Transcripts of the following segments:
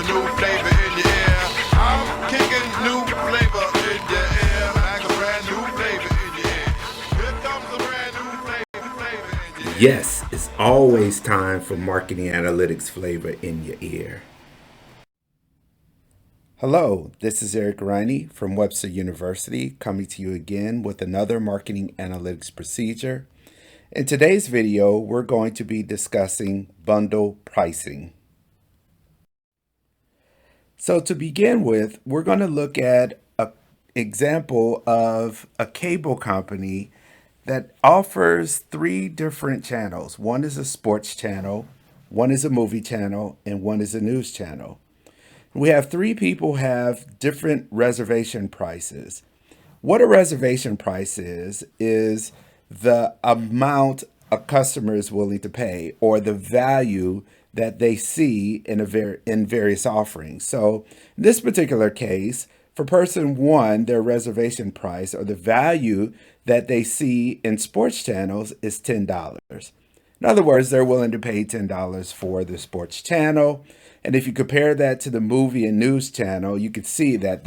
a new flavor in your ear. I'm kicking new flavor in your ear, like a brand new flavor in your ear. Here comes a brand new flavor in your ear. Yes, it's always time for marketing analytics flavor in your ear. Hello, this is Eric Riney from Webster University coming to you again with another marketing analytics procedure. In today's video, we're going to be discussing bundle pricing. So to begin with, we're going to look at an example of a cable company that offers three different channels. One is a sports channel, one is a movie channel, and one is a news channel. We have three people have different reservation prices. What a reservation price is the amount a customer is willing to pay or the value that they see in various offerings. So in this particular case, for person one, their reservation price or the value that they see in sports channels is $10. In other words, they're willing to pay $10 for the sports channel. And if you compare that to the movie and news channel, you can see that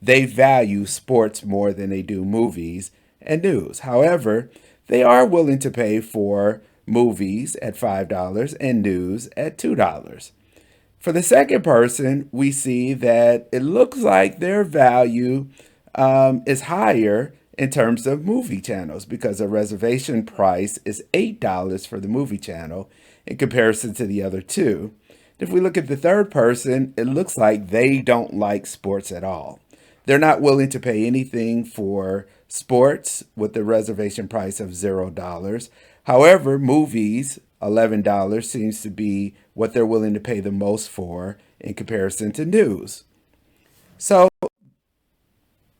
they value sports more than they do movies and news. However, they are willing to pay for movies at $5 and news at $2. For the second person, we see that it looks like their value is higher in terms of movie channels because the reservation price is $8 for the movie channel in comparison to the other two. If we look at the third person, it looks like they don't like sports at all. They're not willing to pay anything for sports with the reservation price of $0. However, movies, $11 seems to be what they're willing to pay the most for in comparison to news. So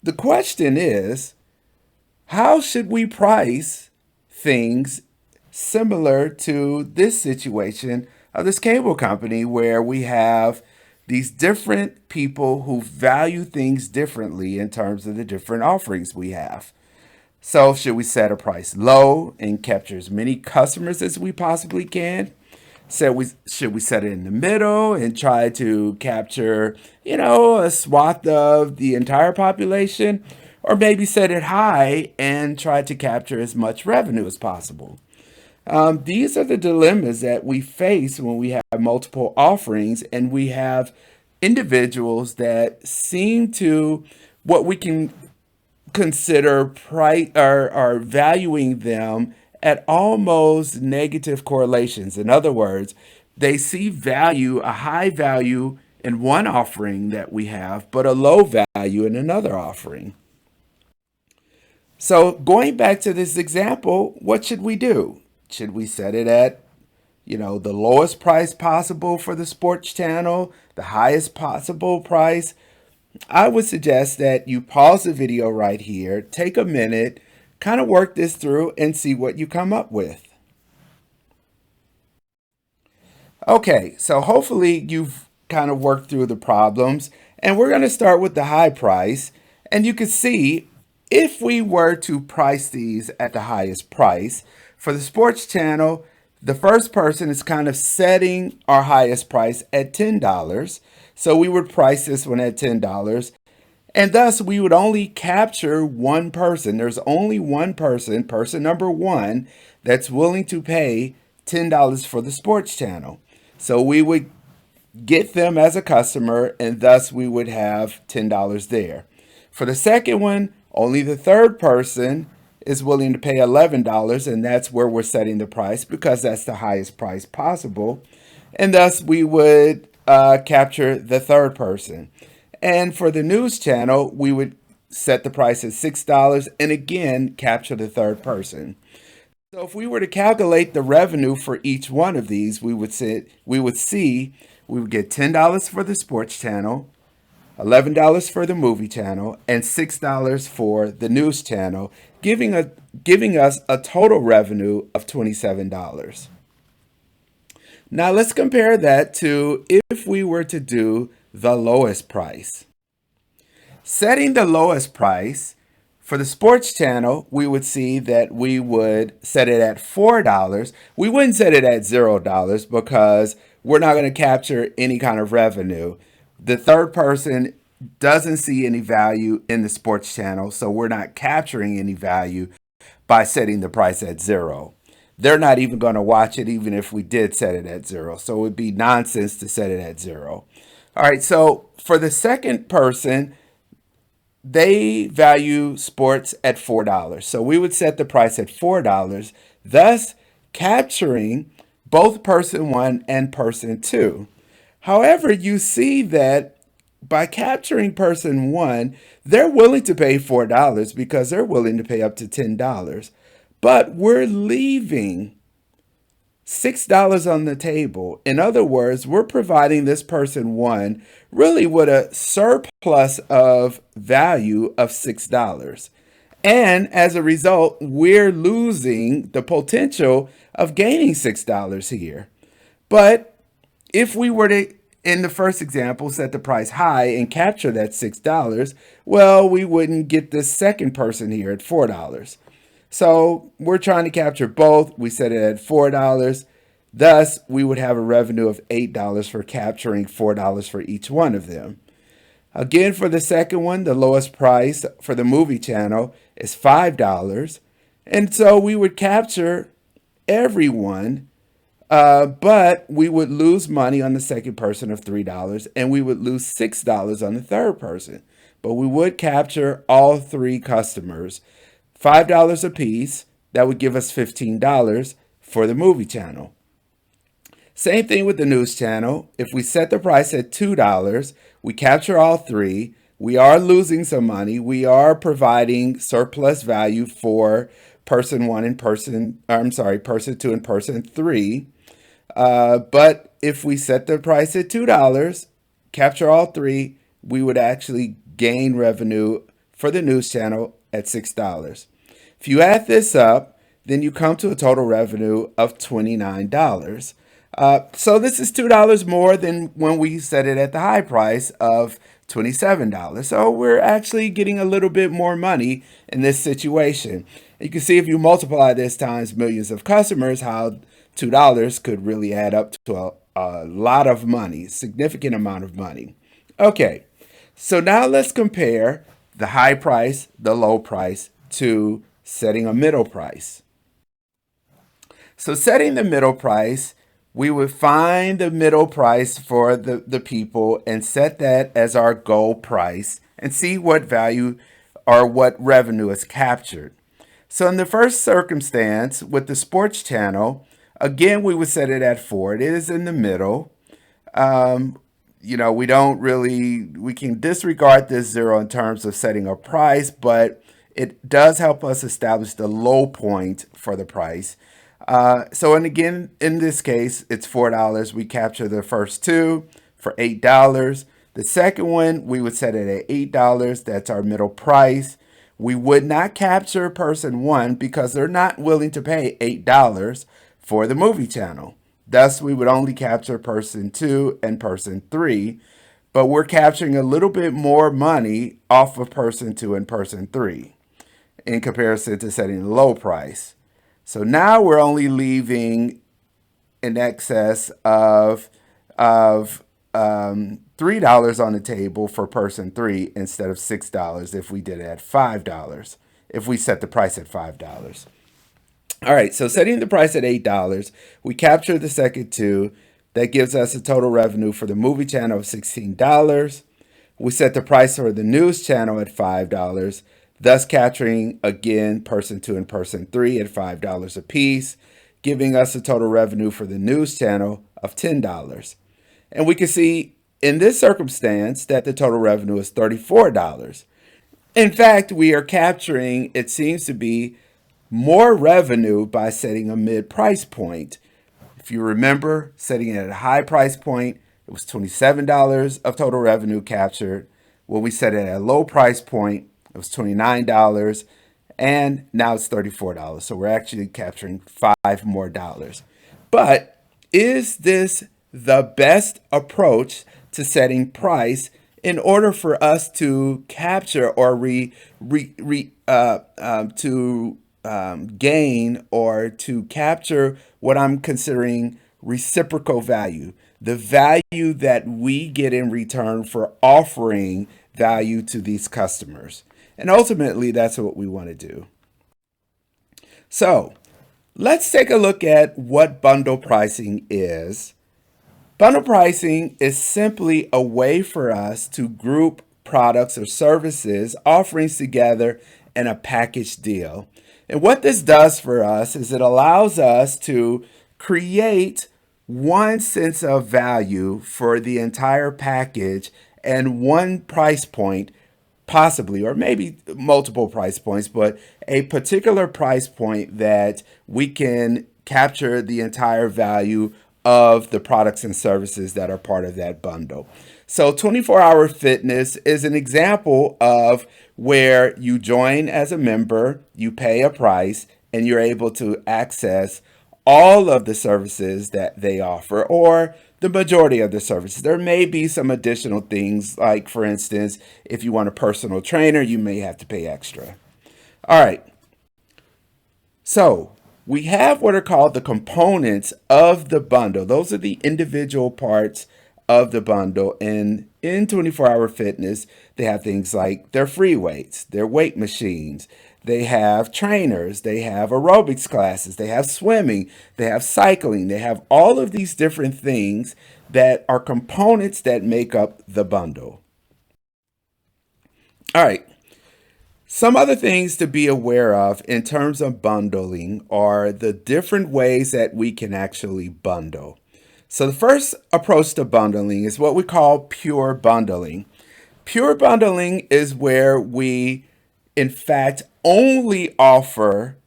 the question is, how should we price things similar to this situation of this cable company where we have these different people who value things differently in terms of the different offerings we have? So should we set a price low and capture as many customers as we possibly can? Should we set it in the middle and try to capture, a swath of the entire population? Or maybe set it high and try to capture as much revenue as possible? These are the dilemmas that we face when we have multiple offerings and we have individuals that seem to what we can consider price or valuing them at almost negative correlations. In other words, they see value, a high value in one offering that we have, but a low value in another offering. So going back to this example, what should we do? Should we set it at, the lowest price possible for the sports channel, the highest possible price? I would suggest that you pause the video right here, take a minute, kind of work this through and see what you come up with. Okay, so hopefully you've kind of worked through the problems, and we're going to start with the high price. And you can see if we were to price these at the highest price, for the sports channel, the first person is kind of setting our highest price at $10. So we would price this one at $10. And thus we would only capture one person. There's only one person number one, that's willing to pay $10 for the sports channel. So we would get them as a customer, and thus we would have $10 there. For the second one, only the third person is willing to pay $11, and that's where we're setting the price because that's the highest price possible. And thus we would capture the third person. And for the news channel, we would set the price at $6 and again capture the third person. So if we were to calculate the revenue for each one of these, we would get $10 for the sports channel, $11 for the movie channel, and $6 for the news channel, giving us a total revenue of $27. Now let's compare that to if we were to do the lowest price. Setting the lowest price for the sports channel, we would see that we would set it at $4. We wouldn't set it at $0 because we're not going to capture any kind of revenue. The third person doesn't see any value in the sports channel, so we're not capturing any value by setting the price at zero. They're not even going to watch it, even if we did set it at zero. So it would be nonsense to set it at zero. All right, so for the second person, they value sports at $4. So we would set the price at $4, thus capturing both person one and person two. However, you see that by capturing person one, they're willing to pay $4 because they're willing to pay up to $10. But we're leaving $6 on the table. In other words, we're providing this person one really with a surplus of value of $6. And as a result, we're losing the potential of gaining $6 here. But if we were to, in the first example, set the price high and capture that $6, well, we wouldn't get this second person here at $4. So we're trying to capture both. We set it at $4. Thus, we would have a revenue of $8 for capturing $4 for each one of them. Again, for the second one, the lowest price for the movie channel is $5. And so we would capture everyone, but we would lose money on the second person of $3, and we would lose $6 on the third person. But we would capture all three customers, $5 a piece. That would give us $15 for the movie channel. Same thing with the news channel. If we set the price at $2, we capture all three. We are losing some money. We are providing surplus value for person one and person two and person three. But if we set the price at $2, capture all three, we would actually gain revenue for the news channel at $6. If you add this up, then you come to a total revenue of $29. So this is $2 more than when we set it at the high price of $27. So we're actually getting a little bit more money in this situation. You can see if you multiply this times millions of customers, how $2 could really add up to a lot of money, significant amount of money. Okay, so now let's compare the high price, the low price, to setting a middle price. So setting the middle price, we would find the middle price for the people and set that as our goal price and see what value or what revenue is captured. So in the first circumstance with the sports channel, again, we would set it at 4. It is in the middle. We can disregard this 0 in terms of setting a price, but it does help us establish the low point for the price. And again, in this case, it's $4. We capture the first two for $8. The second one, we would set it at $8. That's our middle price. We would not capture person one because they're not willing to pay $8 for the movie channel. Thus, we would only capture person two and person three, but we're capturing a little bit more money off of person two and person three in comparison to setting the low price. So now we're only leaving in excess of $3 on the table for person three instead of $6 if we did it at $5, if we set the price at $5. All right, so setting the price at $8, we capture the second two. That gives us a total revenue for the movie channel of $16. We set the price for the news channel at $5, thus capturing, again, person two and person three at $5 a piece, giving us a total revenue for the news channel of $10. And we can see in this circumstance that the total revenue is $34. In fact, we are capturing, it seems to be, more revenue by setting a mid-price point. If you remember, setting it at a high price point, it was $27 of total revenue captured. When we set it at a low price point, it was $29, and now it's $34. So we're actually capturing $5 more. But is this the best approach to setting price in order for us to capture or gain or to capture what I'm considering reciprocal value, the value that we get in return for offering value to these customers. And ultimately, that's what we want to do. So let's take a look at what bundle pricing is. Bundle pricing is simply a way for us to group products or services offerings together in a package deal. And what this does for us is it allows us to create one sense of value for the entire package and one price point, possibly, or maybe multiple price points, but a particular price point that we can capture the entire value of the products and services that are part of that bundle. So 24-hour fitness is an example of where you join as a member, you pay a price, and you're able to access all of the services that they offer, or the majority of the services. There may be some additional things, like, for instance, if you want a personal trainer, you may have to pay extra. All right. So we have what are called the components of the bundle. Those are the individual parts of the bundle. And in 24-hour fitness, they have things like their free weights, their weight machines. They have trainers, they have aerobics classes, they have swimming, they have cycling, they have all of these different things that are components that make up the bundle. All right. Some other things to be aware of in terms of bundling are the different ways that we can actually bundle. So the first approach to bundling is what we call pure bundling. Pure bundling is where we, in fact, only offer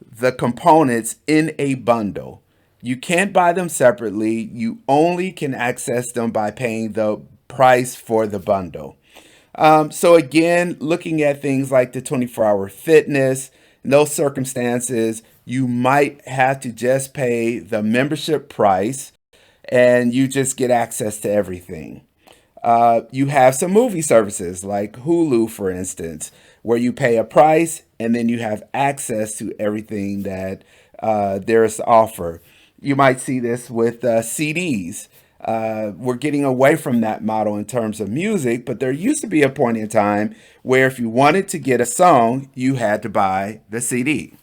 the components in a bundle. You can't buy them separately. You only can access them by paying the price for the bundle. So again, looking at things like the 24-hour fitness, in those circumstances, you might have to just pay the membership price and you just get access to everything. You have some movie services like Hulu, for instance, where you pay a price and then you have access to everything that there is to offer. You might see this with CDs. We're getting away from that model in terms of music, but there used to be a point in time where if you wanted to get a song, you had to buy the CD.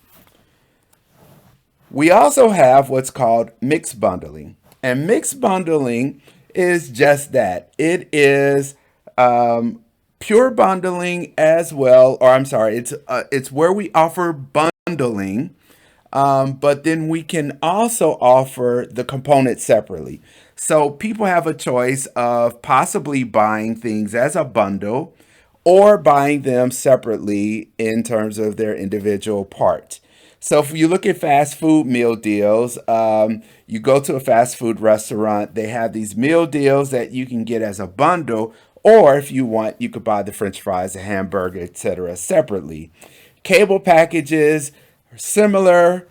We also have what's called mixed bundling. And mixed bundling is just that. It is pure bundling as well, or I'm sorry, it's where we offer bundling, but then we can also offer the components separately. So people have a choice of possibly buying things as a bundle or buying them separately in terms of their individual parts. So if you look at fast food meal deals, you go to a fast food restaurant, they have these meal deals that you can get as a bundle, or if you want, you could buy the French fries, the hamburger, etc. separately. Cable packages are similar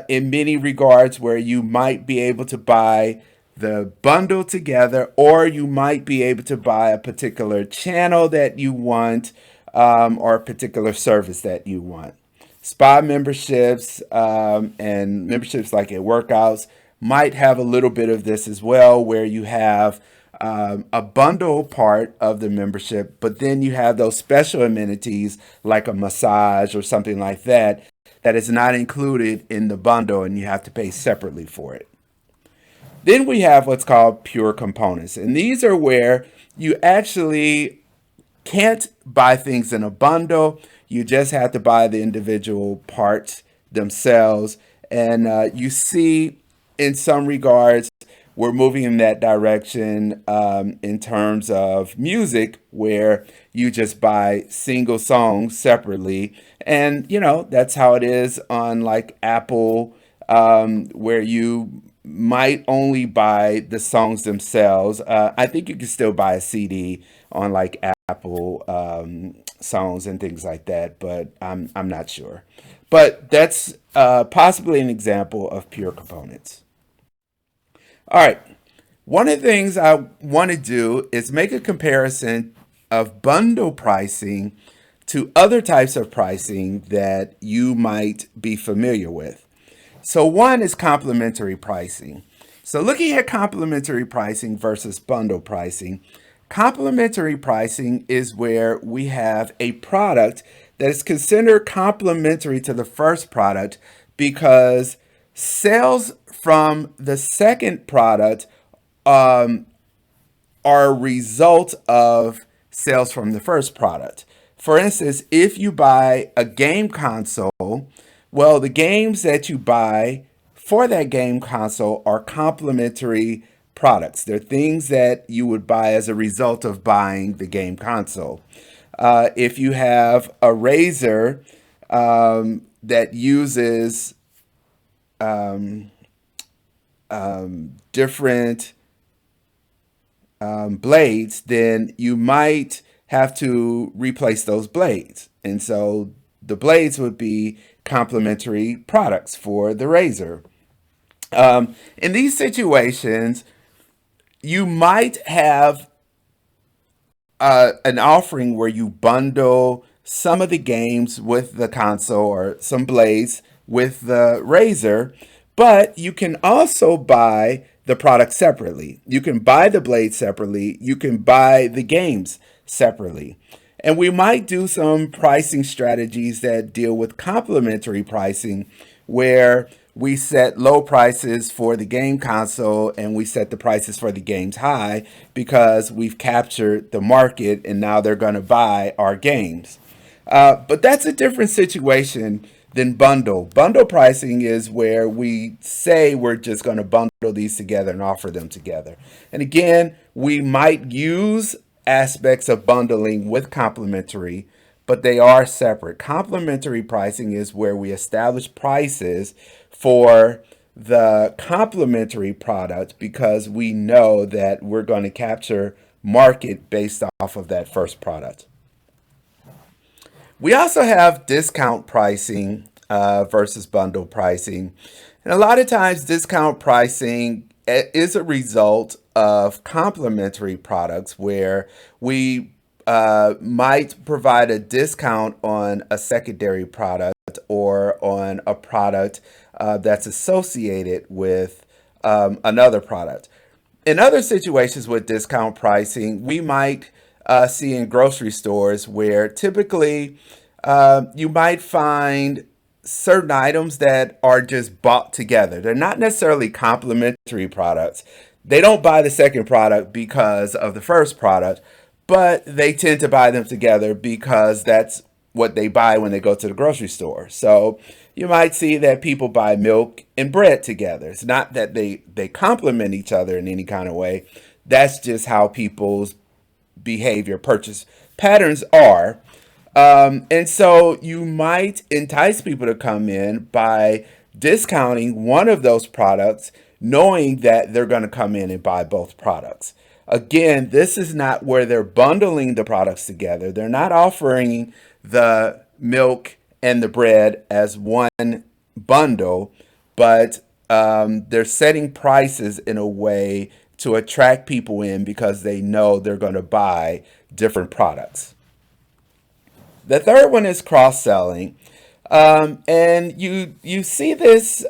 in many regards, where you might be able to buy the bundle together, or you might be able to buy a particular channel that you want, or a particular service that you want. Spa memberships and memberships like at workouts might have a little bit of this as well, where you have a bundle part of the membership, but then you have those special amenities like a massage or something like that that is not included in the bundle and you have to pay separately for it. Then we have what's called pure components, and these are where you actually can't buy things in a bundle. You just have to buy the individual parts themselves. And you see, in some regards, we're moving in that direction in terms of music, where you just buy single songs separately. And, that's how it is on like Apple, where you might only buy the songs themselves. I think you can still buy a CD on like Apple songs and things like that, but I'm not sure. But that's possibly an example of pure components. All right. One of the things I want to do is make a comparison of bundle pricing to other types of pricing that you might be familiar with. So one is complementary pricing. So, looking at complementary pricing versus bundle pricing, complementary pricing is where we have a product that is considered complementary to the first product because sales from the second product um, are a result of sales from the first product. For instance, if you buy a game console, well, the games that you buy for that game console are complementary products. They're things that you would buy as a result of buying the game console. If you have a razor that uses different blades, then you might have to replace those blades. And so the blades would be complementary products for the razor. In these situations, you might have an offering where you bundle some of the games with the console or some blades with the razor, but you can also buy the product separately. You can buy the blade separately. You can buy the games separately. And we might do some pricing strategies that deal with complementary pricing where we set low prices for the game console and we set the prices for the games high because we've captured the market and now they're going to buy our games. But that's a different situation than bundle. Bundle pricing is where we say we're just going to bundle these together and offer them together. And again, we might use aspects of bundling with complementary, but they are separate. Complementary pricing is where we establish prices for the complementary product because we know that we're going to capture market based off of that first product. We also have discount pricing versus bundle pricing. And a lot of times, discount pricing is a result of complementary products where we might provide a discount on a secondary product or on a product that's associated with another product. In other situations with discount pricing, we might see in grocery stores where typically you might find certain items that are just bought together. They're not necessarily complementary products. They don't buy the second product because of the first product, but they tend to buy them together because that's what they buy when they go to the grocery store. So you might see that people buy milk and bread together. It's not that they complement each other in any kind of way. That's just how people's behavior, purchase patterns are. And so you might entice people to come in by discounting one of those products, knowing that they're going to come in and buy both products. Again, this is not where they're bundling the products together. They're not offering the milk and the bread as one bundle, but they're setting prices in a way to attract people in because they know they're going to buy different products. The third one is cross-selling. And you see this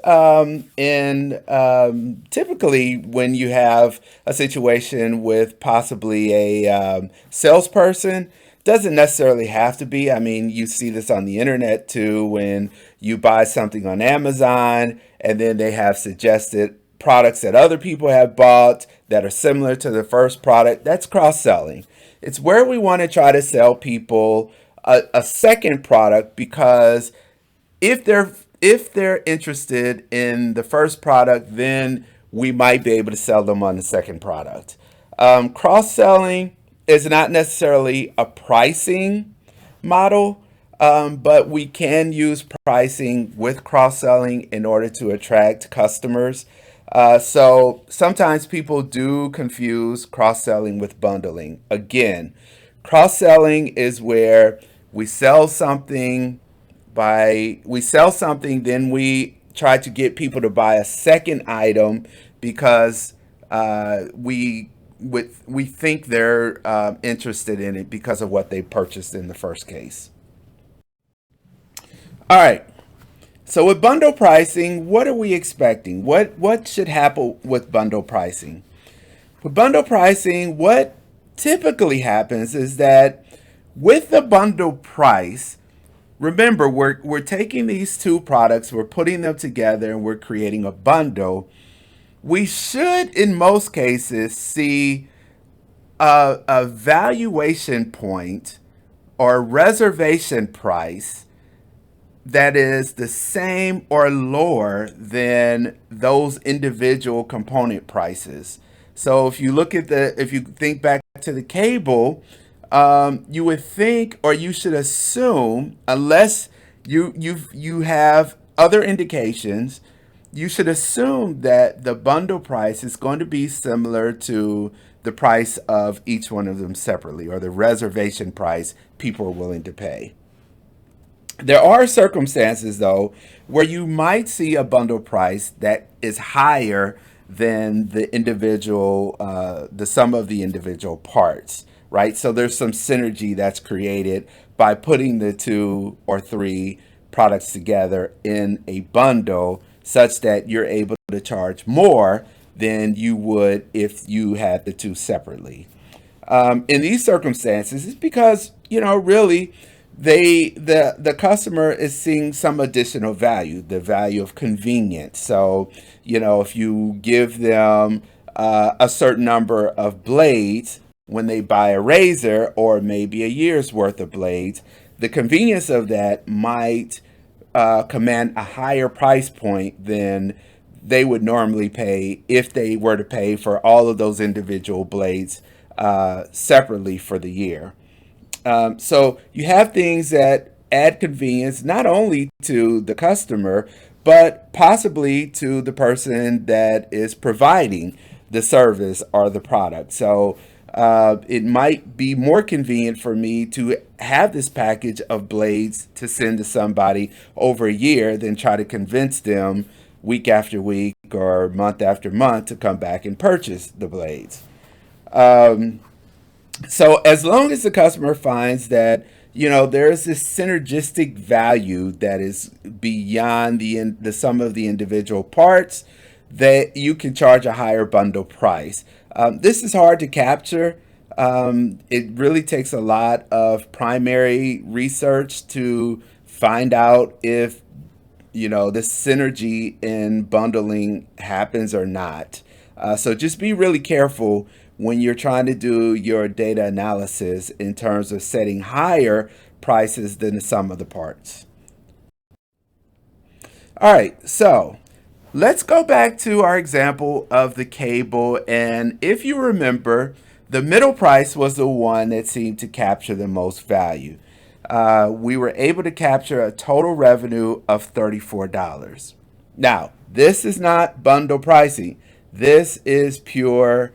in typically when you have a situation with possibly a salesperson. Doesn't necessarily have to be. I mean, you see this on the internet too when you buy something on Amazon and then they have suggested products that other people have bought that are similar to the first product. That's cross-selling. It's where we want to try to sell people a second product because if they're interested in the first product, then we might be able to sell them on the second product. Cross selling is not necessarily a pricing model, but we can use pricing with cross selling in order to attract customers. So sometimes people do confuse cross selling with bundling. Again, cross selling is where we sell something then we try to get people to buy a second item because we think they're interested in it because of what they purchased in the first case. All right. So with bundle pricing, what are we expecting? What should happen with bundle pricing? With bundle pricing, what typically happens is that with the bundle price, remember we're taking these two products, we're putting them together, and we're creating a bundle. We should, in most cases, see a valuation point or reservation price that is the same or lower than those individual component prices. So if you think back to the cable, you would think, or you should assume, unless you have other indications, you should assume that the bundle price is going to be similar to the price of each one of them separately, or the reservation price people are willing to pay. There are circumstances, though, where you might see a bundle price that is higher than the sum of the individual parts, right? So there's some synergy that's created by putting the two or three products together in a bundle, such that you're able to charge more than you would if you had the two separately. In these circumstances, it's because really the customer is seeing some additional value, the value of convenience. So if you give them a certain number of blades when they buy a razor, or maybe a year's worth of blades, the convenience of that might command a higher price point than they would normally pay if they were to pay for all of those individual blades separately for the year. So you have things that add convenience not only to the customer, but possibly to the person that is providing the service or the product. So it might be more convenient for me to have this package of blades to send to somebody over a year than try to convince them week after week or month after month to come back and purchase the blades. So as long as the customer finds that there is this synergistic value that is beyond the sum of the individual parts, that you can charge a higher bundle price. This is hard to capture. It really takes a lot of primary research to find out if this synergy in bundling happens or not. So just be really careful when you're trying to do your data analysis in terms of setting higher prices than the sum of the parts. All right, so let's go back to our example of the cable. And if you remember, the middle price was the one that seemed to capture the most value. We were able to capture a total revenue of $34. Now, this is not bundle pricing. This is pure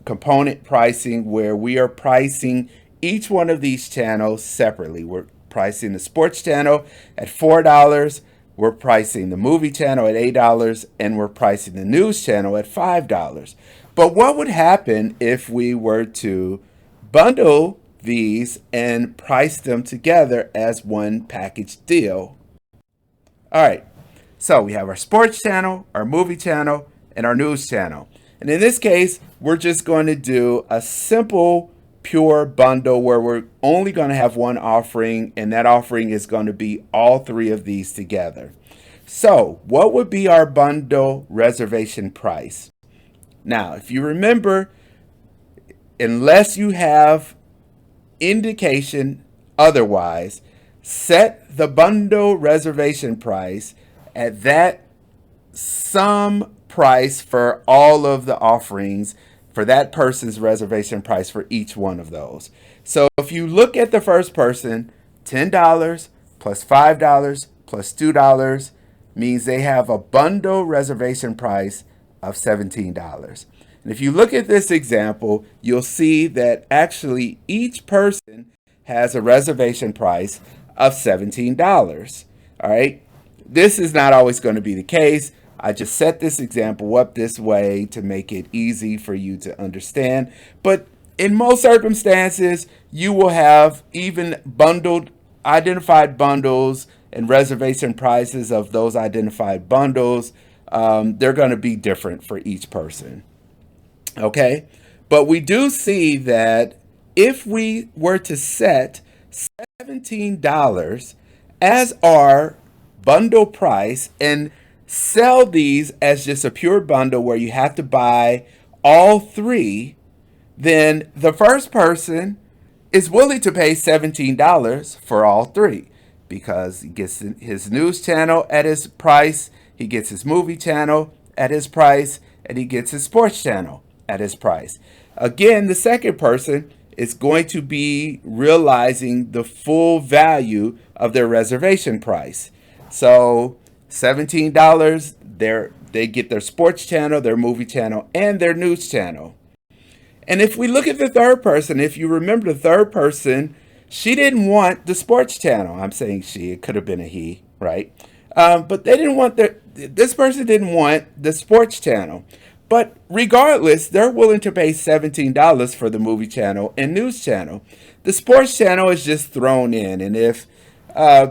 component pricing, where we are pricing each one of these channels separately. We're pricing the sports channel at $4, we're pricing the movie channel at $8, and we're pricing the news channel at $5. But what would happen if we were to bundle these and price them together as one package deal? All right, so we have our sports channel, our movie channel, and our news channel. And in this case, we're just going to do a simple, pure bundle where we're only going to have one offering, and that offering is going to be all three of these together. So what would be our bundle reservation price? Now, if you remember, unless you have indication otherwise, set the bundle reservation price at that sum price for all of the offerings, for that person's reservation price for each one of those. So if you look at the first person, $10 plus $5 plus $2 means they have a bundle reservation price of $17. And if you look at this example, you'll see that actually each person has a reservation price of $17. All right. This is not always going to be the case. I just set this example up this way to make it easy for you to understand. But in most circumstances, you will have even identified bundles and reservation prices of those identified bundles, they're going to be different for each person. Okay. But we do see that if we were to set $17 as our bundle price and sell these as just a pure bundle where you have to buy all three, then the first person is willing to pay $17 for all three because he gets his news channel at his price, he gets his movie channel at his price, and he gets his sports channel at his price. Again, the second person is going to be realizing the full value of their reservation price. So $17, they get their sports channel, their movie channel, and their news channel. And if we look at the third person, if you remember the third person, she didn't want the sports channel. I'm saying she, it could have been a he, right? But they didn't want this person didn't want the sports channel. But regardless, they're willing to pay $17 for the movie channel and news channel. The sports channel is just thrown in. And if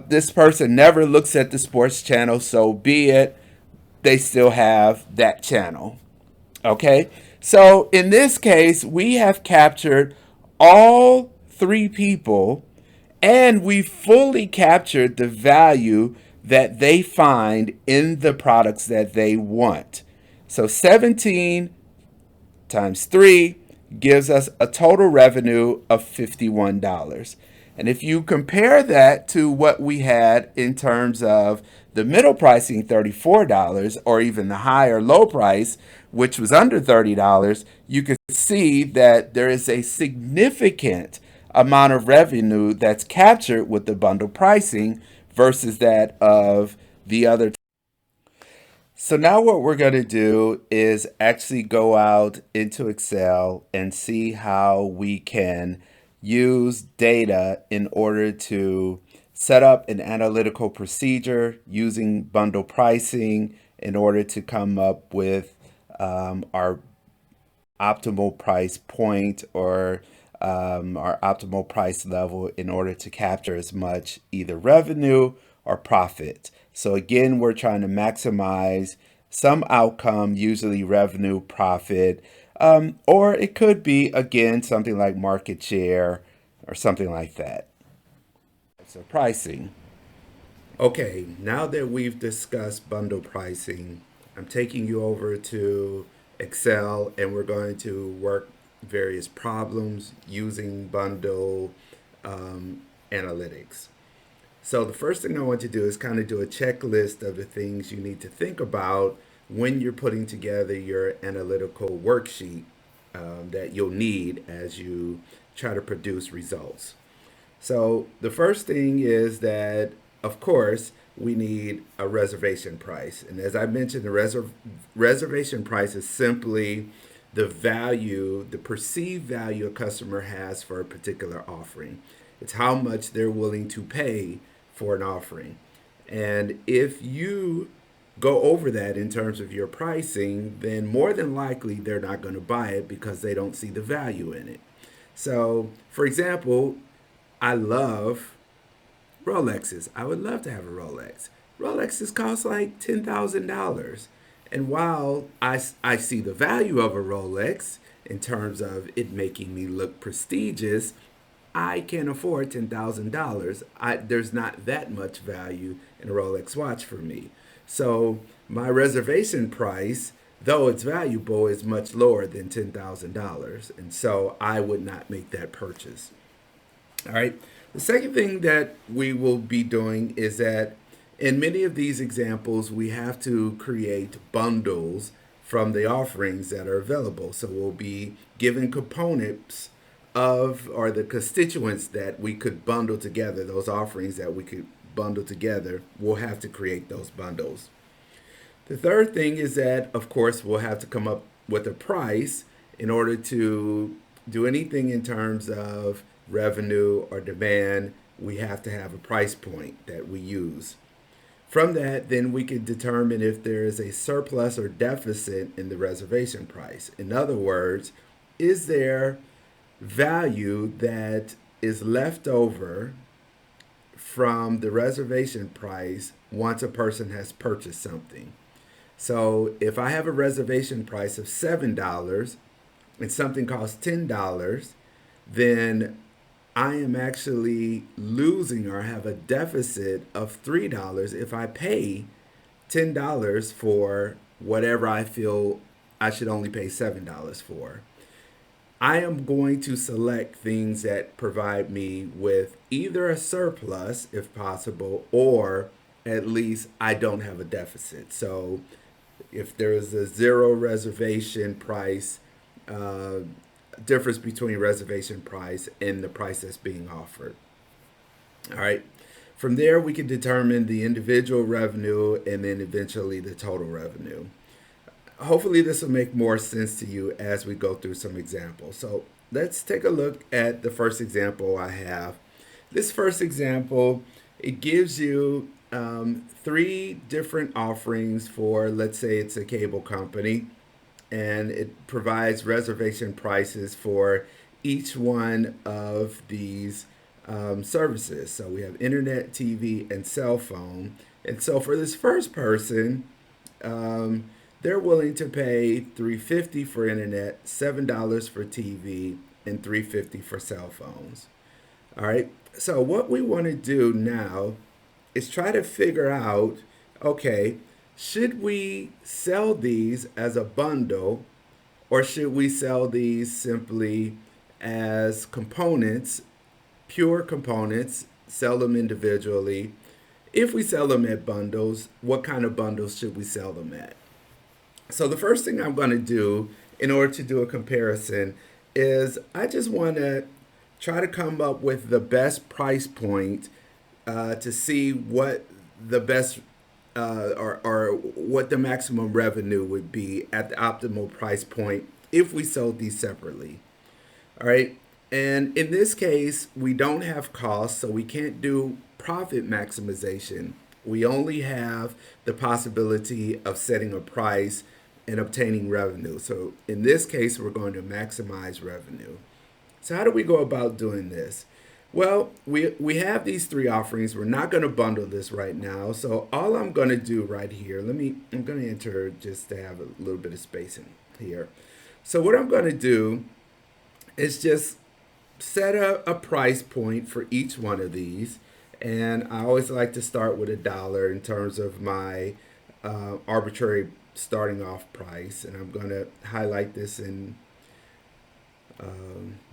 this person never looks at the sports channel, so be it, they still have that channel. Okay, so in this case, we have captured all three people and we fully captured the value that they find in the products that they want. So 17 times 3 gives us a total revenue of $51. And if you compare that to what we had in terms of the middle pricing, $34, or even the higher low price, which was under $30, you can see that there is a significant amount of revenue that's captured with the bundle pricing versus that of the other. So now what we're going to do is actually go out into Excel and see how we can use data in order to set up an analytical procedure using bundle pricing in order to come up with our optimal price point or our optimal price level in order to capture as much either revenue or profit. So again, we're trying to maximize some outcome, usually revenue, profit, or it could be, again, something like market share or something like that. So pricing. Okay, now that we've discussed bundle pricing, I'm taking you over to Excel and we're going to work various problems using bundle analytics. So the first thing I want to do is kind of do a checklist of the things you need to think about when you're putting together your analytical worksheet that you'll need as you try to produce results. So the first thing is that, of course, we need a reservation price. And as I mentioned, the reservation price is simply the value, the perceived value a customer has for a particular offering. It's how much they're willing to pay for an offering. And if you go over that in terms of your pricing, then more than likely they're not going to buy it because they don't see the value in it. So, for example, I love Rolexes. I would love to have a Rolex. Rolexes cost like $10,000. And while I see the value of a Rolex in terms of it making me look prestigious, I can't afford $10,000. There's not that much value in a Rolex watch for me. So my reservation price, though it's valuable, is much lower than $10,000. And so I would not make that purchase. All right. The second thing that we will be doing is that in many of these examples, we have to create bundles from the offerings that are available. So we'll be given components of or the constituents that we could bundle together, those offerings that we could bundle together. We'll have to create those bundles. The third thing is that, of course, we'll have to come up with a price in order to do anything in terms of revenue or demand. We have to have a price point that we use. From that, then we can determine if there is a surplus or deficit in the reservation price. In other words, is there value that is left over from the reservation price once a person has purchased something. So if I have a reservation price of $7 and something costs $10, then I am actually losing or have a deficit of $3 if I pay $10 for whatever I feel I should only pay $7 for. I am going to select things that provide me with either a surplus, if possible, or at least I don't have a deficit. So if there is a zero reservation price, uh, difference between reservation price and the price that's being offered. All right. From there, we can determine the individual revenue and then eventually the total revenue. Hopefully, this will make more sense to you as we go through some examples. So, let's take a look at the first example I have. This first example, it gives you three different offerings for, let's say it's a cable company, and it provides reservation prices for each one of these services. So we have internet, TV, and cell phone. And so for this first person, um, they're willing to pay $3.50 for internet, $7 for TV, and $3.50 for cell phones. All right. So what we want to do now is try to figure out, okay, should we sell these as a bundle or should we sell these simply as components, pure components, sell them individually? If we sell them at bundles, what kind of bundles should we sell them at? So the first thing I'm going to do in order to do a comparison is I just want to try to come up with the best price point to see what the best or what the maximum revenue would be at the optimal price point if we sold these separately. All right. And in this case, we don't have costs, so we can't do profit maximization. We only have the possibility of setting a price and obtaining revenue. So in this case, we're going to maximize revenue. So how do we go about doing this? Well, we have these three offerings. We're not going to bundle this right now. So all I'm going to do right here, I'm going to enter just to have a little bit of space in here. So what I'm going to do is just set a price point for each one of these. And I always like to start with $1 in terms of my arbitrary starting off price. And I'm going to highlight this in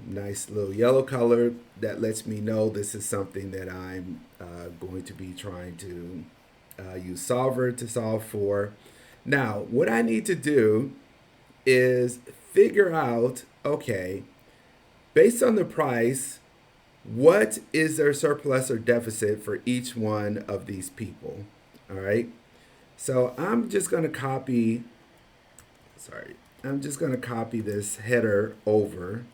nice little yellow color that lets me know this is something that I'm going to be trying to use solver to solve for. Now, what I need to do is figure out, okay, based on the price, what is their surplus or deficit for each one of these people? All right. So I'm just going to copy this header over.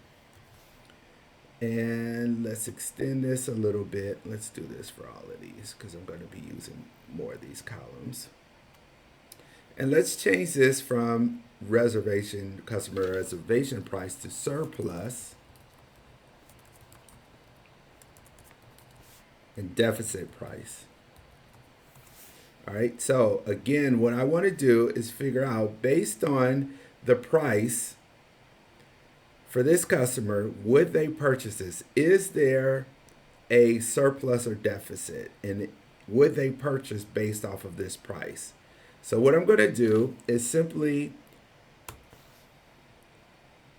And let's extend this a little bit. Let's do this for all of these because I'm going to be using more of these columns. And let's change this from customer reservation price to surplus and deficit price. All right, so again, what I want to do is figure out based on the price for this customer, would they purchase this? Is there a surplus or deficit? And would they purchase based off of this price? So what I'm going to do is simply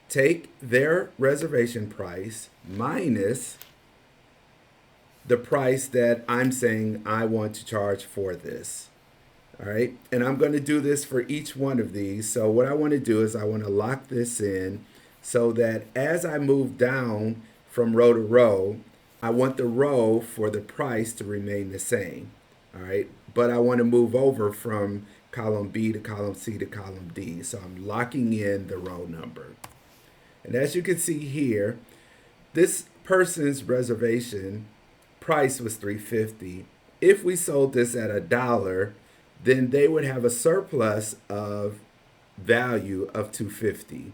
take their reservation price minus the price that I'm saying I want to charge for this. All right. And I'm going to do this for each one of these. So what I want to do is I want to lock this in so that as I move down from row to row, I want the row for the price to remain the same. All right. But I want to move over from column B to column C to column D. So I'm locking in the row number. And as you can see here, this person's reservation price was $3.50. If we sold this at $1, then they would have a surplus of value of $2.50.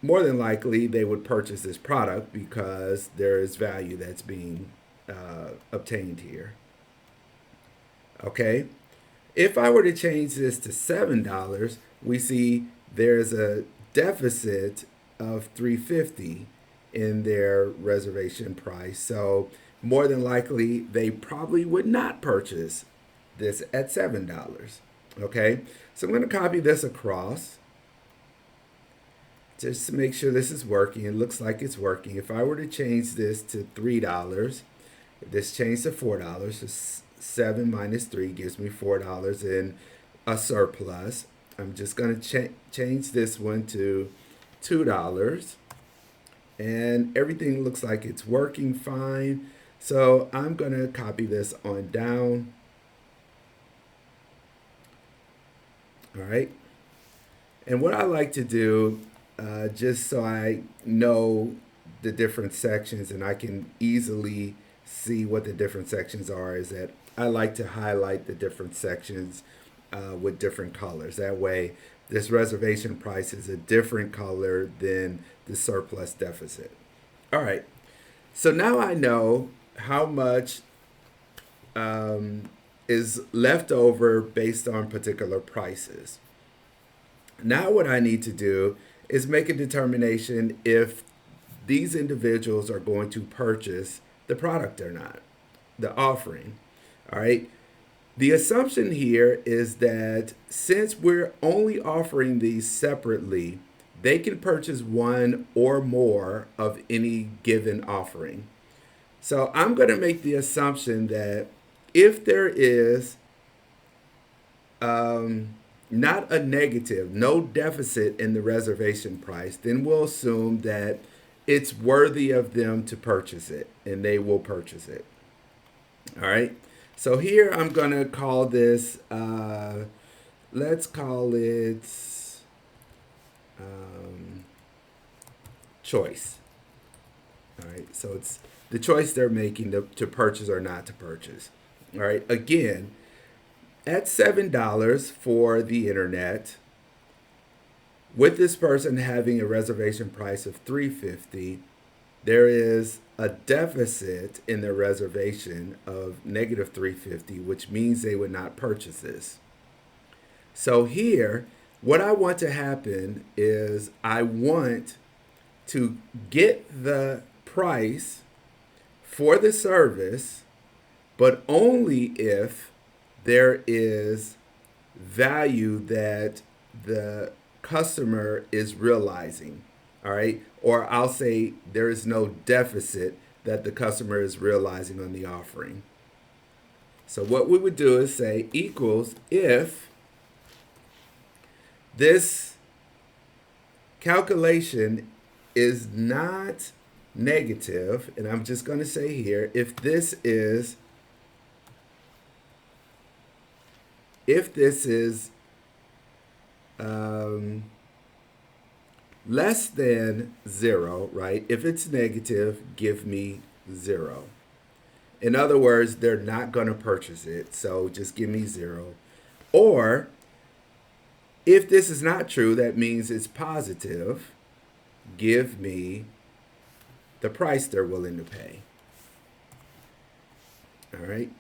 More than likely, they would purchase this product because there is value that's being obtained here. Okay. If I were to change this to $7, we see there's a deficit of 350 in their reservation price. So more than likely they probably would not purchase this at $7. Okay? So I'm going to copy this across just to make sure this is working. It looks like it's working. If I were to change this to $3, this changed to $4. So 7 minus 3 gives me $4 in a surplus. I'm just going to change this one to $2. And everything looks like it's working fine. So I'm going to copy this on down. All right. And what I like to do, just so I know the different sections and I can easily see what the different sections are, is that I like to highlight the different sections with different colors. That way, this reservation price is a different color than the surplus deficit. All right. So now I know how much is left over based on particular prices. Now what I need to do is make a determination if these individuals are going to purchase the product or not, the offering. All right. The assumption here is that since we're only offering these separately, they can purchase one or more of any given offering. So I'm going to make the assumption that if there is not a negative, no deficit in the reservation price, then we'll assume that it's worthy of them to purchase it and they will purchase it. All right. So here I'm going to call this, let's call it choice. All right. So it's the choice they're making to purchase or not to purchase. All right. Again, at $7 for the internet, with this person having a reservation price of $350, there is a deficit in their reservation of negative $350, which means they would not purchase this. So here, what I want to happen is I want to get the price for the service, but only if there is value that the customer is realizing. All right. Or I'll say there is no deficit that the customer is realizing on the offering. So what we would do is say equals if this calculation is not negative, and I'm just going to say here, if this is less than 0, right? If it's negative, give me 0. In other words, they're not going to purchase it, so just give me 0. Or if this is not true, that means it's positive, give me the price they're willing to pay. All right.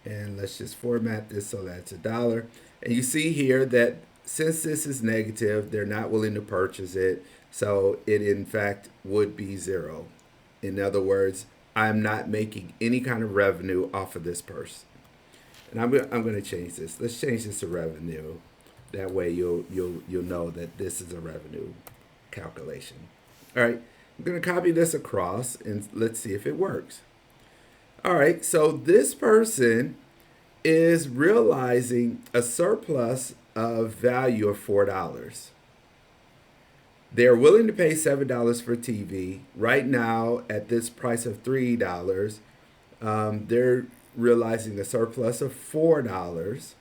And let's just format this so that's $1. And you see here that since this is negative, they're not willing to purchase it. So it in fact would be 0. In other words, I'm not making any kind of revenue off of this person. And I'm going to change this. Let's change this to revenue. That way you'll know that this is a revenue calculation. All right. I'm going to copy this across and let's see if it works. All right. So this person is realizing a surplus of value of $4. They're willing to pay $7 for TV. Right now, at this price of $3, they're realizing a surplus of $4.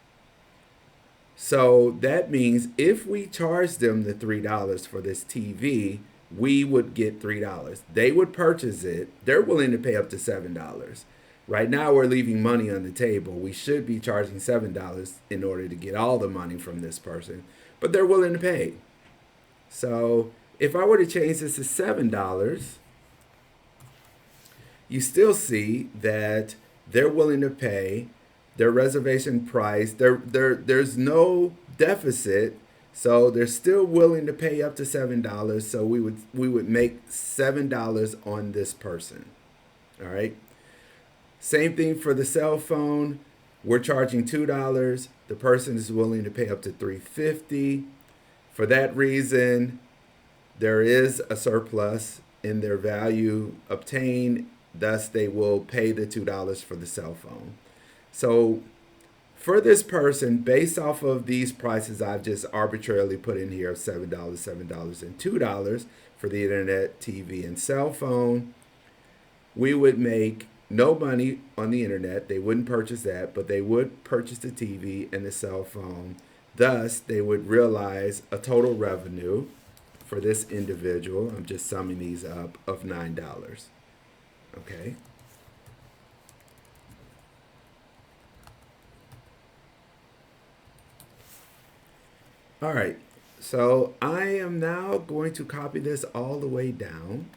So that means if we charge them the $3 for this TV, we would get $3. They would purchase it. They're willing to pay up to $7. Right now, we're leaving money on the table. We should be charging $7 in order to get all the money from this person, but they're willing to pay. So if I were to change this to $7, you still see that they're willing to pay their reservation price. There's no deficit, so they're still willing to pay up to $7. So we would make $7 on this person. All right. Same thing for the cell phone. We're charging $2. The person is willing to pay up to $3.50. For that reason, there is a surplus in their value obtained. Thus, they will pay the $2 for the cell phone. So, for this person, based off of these prices I've just arbitrarily put in here of $7, $7, and $2 for the internet, TV, and cell phone, we would make no money on the internet. They wouldn't purchase that, but they would purchase the TV and the cell phone. Thus, they would realize a total revenue for this individual. I'm just summing these up of $9. Okay. All right. So I am now going to copy this all the way down.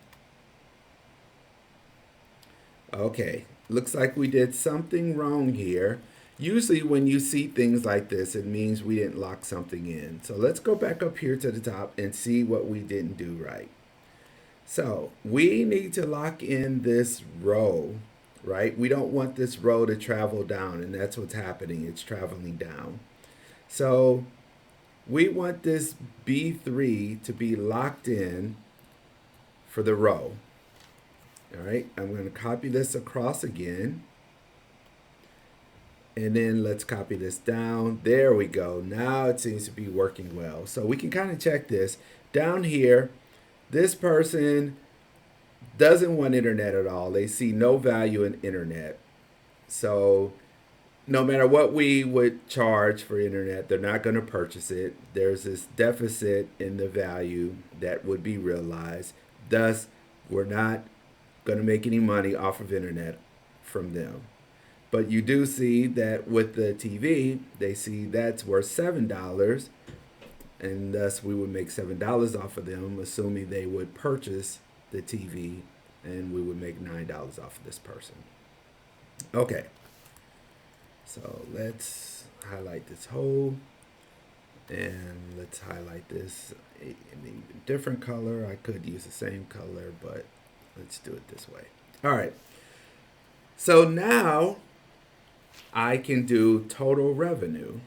Okay, looks like we did something wrong here. Usually when you see things like this, it means we didn't lock something in. So let's go back up here to the top and see what we didn't do right. So we need to lock in this row, right? We don't want this row to travel down, and that's what's happening. It's traveling down. So we want this B3 to be locked in for the row. All right, I'm going to copy this across again. And then let's copy this down. There we go. Now it seems to be working well. So we can kind of check this. Down here, this person doesn't want internet at all. They see no value in internet. So no matter what we would charge for internet, they're not going to purchase it. There's this deficit in the value that would be realized. Thus, we're not going to make any money off of internet from them. But you do see that with the TV, they see that's worth $7, and thus we would make $7 off of them, assuming they would purchase the TV, and we would make $9 off of this person. Okay, so let's highlight this whole, and let's highlight this in an even different color. I could use the same color, but let's do it this way. All right. So now I can do total revenue.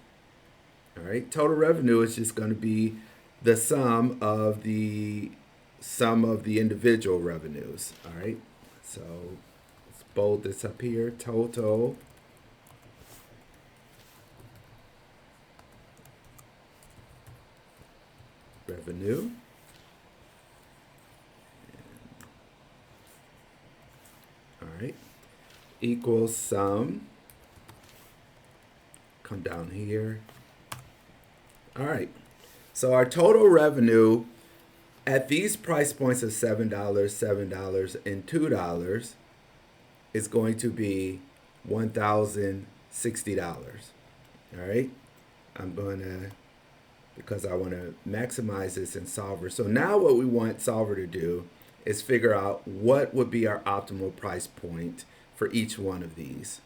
All right. Total revenue is just going to be the sum of the individual revenues. All right. So let's bold this up here. Total revenue. All right, equals sum. Come down here. All right, so our total revenue at these price points of $7, $7, and $2 is going to be $1,060. All right, I'm going to, because I want to maximize this in Solver. So now what we want Solver to do is figure out what would be our optimal price point for each one of these.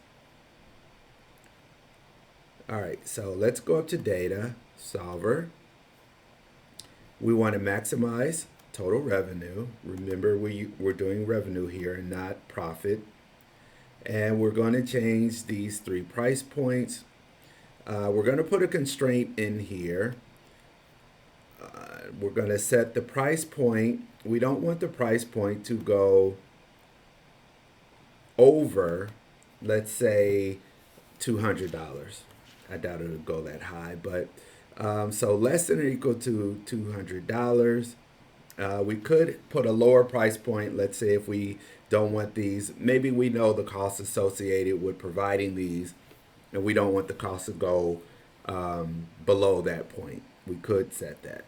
All right, so let's go up to Data, Solver. We want to maximize total revenue. Remember, we're doing revenue here and not profit. And we're going to change these 3 price points. We're going to put a constraint in here. We're going to set the price point. We don't want the price point to go over, let's say, $200. I doubt it'll go that high, but so less than or equal to $200. We could put a lower price point. Let's say if we don't want these, maybe we know the costs associated with providing these, and we don't want the cost to go below that point. We could set that.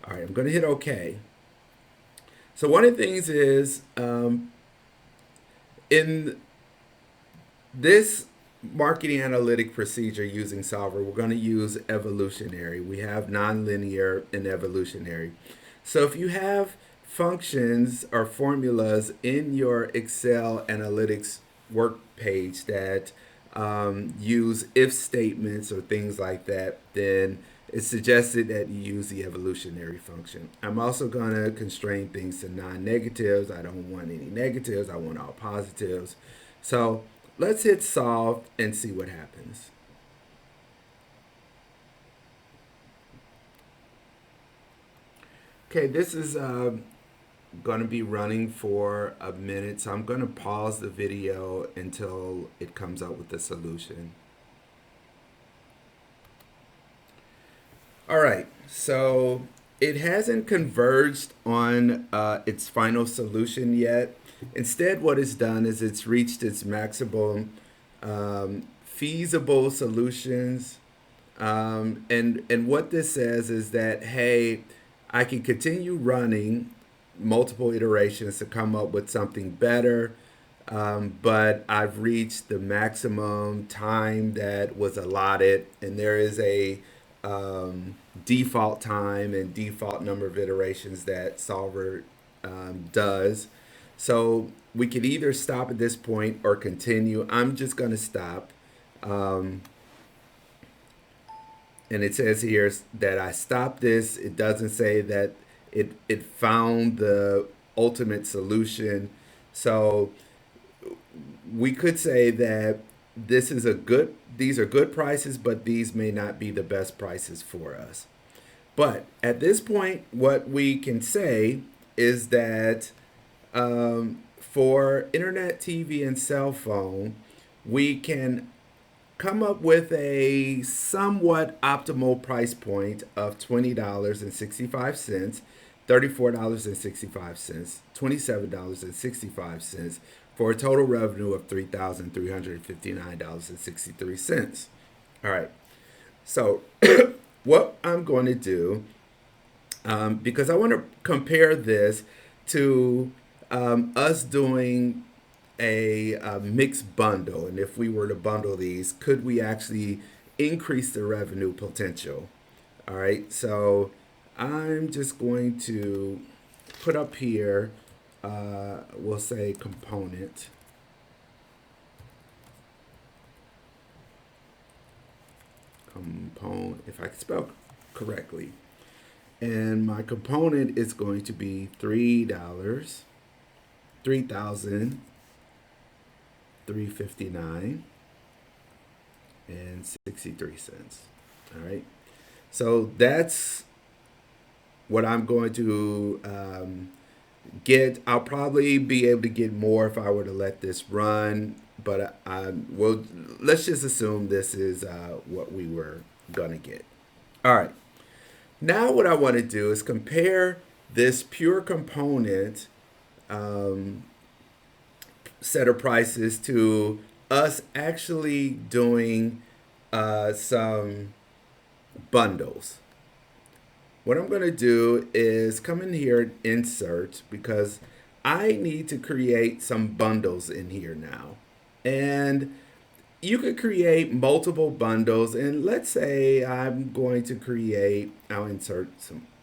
All right, I'm going to hit OK. So one of the things is in this marketing analytic procedure using Solver, we're going to use evolutionary. We have nonlinear and evolutionary. So if you have functions or formulas in your Excel analytics work page that use if statements or things like that, then it's suggested that you use the evolutionary function. I'm also going to constrain things to non-negatives. I don't want any negatives. I want all positives. So let's hit solve and see what happens. Okay, this is going to be running for a minute, so I'm going to pause the video until it comes up with the solution. All right, so it hasn't converged on its final solution yet. Instead, what it's done is it's reached its maximum feasible solutions. And what this says is that, hey, I can continue running multiple iterations to come up with something better, but I've reached the maximum time that was allotted, and there is a default time and default number of iterations that Solver does. So we could either stop at this point or continue. I'm just going to stop. Um, and it says here that I stopped this. It doesn't say that it found the ultimate solution. So we could say that this is a good these are good prices, but these may not be the best prices for us. But at this point, what we can say is that for internet, TV, and cell phone, we can come up with a somewhat optimal price point of $20.65, $34.65, $27.65 for a total revenue of $3,359.63. All right. So, what I'm going to do, because I want to compare this to us doing a mixed bundle. And if we were to bundle these, could we actually increase the revenue potential? All right. So, I'm just going to put up here, we'll say component. Component, if I can spell correctly. And my component is going to be $3, 3,359 and 63 cents. All right. So that's what I'm going to get. I'll probably be able to get more if I were to let this run, but I will. Let's just assume this is what we were gonna get. All right. Now what I want to do is compare this pure component set of prices to us actually doing some bundles. What I'm going to do is come in here and insert, because I need to create some bundles in here now. And you could create multiple bundles, and let's say I'm going to create, I'll insert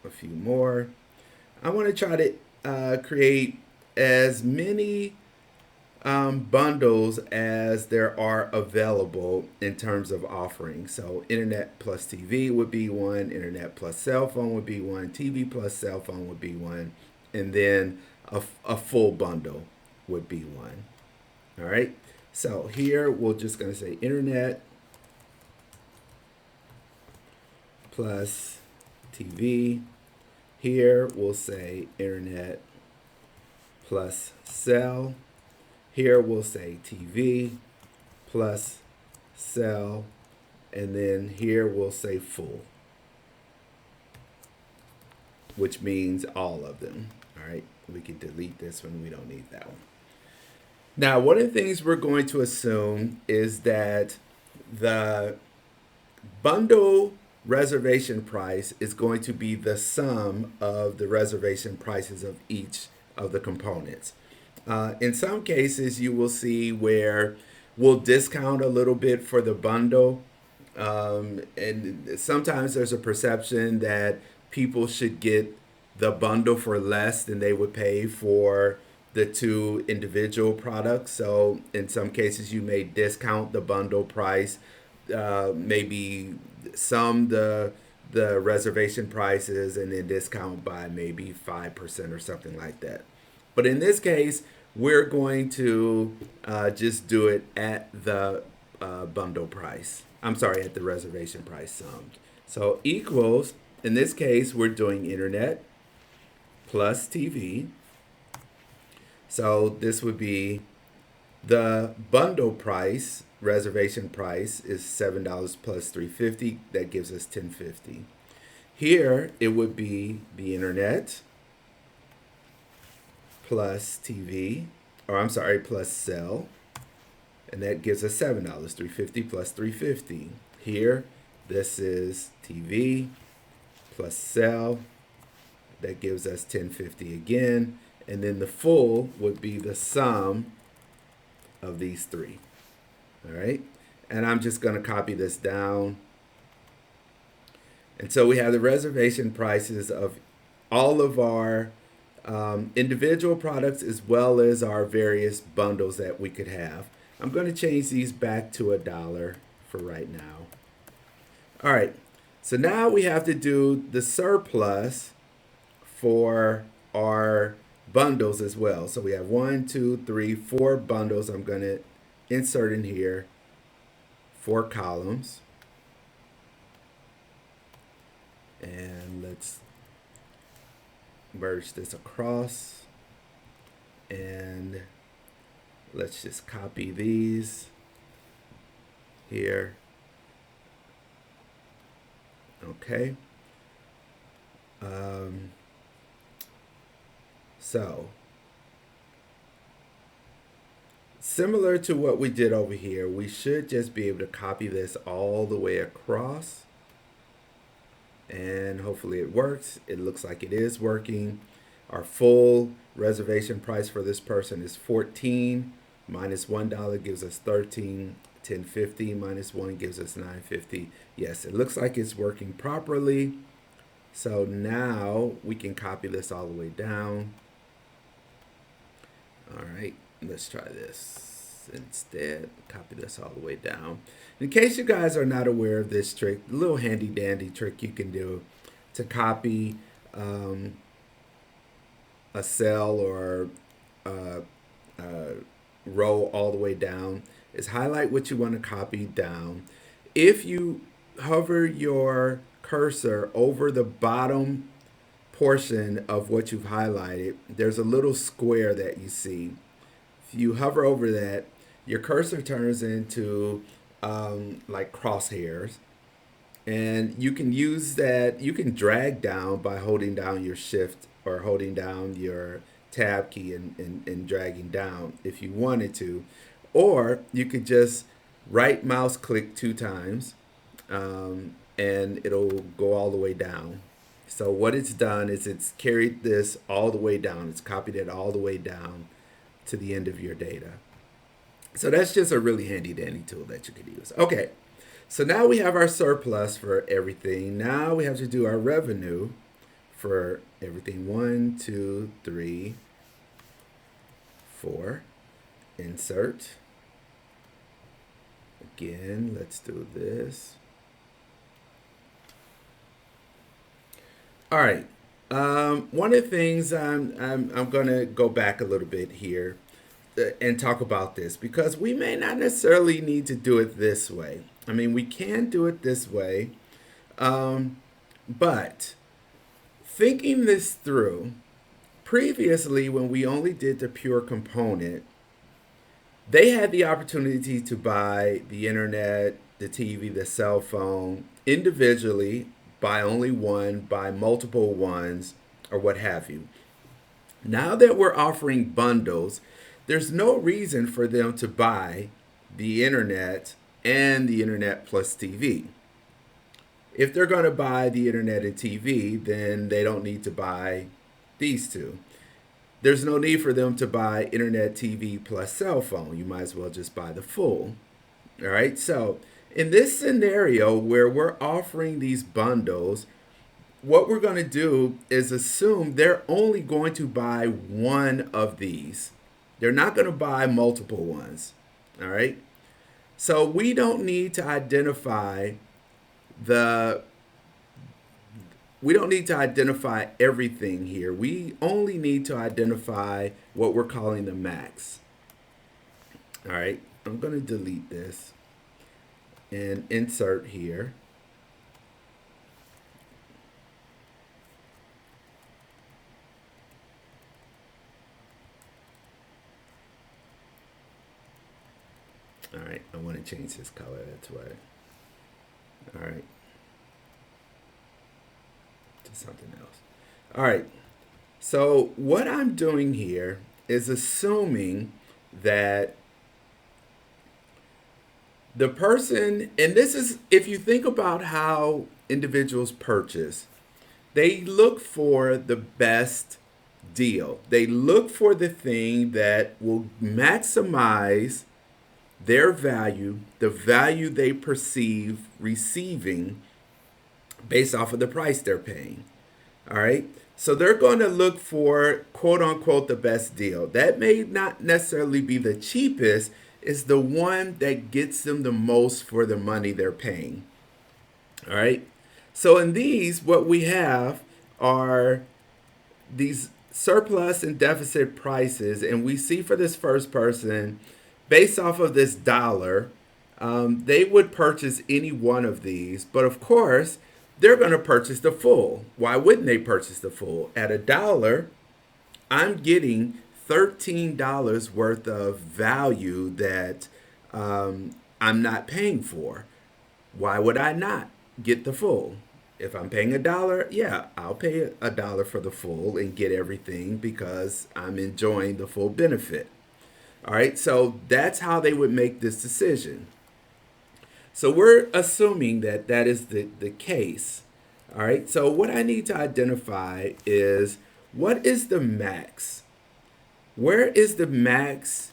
a few more. I want to try to create as many bundles as there are available in terms of offerings. So internet plus TV would be one, internet plus cell phone would be one, TV plus cell phone would be one, and then a full bundle would be one. All right. So here we're just going to say internet plus TV. Here we'll say internet plus cell. Here we'll say TV plus cell, and then here we'll say full, which means all of them. All right, we can delete this one. We don't need that one. Now, one of the things we're going to assume is that the bundle reservation price is going to be the sum of the reservation prices of each of the components. In some cases, you will see where we'll discount a little bit for the bundle. And sometimes there's a perception that people should get the bundle for less than they would pay for the two individual products. So in some cases, you may discount the bundle price, maybe some the reservation prices, and then discount by maybe 5% or something like that. But in this case, we're going to just do it at the bundle price. I'm sorry, at the reservation price summed. So equals, in this case, we're doing internet plus TV. So this would be the bundle price, reservation price is $7 plus $3.50. That gives us $10.50. Here it would be the internet plus TV, or I'm sorry, plus cell, and that gives us $7, $3.50 plus $3.50. Here, this is TV plus cell, that gives us $10.50 again, and then the full would be the sum of these three. All right, and I'm just going to copy this down. And so we have the reservation prices of all of our individual products as well as our various bundles that we could have. I'm going to change these back to $1 for right now. All right, so now we have to do the surplus for our bundles as well. So we have 1, 2, 3, 4 bundles. I'm going to insert in here 4 columns. And let's merge this across. And let's just copy these here. Okay. So, similar to what we did over here, we should just be able to copy this all the way across. And hopefully it works. It looks like it is working. Our full reservation price for this person is $14 minus $1 gives us $13. $10.50 minus 1 gives us $9.50. Yes, it looks like it's working properly. So now we can copy this all the way down. All right, let's try this instead. Copy this all the way down. In case you guys are not aware of this trick, a little handy dandy trick you can do to copy a cell or a row all the way down is highlight what you want to copy down. If you hover your cursor over the bottom portion of what you've highlighted, there's a little square that you see. If you hover over that, your cursor turns into like crosshairs, and you can use that. You can drag down by holding down your shift or holding down your tab key and dragging down if you wanted to, or you could just right mouse click 2 times and it'll go all the way down. So what it's done is it's carried this all the way down. It's copied it all the way down to the end of your data. So that's just a really handy dandy tool that you could use. Okay, so now we have our surplus for everything. Now we have to do our revenue for everything. 1, 2, 3, 4. Insert. Again, let's do this. All right. One of the things I'm going to go back a little bit here and talk about this, because we may not necessarily need to do it this way. I mean, we can do it this way, but thinking this through, previously when we only did the pure component, they had the opportunity to buy the internet, the TV, the cell phone individually, buy only one, buy multiple ones, or what have you. Now that we're offering bundles, there's no reason for them to buy the internet and the internet plus TV. If they're going to buy the internet and TV, then they don't need to buy these two. There's no need for them to buy internet, TV plus cell phone. You might as well just buy the full. All right, so in this scenario where we're offering these bundles, what we're going to do is assume they're only going to buy one of these. They're not going to buy multiple ones. All right. So we don't need to identify the we don't need to identify everything here. We only need to identify what we're calling the max. All right. I'm going to delete this and insert here. All right, I want to change this color. That's why. All right, to something else. All right, so what I'm doing here is assuming that the person, and this is, if you think about how individuals purchase, they look for the best deal. They look for the thing that will maximize their value, the value they perceive receiving based off of the price they're paying. All right. So they're going to look for quote unquote the best deal. That may not necessarily be the cheapest, it's the one that gets them the most for the money they're paying. All right. So in these, what we have are these surplus and deficit prices, and we see for this first person, based off of this dollar, they would purchase any one of these, but of course, they're going to purchase the full. Why wouldn't they purchase the full? At a dollar, I'm getting $13 worth of value that I'm not paying for. Why would I not get the full? If I'm paying a dollar, yeah, I'll pay a dollar for the full and get everything because I'm enjoying the full benefit. All right, so that's how they would make this decision. So we're assuming that that is the case. All right, so what I need to identify is what is the max? Where is the max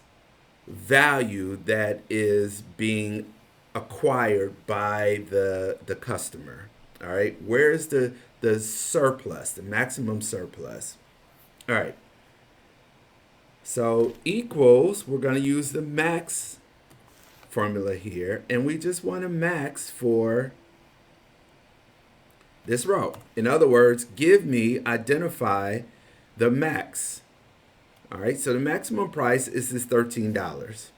value that is being acquired by the customer? All right, where is the surplus, the maximum surplus? All right, so equals, we're going to use the max formula here, and we just want to max for this row. In other words, identify the max. All right, so the maximum price is this $13.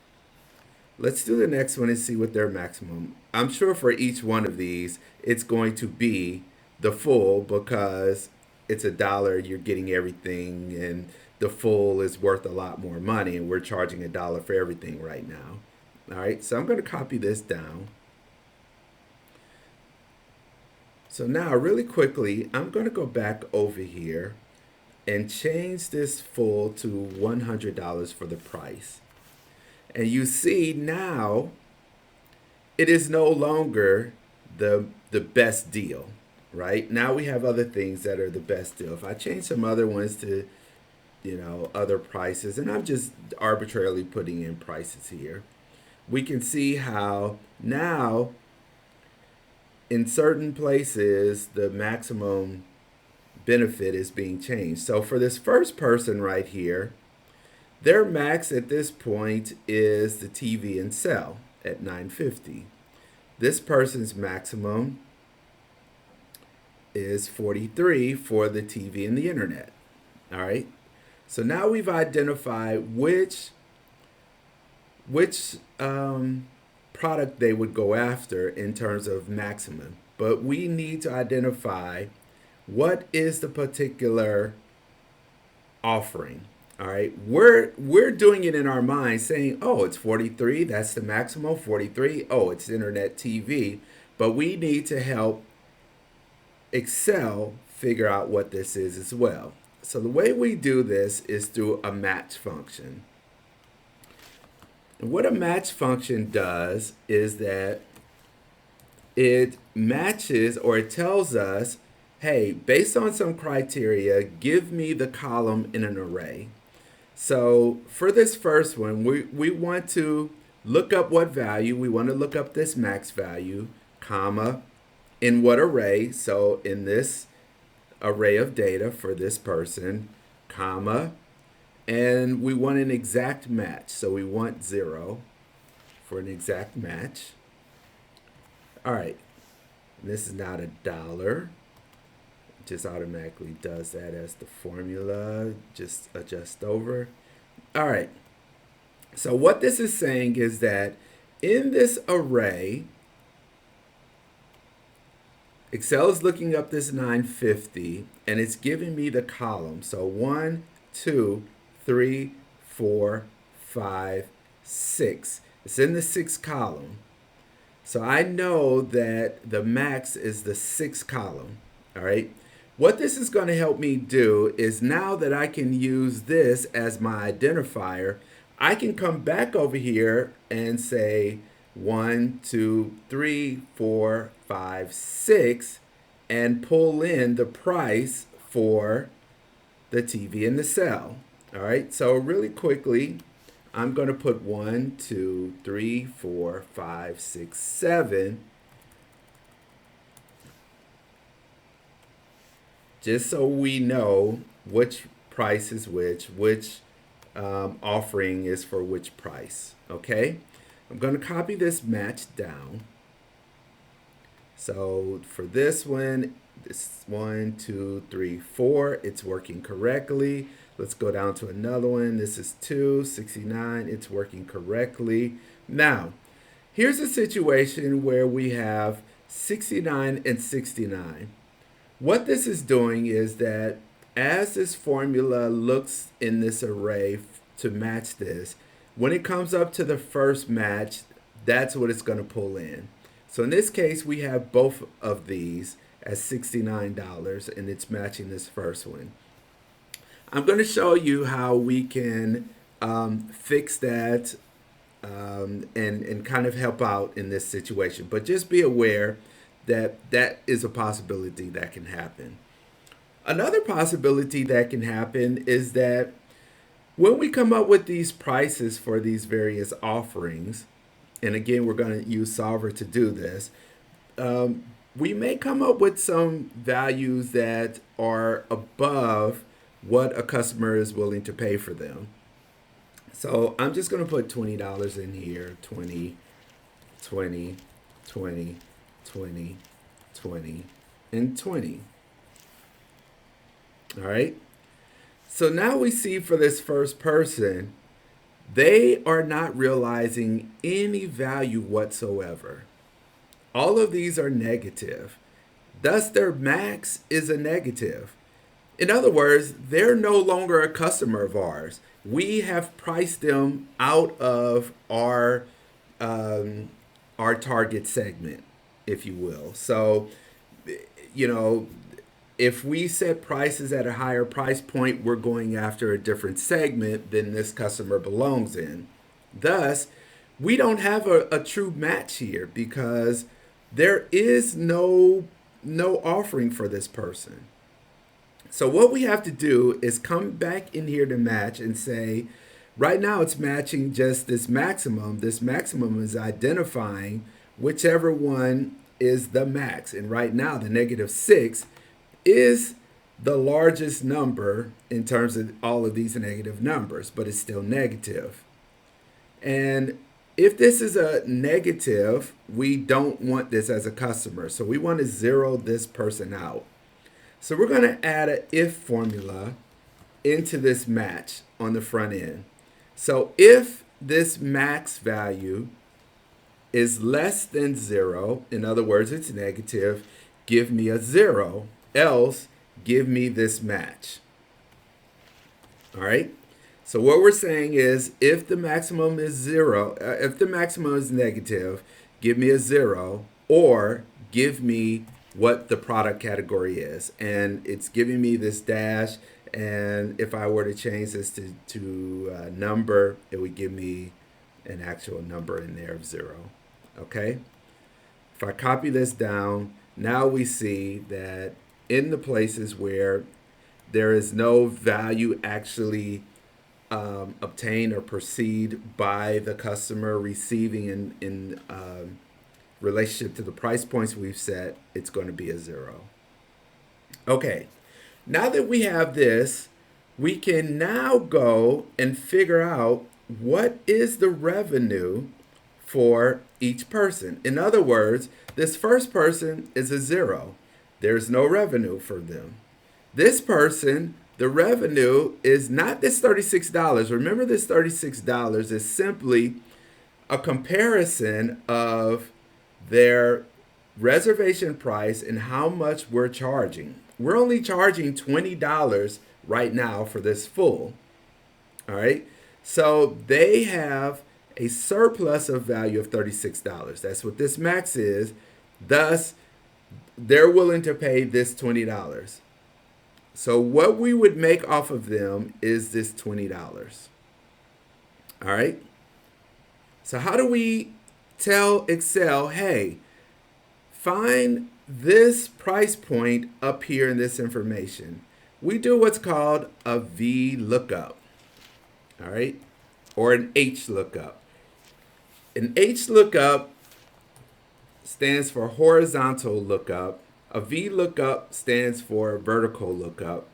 Let's do the next one and see what their maximum. I'm sure for each one of these, it's going to be the full because it's a dollar, you're getting everything, and the full is worth a lot more money, and we're charging a dollar for everything right now. All right, so I'm going to copy this down. So now, really quickly, I'm going to go back over here and change this full to $100 for the price. And you see now it is no longer the best deal, right? Now we have other things that are the best deal. If I change some other ones to, other prices, and I'm just arbitrarily putting in prices here, we can see how now in certain places the maximum benefit is being changed. So for this first person right here, their max at this point is the TV and cell at $9.50. This person's maximum is $43 for the TV and the internet. All right. So now we've identified which product they would go after in terms of maximum. But we need to identify what is the particular offering. All right, we're doing it in our mind, saying, "Oh, it's 43. That's the maximum. 43. Oh, it's internet TV." But we need to help Excel figure out what this is as well. So the way we do this is through a match function. And what a match function does is that it matches, or it tells us, "Hey, based on some criteria, give me the column in an array." So for this first one, we want to look up what value. We want to look up this max value, comma, in what array. So in this array of data for this person, comma, and we want an exact match. So we want 0 for an exact match. All right, this is not a dollar. It just automatically does that as the formula. Just adjust over. All right. So what this is saying is that in this array, Excel is looking up this 950 and it's giving me the column. So 1, 2, 3, 4, 5, 6. It's in the 6th column. So I know that the max is the 6th column. All right. What this is going to help me do is now that I can use this as my identifier, I can come back over here and say 1, 2, 3, 4, 5, 6 and pull in the price for the TV in the cell. All right, so really quickly, I'm going to put 1, 2, 3, 4, 5, 6, 7. Just so we know which price is which offering is for which price. Okay, I'm going to copy this match down. So for this 1, 2, 3, 4, it's working correctly. Let's go down to another one. This is 269. It's working correctly. Now, here's a situation where we have 69 and 69. What this is doing is that as this formula looks in this array to match this, when it comes up to the first match, that's what it's going to pull in. So in this case, we have both of these as $69 and it's matching this first one. I'm going to show you how we can fix that and kind of help out in this situation. But just be aware that that is a possibility that can happen. Another possibility that can happen is that when we come up with these prices for these various offerings, and again, we're going to use Solver to do this, we may come up with some values that are above what a customer is willing to pay for them. So I'm just going to put $20 in here, 20, 20, 20, 20, 20, and 20. All right. So now we see for this first person, they are not realizing any value whatsoever. All of these are negative. Thus, their max is a negative. In other words, they're no longer a customer of ours. We have priced them out of our target segment, if you will. So, you know, if we set prices at a higher price point, we're going after a different segment than this customer belongs in. Thus, we don't have a true match here because there is no offering for this person. So what we have to do is come back in here to match and say, right now it's matching just this maximum. This maximum is identifying whichever one is the max. And right now the -6 is the largest number in terms of all of these negative numbers, but it's still negative. And if this is a negative, we don't want this as a customer. So we want to zero this person out. So we're going to add an if formula into this match on the front end. So if this max value is less than 0, in other words, it's negative, give me a 0, else give me this match. All right. So what we're saying is if the maximum is 0, if the maximum is negative, give me a 0 or give me what the product category is. And it's giving me this dash. And if I were to change this to number, it would give me an actual number in there of 0. Okay. If I copy this down, now we see that in the places where there is no value actually obtained or perceived by the customer receiving in relationship to the price points we've set, it's going to be a 0. Okay, Now that we have this, we can now go and figure out what is the revenue for each person. In other words, this first person is a zero. There's no revenue for them. This person, the revenue is not this $36. Remember, this $36 is simply a comparison of their reservation price and how much we're charging. We're only charging $20 right now for this full. All right. So they have a surplus of value of $36. That's what this max is. Thus, they're willing to pay this $20. So what we would make off of them is this $20. All right. So how do we tell Excel, hey, find this price point up here in this information? We do what's called a VLOOKUP, all right, or an HLOOKUP. An HLOOKUP stands for horizontal lookup. A VLOOKUP stands for vertical lookup.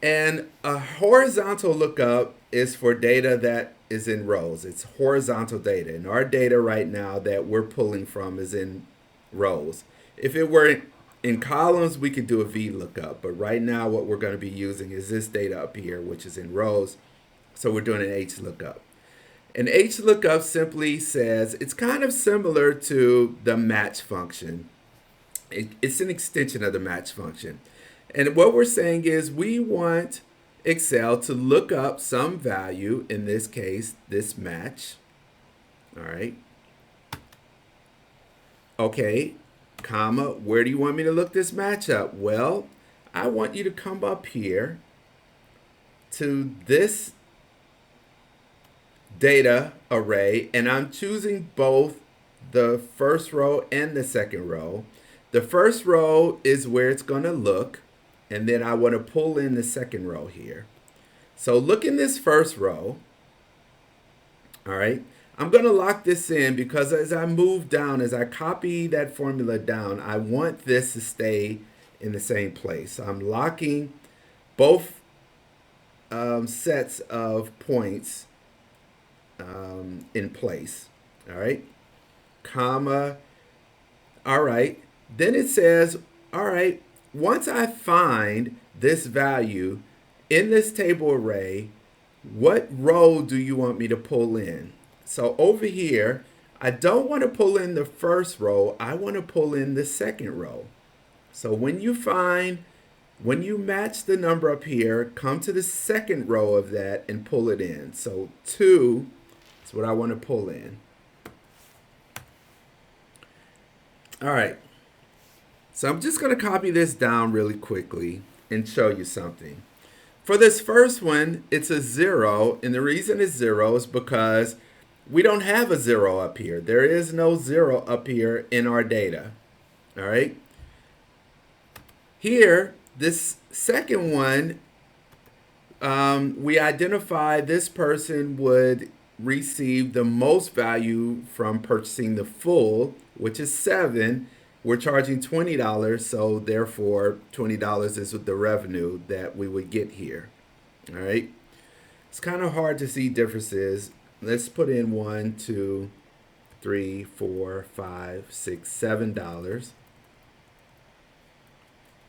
And a horizontal lookup is for data that is in rows. It's horizontal data. And our data right now that we're pulling from is in rows. If it were in columns, we could do a VLOOKUP. But right now what we're going to be using is this data up here, which is in rows. So we're doing an HLOOKUP. An HLOOKUP simply says, it's kind of similar to the match function. It's an extension of the match function. And what we're saying is we want Excel to look up some value, in this case, this match. All right. Okay, comma, where do you want me to look this match up? Well, I want you to come up here to this data array, and I'm choosing both the first row and the second row. The first row is where it's going to look, and then I want to pull in the second row here. So look in this first row. All right. I'm going to lock this in because as I move down, as I copy that formula down, I want this to stay in the same place. So I'm locking both sets of points in place. All right. Comma. All right. Then it says, all right, once I find this value in this table array, what row do you want me to pull in? So over here, I don't want to pull in the first row. I want to pull in the second row. So when you match the number up here, come to the second row of that and pull it in. So 2 is what I want to pull in. All right. So I'm just going to copy this down really quickly and show you something. For this first one, it's a 0, and the reason it's 0 is because we don't have a 0 up here. There is no 0 up here in our data. All right. Here, this second one, we identify this person would receive the most value from purchasing the full, which is 7. We're charging $20, so therefore $20 is the revenue that we would get here. All right. It's kind of hard to see differences. Let's put in $1, 2, 3, 4, 5, 6, $7.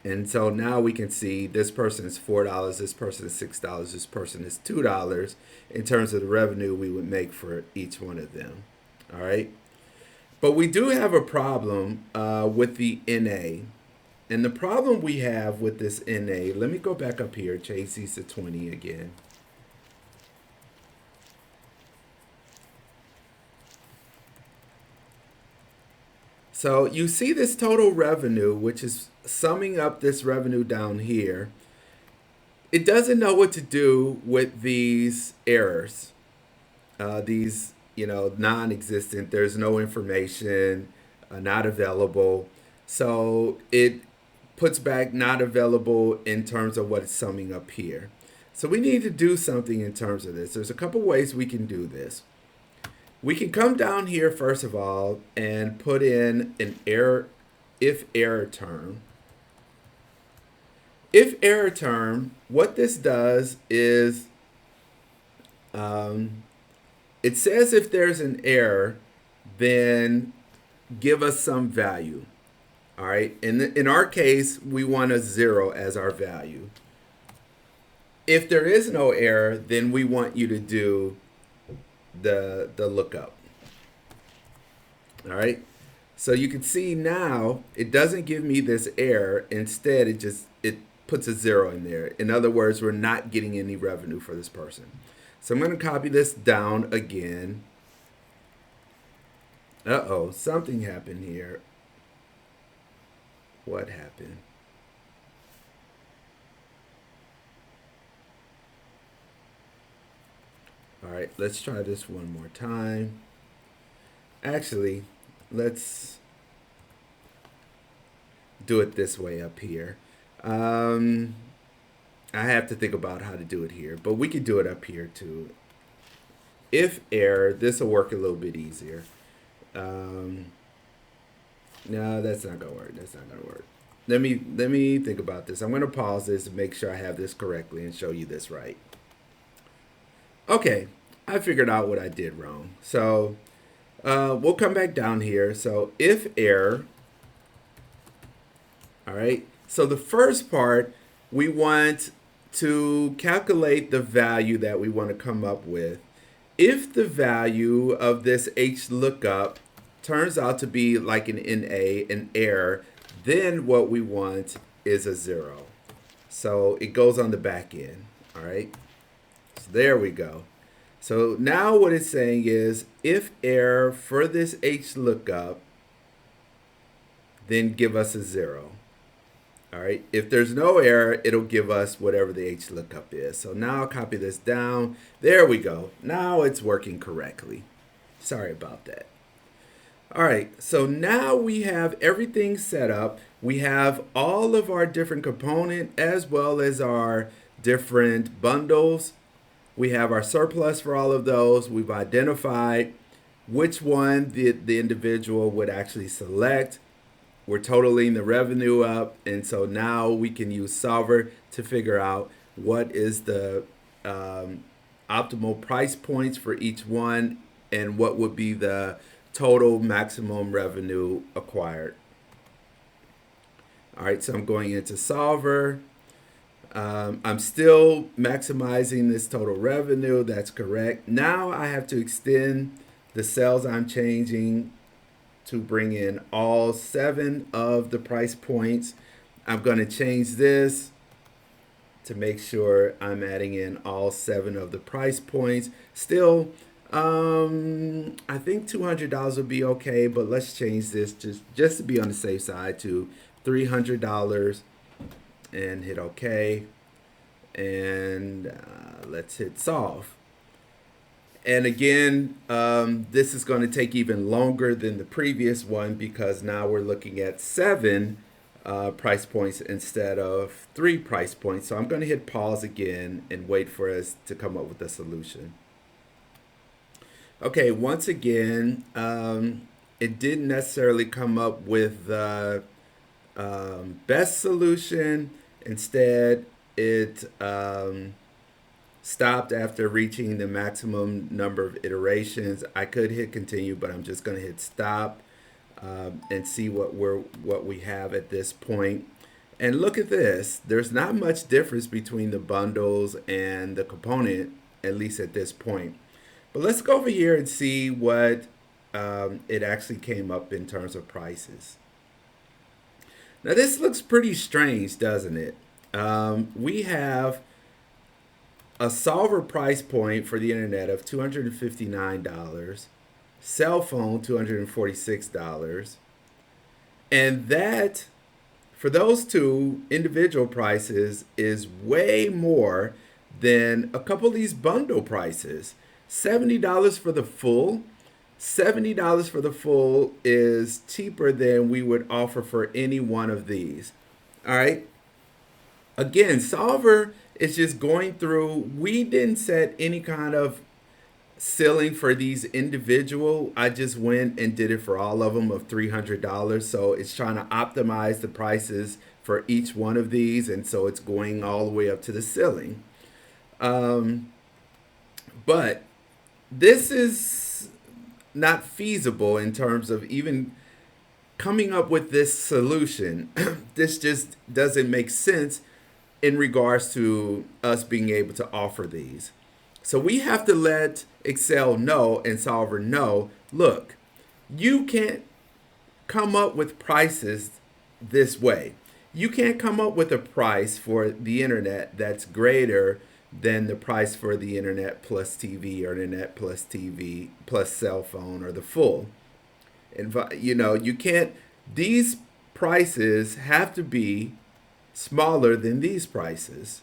And so now we can see this person is $4, this person is $6, this person is $2 in terms of the revenue we would make for each one of them. All right. But we do have a problem with the NA. And the problem we have with this NA, let me go back up here, change these to 20 again. So you see this total revenue, which is summing up this revenue down here. It doesn't know what to do with these errors, these non-existent, there's no information, not available. So it puts back not available in terms of what it's summing up here. So we need to do something in terms of this. There's a couple ways we can do this. We can come down here first of all and put in an error, if error term. If error term, what this does is it says if there's an error, then give us some value. All right. In our case, we want a 0 as our value. If there is no error, then we want you to do the lookup. All right. So you can see now it doesn't give me this error. Instead, it puts a 0 in there. In other words, we're not getting any revenue for this person. So I'm going to copy this down again. Uh-oh, something happened here. What happened? All right, let's try this one more time. Actually, let's do it this way up here. I have to think about how to do it here, but we could do it up here too. If error, this will work a little bit easier. No, that's not gonna work. That's not gonna work. Let me think about this. I'm gonna pause this and make sure I have this correctly and show you this right. Okay, I figured out what I did wrong. So we'll come back down here. So if error, all right. So the first part, we want to calculate the value that we want to come up with. If the value of this H lookup turns out to be like an NA, an error, then what we want is a 0. So it goes on the back end. All right. So there we go. So now what it's saying is if error for this H lookup, then give us a 0. All right. If there's no error, it'll give us whatever the H lookup is. So now I'll copy this down. There we go. Now it's working correctly. Sorry about that. All right. So now we have everything set up. We have all of our different components as well as our different bundles. We have our surplus for all of those. We've identified which one the individual would actually select. We're totaling the revenue up, and so now we can use Solver to figure out what is the optimal price points for each one and what would be the total maximum revenue acquired. All right, so I'm going into Solver. I'm still maximizing this total revenue. That's correct. Now I have to extend the cells I'm changing to bring in all 7 of the price points. I'm going to change this to make sure I'm adding in all 7 of the price points. Still, I think $200 would be okay, but let's change this just to be on the safe side to $300 and hit OK. And let's hit solve. And again, this is going to take even longer than the previous one because now we're looking at 7 price points instead of 3 price points. So I'm going to hit pause again and wait for us to come up with a solution. Okay, once again, it didn't necessarily come up with the best solution. Instead, it stopped after reaching the maximum number of iterations. I could hit continue, but I'm just going to hit stop and see what we have at this point. And look at this. There's not much difference between the bundles and the component, at least at this point. But let's go over here and see what it actually came up in terms of prices. Now this looks pretty strange, doesn't it? We have a solver price point for the internet of $259, cell phone $246, and that for those 2 individual prices is way more than a couple of these bundle prices. $70 for the full. $70 for the full is cheaper than we would offer for any one of these. All right. Again, Solver is just going through. We didn't set any kind of ceiling for these individual. I just went and did it for all of them of $300. So it's trying to optimize the prices for each one of these, and so it's going all the way up to the ceiling. But this is not feasible in terms of even coming up with this solution. This just doesn't make sense in regards to us being able to offer these. So we have to let Excel know and Solver know, look, you can't come up with prices this way. You can't come up with a price for the internet that's greater than the price for the internet plus TV or internet plus TV plus cell phone or the full. And you can't, these prices have to be smaller than these prices.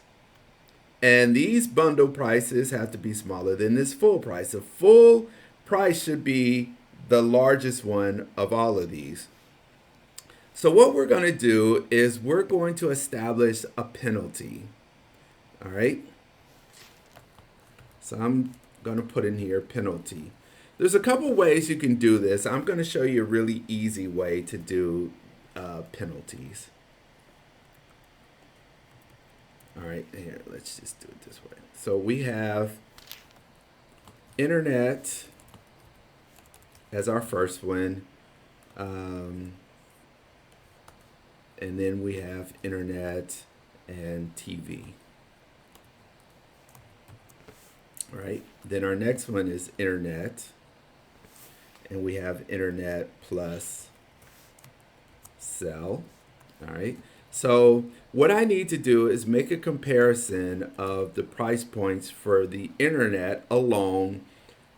And these bundle prices have to be smaller than this full price. The full price should be the largest one of all of these. So what we're going to do is we're going to establish a penalty. All right. So I'm going to put in here penalty. There's a couple ways you can do this. I'm going to show you a really easy way to do penalties. All right, here, let's just do it this way. So we have internet as our first one. And then we have internet and TV. All right, then our next one is internet. And we have internet plus cell. All right. So what I need to do is make a comparison of the price points for the internet alone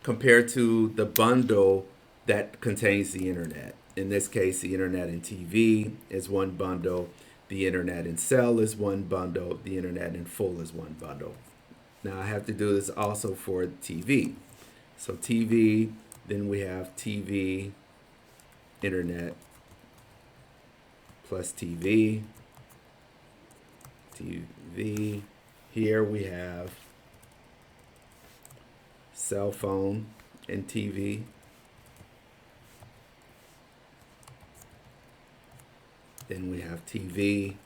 compared to the bundle that contains the internet. In this case, the internet and TV is one bundle. The internet and cell is one bundle. The internet in full is one bundle. Now I have to do this also for TV. So TV, then we have TV, internet plus TV. TV. Here we have cell phone and TV. Then we have TV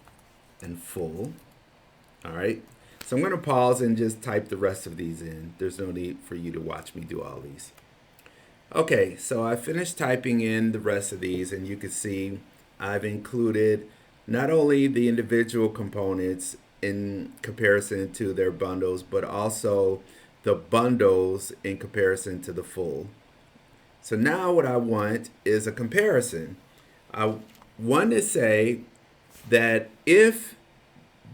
and full. All right. So I'm going to pause and just type the rest of these in. There's no need for you to watch me do all these. Okay, so I finished typing in the rest of these, and you can see I've included not only the individual components in comparison to their bundles, but also the bundles in comparison to the full. So now what I want is a comparison. I want to say that if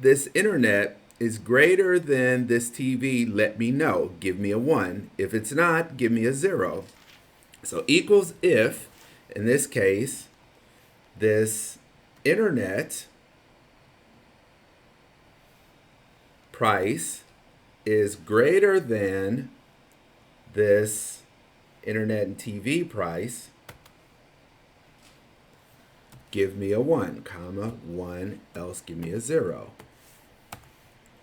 this internet is greater than this TV, let me know. Give me a 1. If it's not, give me a 0. So equals if, in this case, this internet price is greater than this internet and TV price, give me a 1, comma, 1, else give me a 0.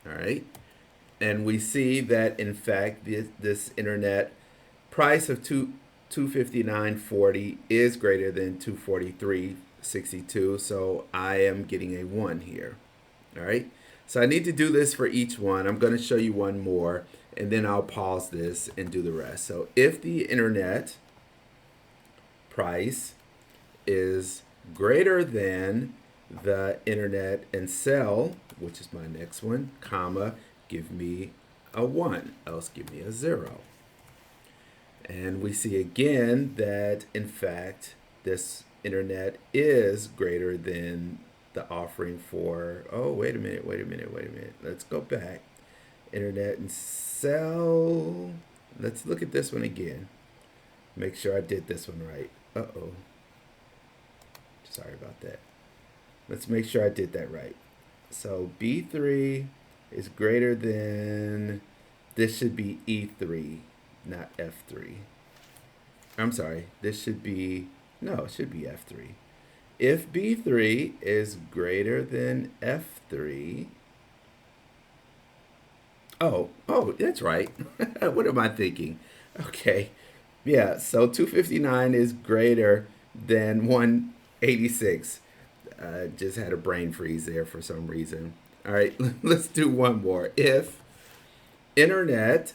All right. And we see that, in fact, this internet price of $259.40 is greater than $243.62. So I am getting a 1 here. All right. So I need to do this for each one. I'm going to show you one more, and then I'll pause this and do the rest. So if the internet price is greater than the internet and cell, which is my next one, comma, give me a 1, else give me a 0. And we see again that, in fact, this internet is greater than the offering for, oh, wait a minute. Let's go back. Internet and cell. Let's look at this one again. Make sure I did this one right. Uh-oh. Sorry about that. Let's make sure I did that right. So B3 is greater than, this should be E3, not F3. I'm sorry, this should be, no, it should be F3. If B3 is greater than F3, oh, that's right. What am I thinking? Okay, yeah, so 259 is greater than 186. Just had a brain freeze there for some reason. All right, let's do one more. If internet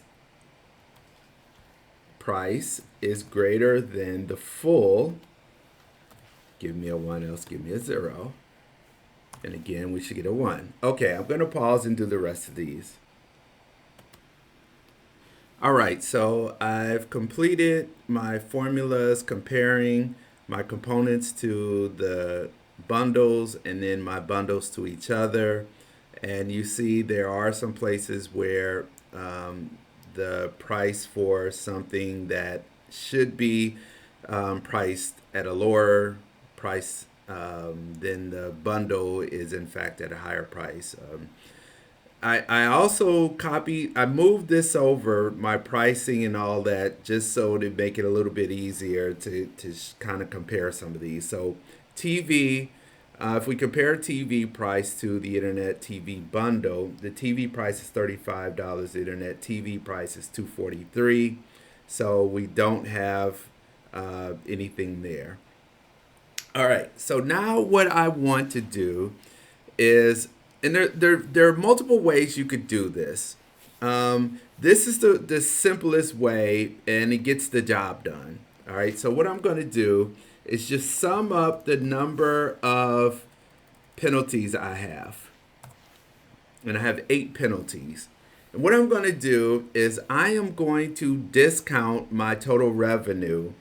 price is greater than the full, give me a 1, else give me a 0. And again, we should get a 1. Okay, I'm going to pause and do the rest of these. All right, so I've completed my formulas comparing my components to the bundles and then my bundles to each other. And you see there are some places where the price for something that should be priced at a lower price than the bundle is in fact at a higher price. I also I moved this over, my pricing and all that, just so to make it a little bit easier to kind of compare some of these. So TV, if we compare TV price to the Internet TV bundle, the TV price is $35, the Internet TV price is $243. So we don't have anything there. All right, so now what I want to do is, and there are multiple ways you could do this. This is the simplest way, and it gets the job done. All right, so what I'm going to do is just sum up the number of penalties I have. And I have 8 penalties. And what I'm going to do is I am going to discount my total revenue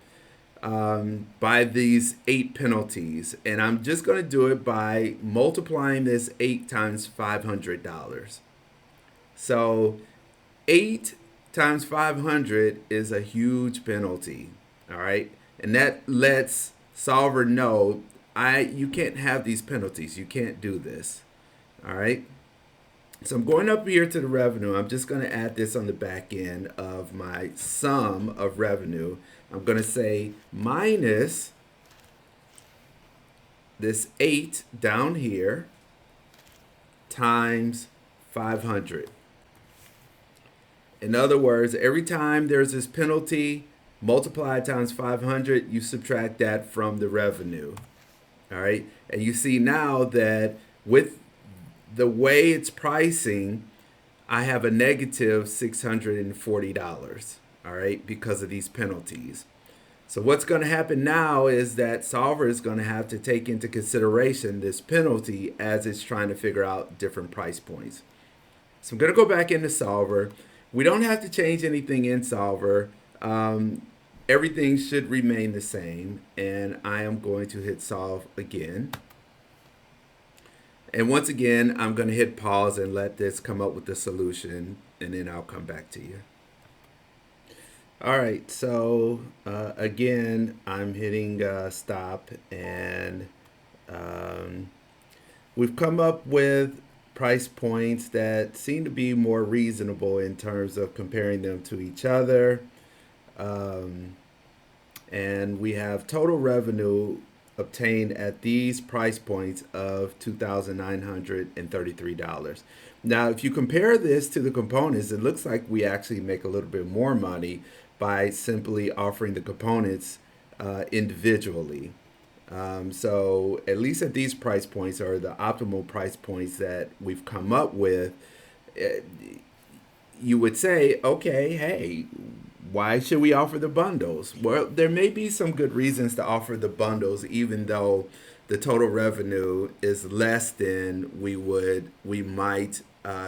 by these 8 penalties. And I'm just going to do it by multiplying this 8 times $500. So 8 times 500 is a huge penalty. All right. And that lets solver know you can't have these penalties. You can't do this. All right. So I'm going up here to the revenue. I'm just going to add this on the back end of my sum of revenue. I'm going to say minus this 8 down here times 500. In other words, every time there's this penalty, multiply times 500, you subtract that from the revenue. All right. And you see now that with the way it's pricing, I have a negative $640, all right, because of these penalties. So what's going to happen now is that solver is going to have to take into consideration this penalty as it's trying to figure out different price points. So I'm going to go back into solver. We don't have to change anything in solver. Everything should remain the same, and I am going to hit solve again. And once again, I'm going to hit pause and let this come up with the solution, and then I'll come back to you. All right, so again, I'm hitting stop, and we've come up with price points that seem to be more reasonable in terms of comparing them to each other. And we have total revenue obtained at these price points of $2,933. Now, if you compare this to the components, it looks like we actually make a little bit more money by simply offering the components individually. So at least at these price points, or the optimal price points that we've come up with, you would say, okay, hey, why should we offer the bundles? Well, there may be some good reasons to offer the bundles, even though the total revenue is less than we might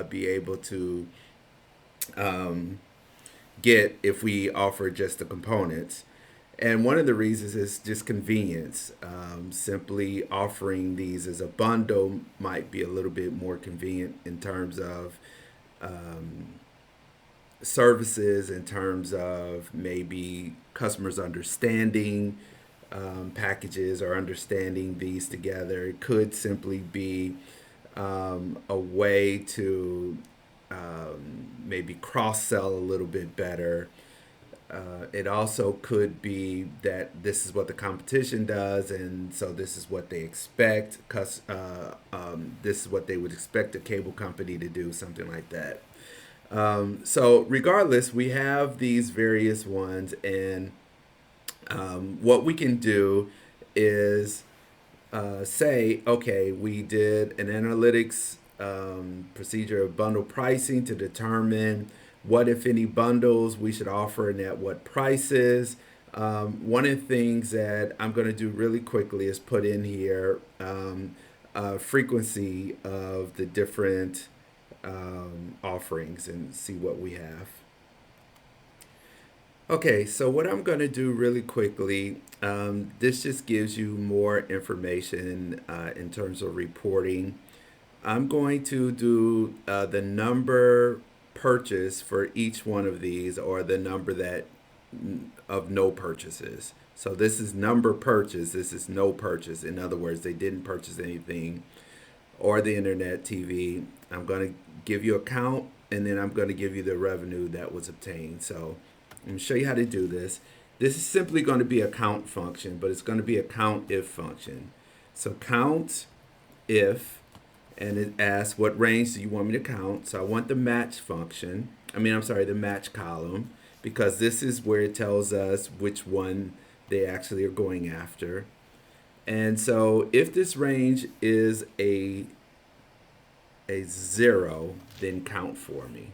be able to get if we offer just the components. And one of the reasons is just convenience. Simply offering these as a bundle might be a little bit more convenient in terms of services, in terms of maybe customers understanding packages or understanding these together. It could simply be a way to maybe cross-sell a little bit better. It also could be that this is what the competition does, and so this is what they expect. This is what they would expect a cable company to do, something like that. So regardless, we have these various ones, and what we can do is say, okay, we did an analytics procedure of bundle pricing to determine what, if any, bundles we should offer and at what prices. One of the things that I'm going to do really quickly is put in here frequency of the different offerings and see what we have. Okay, so what I'm going to do really quickly, this just gives you more information in terms of reporting. I'm going to do the number purchase for each one of these, or the number that of no purchases. So this is number purchase, this is no purchase. In other words, they didn't purchase anything, or the internet TV. I'm going to give you a count, and then I'm going to give you the revenue that was obtained. So I'm going to show you how to do this. This is simply going to be a count function, but it's going to be a count if function. So count if, and it asks what range do you want me to count. So I want the match function. I'm sorry, the match column, because this is where it tells us which one they actually are going after. And so if this range is a zero, then count for me,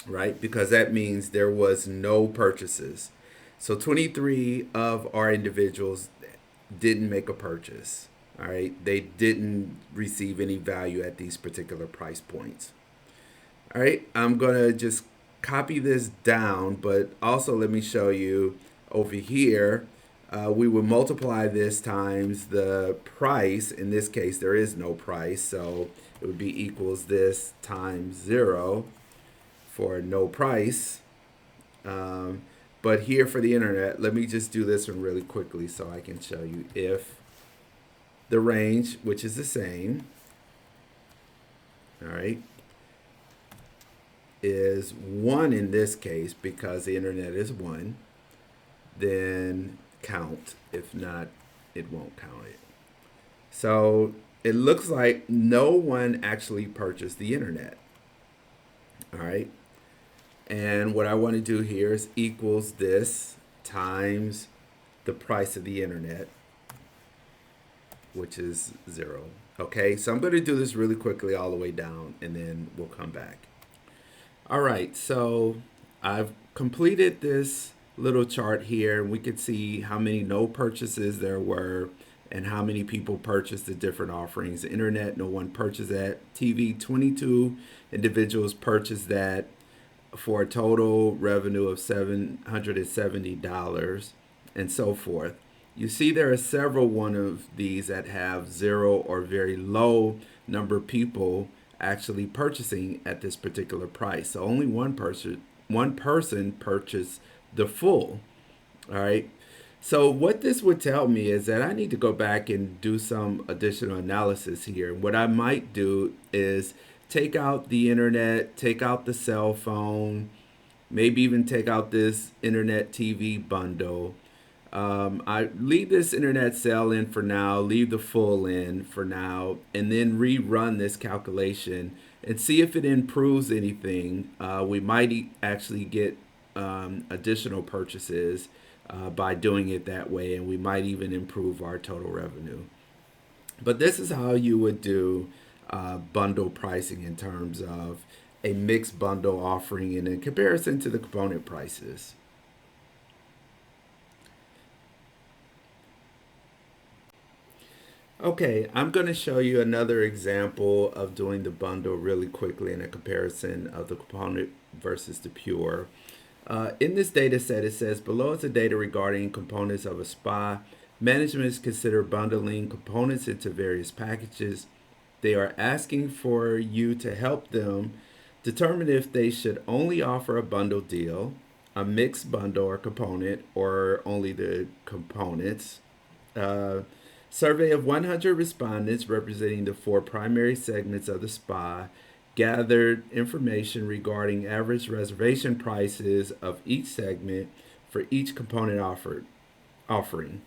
right? Because that means there was no purchases. So 23 of our individuals didn't make a purchase. All right, they didn't receive any value at these particular price points. All right, I'm gonna just copy this down, but also let me show you over here. We would multiply this times the price. In this case, there is no price, so it would be equals this times 0 for no price. But here for the internet, let me just do this one really quickly so I can show you if the range, which is the same, all right, is 1 in this case because the internet is 1, then count. If not, it won't count it. So it looks like no one actually purchased the internet. All right. And what I want to do here is equals this times the price of the internet, which is 0. Okay, so I'm going to do this really quickly all the way down, and then we'll come back. All right, so I've completed this little chart here. We could see how many no purchases there were and how many people purchased the different offerings. The internet, no one purchased that. TV, 22 individuals purchased that for a total revenue of $770 and so forth. You see there are several one of these that have 0 or very low number of people actually purchasing at this particular price. So only one person purchased the full. All right. So what this would tell me is that I need to go back and do some additional analysis here. What I might do is take out the internet, take out the cell phone, maybe even take out this internet TV bundle. I leave this internet cell in for now, leave the full in for now, and then rerun this calculation and see if it improves anything. We might actually get additional purchases by doing it that way, and we might even improve our total revenue. But this is how you would do bundle pricing in terms of a mixed bundle offering and in comparison to the component prices. Okay, I'm going to show you another example of doing the bundle really quickly in a comparison of the component versus the pure. In this data set, it says below is the data regarding components of a spa. Management is considered bundling components into various packages. They are asking for you to help them determine if they should only offer a bundle deal, a mixed bundle or component, or only the components. Survey of 100 respondents representing the 4 primary segments of the spa gathered information regarding average reservation prices of each segment for each component offering.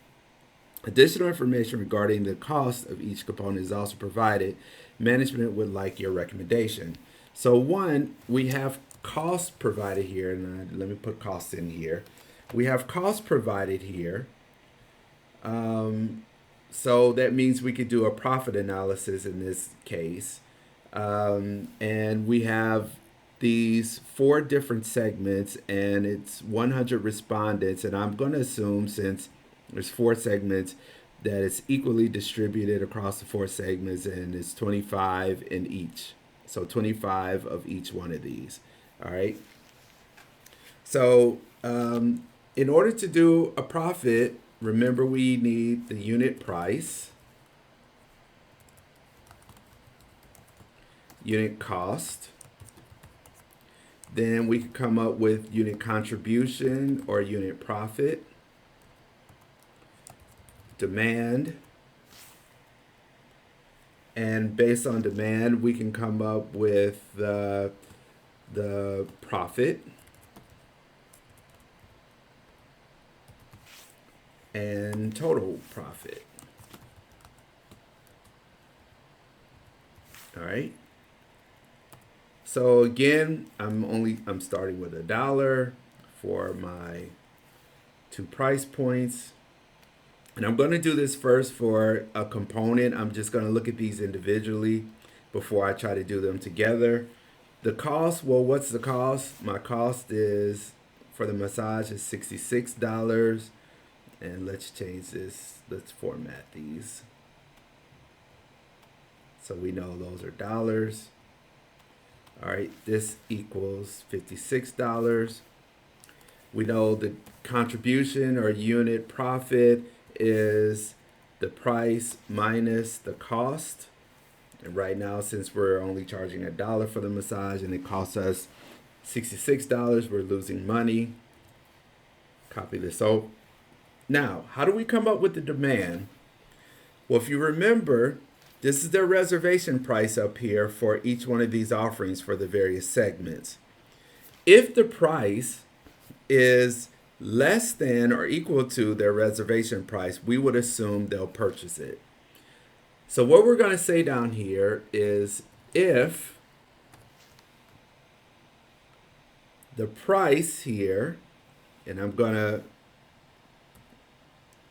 Additional information regarding the cost of each component is also provided. Management would like your recommendation. So one, we have cost provided here, and let me put cost in here. We have cost provided here. So that means we could do a profit analysis in this case. And we have these four different segments, and it's 100 respondents. And I'm going to assume, since there's four segments, that it's equally distributed across the four segments, and it's 25 in each. So 25 of each one of these. All right. So, in order to do a profit, remember we need the unit price, unit cost. Then we can come up with unit contribution or unit profit, demand, and based on demand, we can come up with the profit and total profit. All right. So again, I'm starting with $1 for my two price points. And I'm going to do this first for a component. I'm just going to look at these individually before I try to do them together. The cost, well, what's the cost? My cost is, for the massage, is $66. And let's change this. Let's format these so we know those are dollars. All right, this equals $56. We know the contribution or unit profit is the price minus the cost. And right now, since we're only charging $1 for the massage and it costs us $66, we're losing money. Copy this over. Now, how do we come up with the demand? Well, if you remember, this is their reservation price up here for each one of these offerings for the various segments. If the price is less than or equal to their reservation price, we would assume they'll purchase it. So what we're going to say down here is if the price here, and I'm going to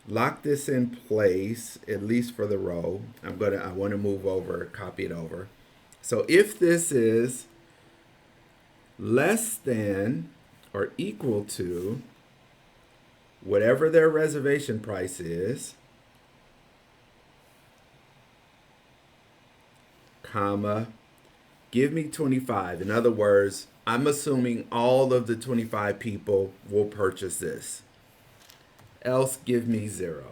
lock this in place, at least for the row. I want to move over, copy it over. So if this is less than or equal to whatever their reservation price is, comma, give me 25. In other words, I'm assuming all of the 25 people will purchase this. Else give me 0.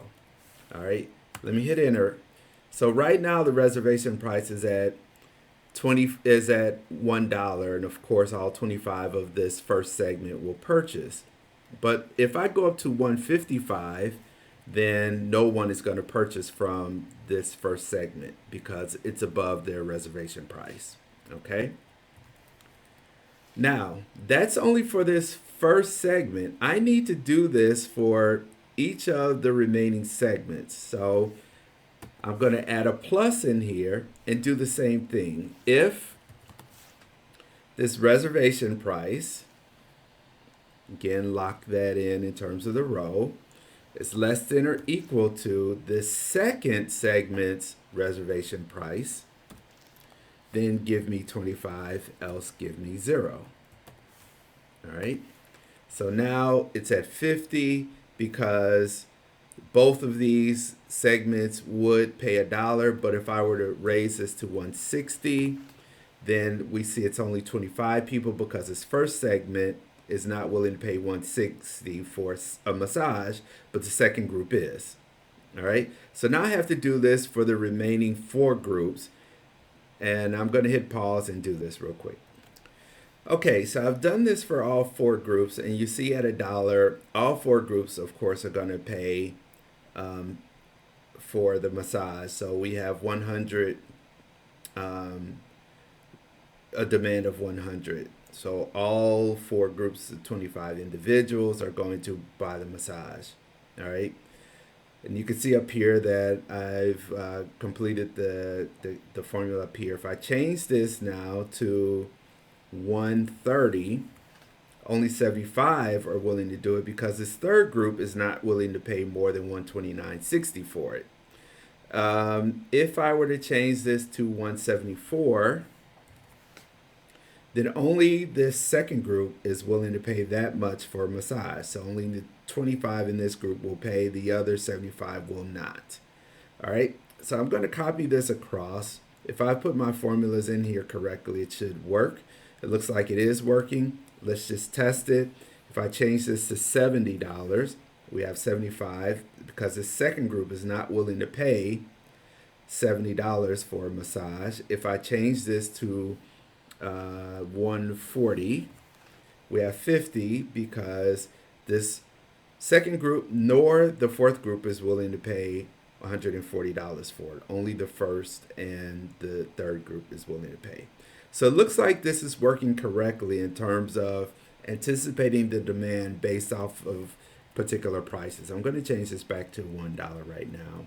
All right, let me hit enter. So right now the reservation price is at $1, and of course all 25 of this first segment will purchase. But if I go up to 155, then no one is going to purchase from this first segment because it's above their reservation price. Okay. Now, that's only for this first segment. I need to do this for each of the remaining segments. So I'm going to add a plus in here and do the same thing. If this reservation price, again, lock that in terms of the row, is less than or equal to the second segment's reservation price, then give me 25, else give me 0. All right. So now it's at 50 because both of these segments would pay $1, but if I were to raise this to 160, then we see it's only 25 people because this first segment is not willing to pay 160 for a massage, but the second group is. All right. So now I have to do this for the remaining 4 groups, and I'm going to hit pause and do this real quick. Okay, so I've done this for all 4 groups, and you see at $1, all 4 groups, of course, are going to pay for the massage. So we have 100, a demand of 100. So all 4 groups of 25 individuals are going to buy the massage. All right. And you can see up here that I've completed the formula up here. If I change this now to 130, only 75 are willing to do it because this third group is not willing to pay more than 129.60 for it. If I were to change this to 174, then only this second group is willing to pay that much for a massage. So only the 25 in this group will pay, the other 75 will not. All right, so I'm going to copy this across. If I put my formulas in here correctly, it should work. It looks like it is working. Let's just test it. If I change this to $70, we have 75 because the second group is not willing to pay $70 for a massage. If I change this to 140, we have 50 because this second group nor the fourth group is willing to pay $140 for it. Only the first and the third group is willing to pay. So it looks like this is working correctly in terms of anticipating the demand based off of particular prices. I'm going to change this back to $1 right now.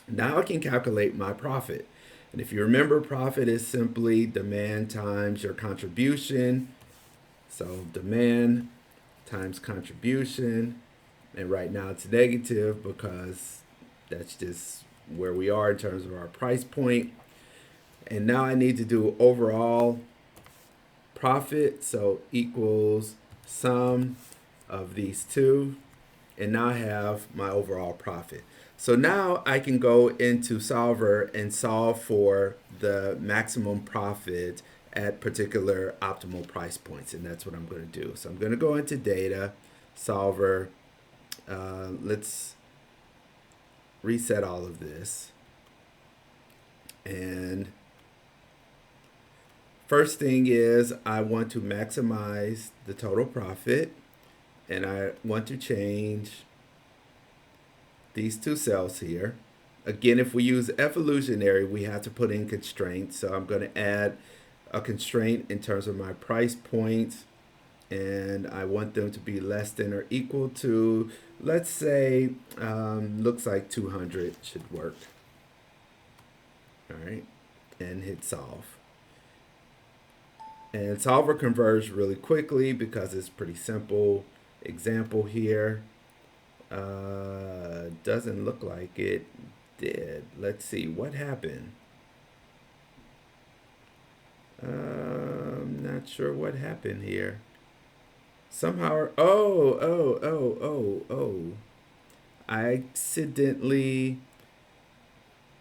Now I can calculate my profit. And if you remember, profit is simply demand times your contribution. So demand times contribution. And right now it's negative because that's just where we are in terms of our price point. And now I need to do overall profit. So equals sum of these two. And now I have my overall profit. So now I can go into Solver and solve for the maximum profit at particular optimal price points. And that's what I'm going to do. So I'm going to go into data, Solver. Let's reset all of this. And first thing is I want to maximize the total profit. And I want to change these two cells here. Again, if we use evolutionary, we have to put in constraints. So I'm going to add a constraint in terms of my price points. And I want them to be less than or equal to, let's say, looks like 200 should work. All right, and hit solve. And Solver converges really quickly because it's pretty simple. Example here. Doesn't look like it did. Let's see what happened. I'm not sure what happened here. Somehow, I accidentally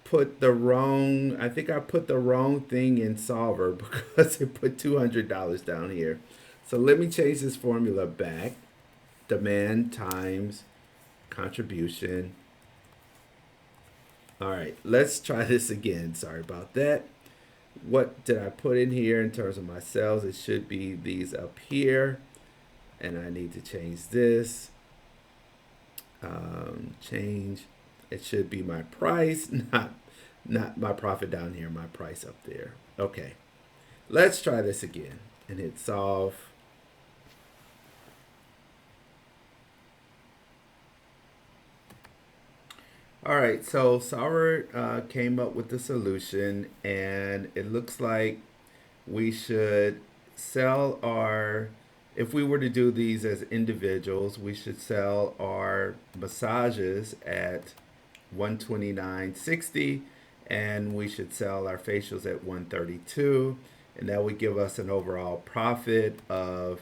put the wrong, I think I put the wrong thing in Solver because it put $200 down here. So let me change this formula back. Demand times contribution. All right, let's try this again. Sorry about that. What did I put in here in terms of my cells? It should be these up here. And I need to change this. Change. It should be my price, not my profit down here, my price up there. Okay, let's try this again and hit solve. All right, so Sauer came up with the solution, and it looks like we should sell our, if we were to do these as individuals, we should sell our massages at 129.60, and we should sell our facials at 132, and that would give us an overall profit of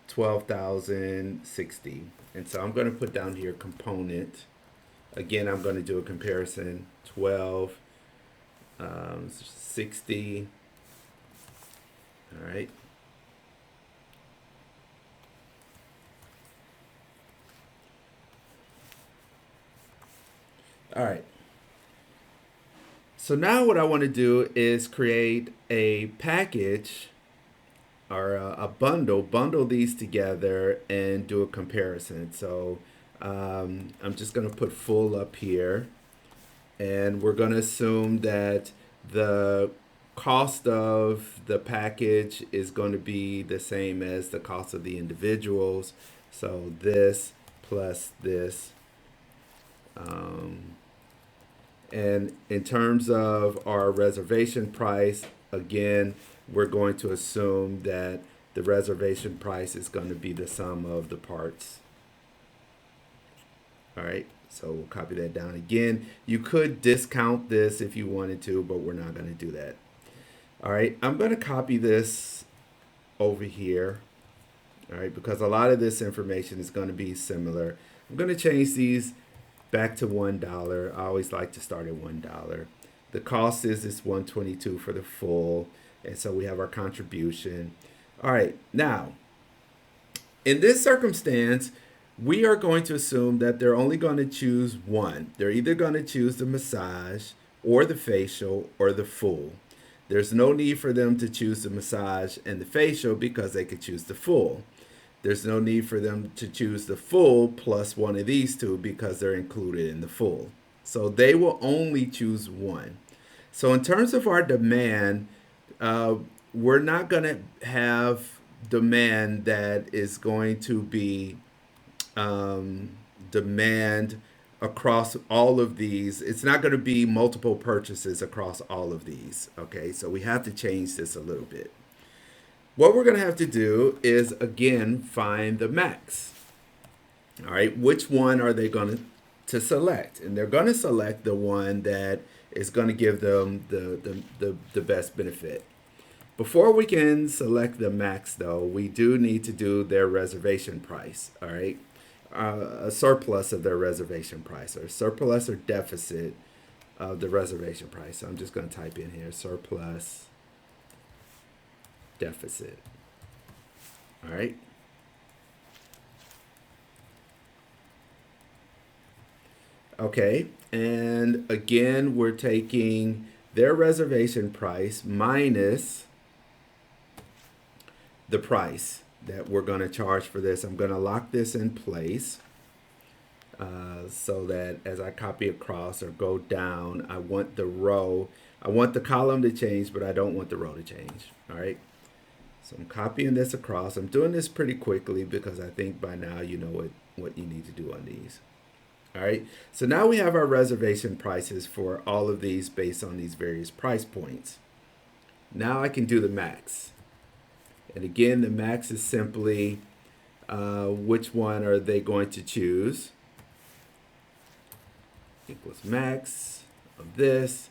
12,060. And so I'm going to put down here component. Again, I'm going to do a comparison. 12, 60. All right. All right. So now what I want to do is create a package or a bundle these together and do a comparison. So I'm just going to put full up here, and we're going to assume that the cost of the package is going to be the same as the cost of the individuals. So this plus this. And in terms of our reservation price, again, we're going to assume that the reservation price is going to be the sum of the parts. All right, so we'll copy that down again. You could discount this if you wanted to, but we're not going to do that. All right, I'm going to copy this over here. All right, because a lot of this information is going to be similar. I'm going to change these back to $1. I always like to start at $1. The cost is 122 for the full, and so we have our contribution. All right, now in this circumstance, we are going to assume that they're only going to choose one. They're either going to choose the massage or the facial or the full. There's no need for them to choose the massage and the facial because they could choose the full. There's no need for them to choose the full plus one of these two because they're included in the full. So they will only choose one. So in terms of our demand, we're not going to have demand that is going to be demand across all of these. It's not going to be multiple purchases across all of these. Okay, so we have to change this a little bit. What we're going to have to do is again find the max. All right, which one are they going to select? And they're going to select the one that is going to give them the best benefit. Before we can select the max, though, we do need to do their reservation price. All right, a surplus of their reservation price, or surplus or deficit of the reservation price. So I'm just going to type in here surplus deficit. All right. Okay, and again, we're taking their reservation price minus the price that we're going to charge for this. I'm going to lock this in place so that as I copy across or go down, I want the row, I want the column to change, but I don't want the row to change. All right. So I'm copying this across. I'm doing this pretty quickly because I think by now you know what you need to do on these. All right. So now we have our reservation prices for all of these based on these various price points. Now I can do the max. And again, the max is simply which one are they going to choose equals max of this.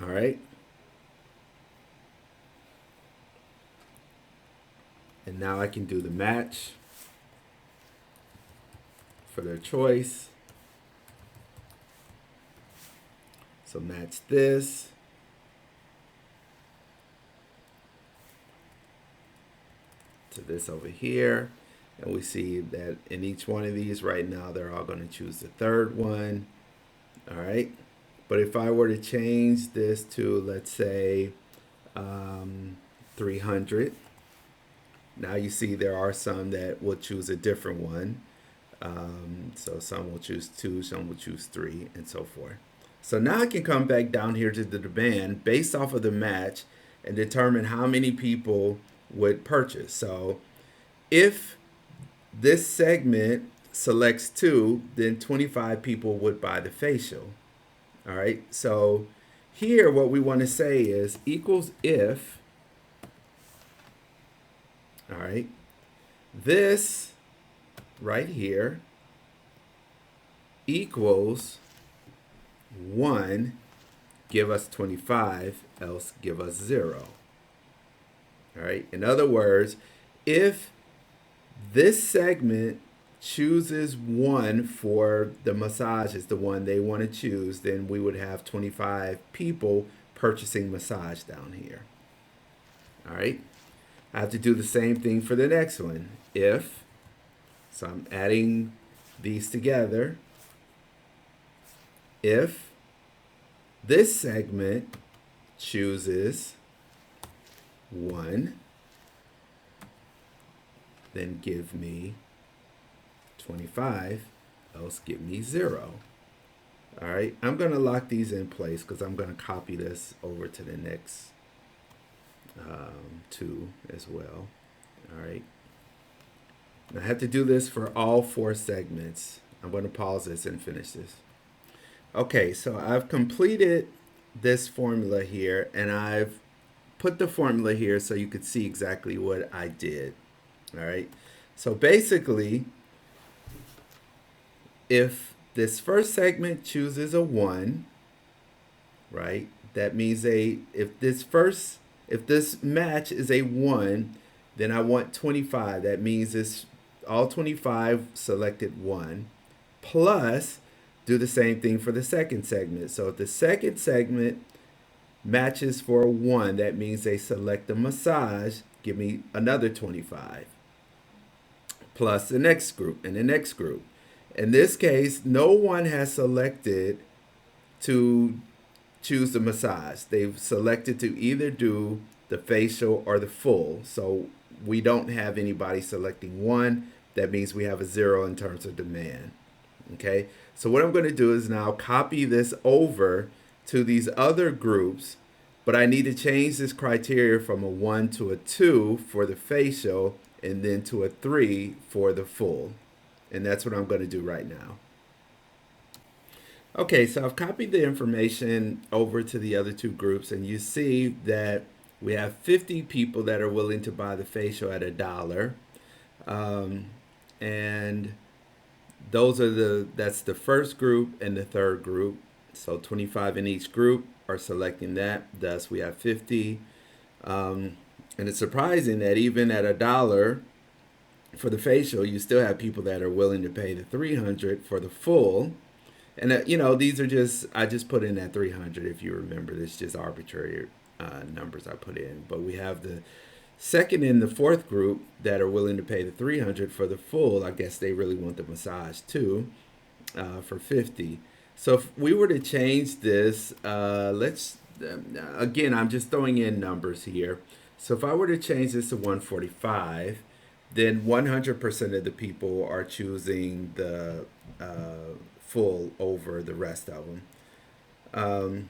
All right. And now I can do the match for their choice. So match this. To this over here. And we see that in each one of these right now, they're all going to choose the third one. All right. But if I were to change this to, let's say, 300, now you see there are some that will choose a different one. So some will choose 2, some will choose 3, and so forth. So now I can come back down here to the demand based off of the match and determine how many people would purchase. So if this segment selects 2, then 25 people would buy the facial. All right. So here what we want to say is equals if, all right, this right here equals 1, give us 25, else give us 0. All right. In other words, if this segment chooses 1 for the massage is the one they want to choose, then we would have 25 people purchasing massage down here. All right. I have to do the same thing for the next one. If, so I'm adding these together. If this segment chooses 1, then give me 25, else give me 0. All right, I'm going to lock these in place because I'm going to copy this over to the next 2 as well. All right. Now I have to do this for all 4 segments. I'm going to pause this and finish this. Okay, so I've completed this formula here, and I've put the formula here so you could see exactly what I did. All right. So basically, if this first segment chooses a 1, right? That means if this match is a 1, then I want 25. That means it's all 25 selected 1 plus do the same thing for the second segment. So if the second segment matches for a 1, that means they select a massage, give me another 25 plus the next group and the next group. In this case, no one has selected to choose the massage. They've selected to either do the facial or the full. So we don't have anybody selecting 1. That means we have a 0 in terms of demand. Okay, so what I'm going to do is now copy this over to these other groups, but I need to change this criteria from a 1 to a 2 for the facial and then to a 3 for the full. And that's what I'm going to do right now. Okay, so I've copied the information over to the other 2 groups, and you see that we have 50 people that are willing to buy the facial at $1. And that's the first group and the third group. So 25 in each group are selecting that. Thus, we have 50. And it's surprising that even at $1 for the facial, you still have people that are willing to pay the 300 for the full. And these are I just put in that 300. If you remember, it's just arbitrary numbers I put in. But we have the second and the fourth group that are willing to pay the 300 for the full. I guess they really want the massage too, for 50. So if we were to change this, again, I'm just throwing in numbers here. So if I were to change this to 145, then 100% of the people are choosing the full over the rest of them.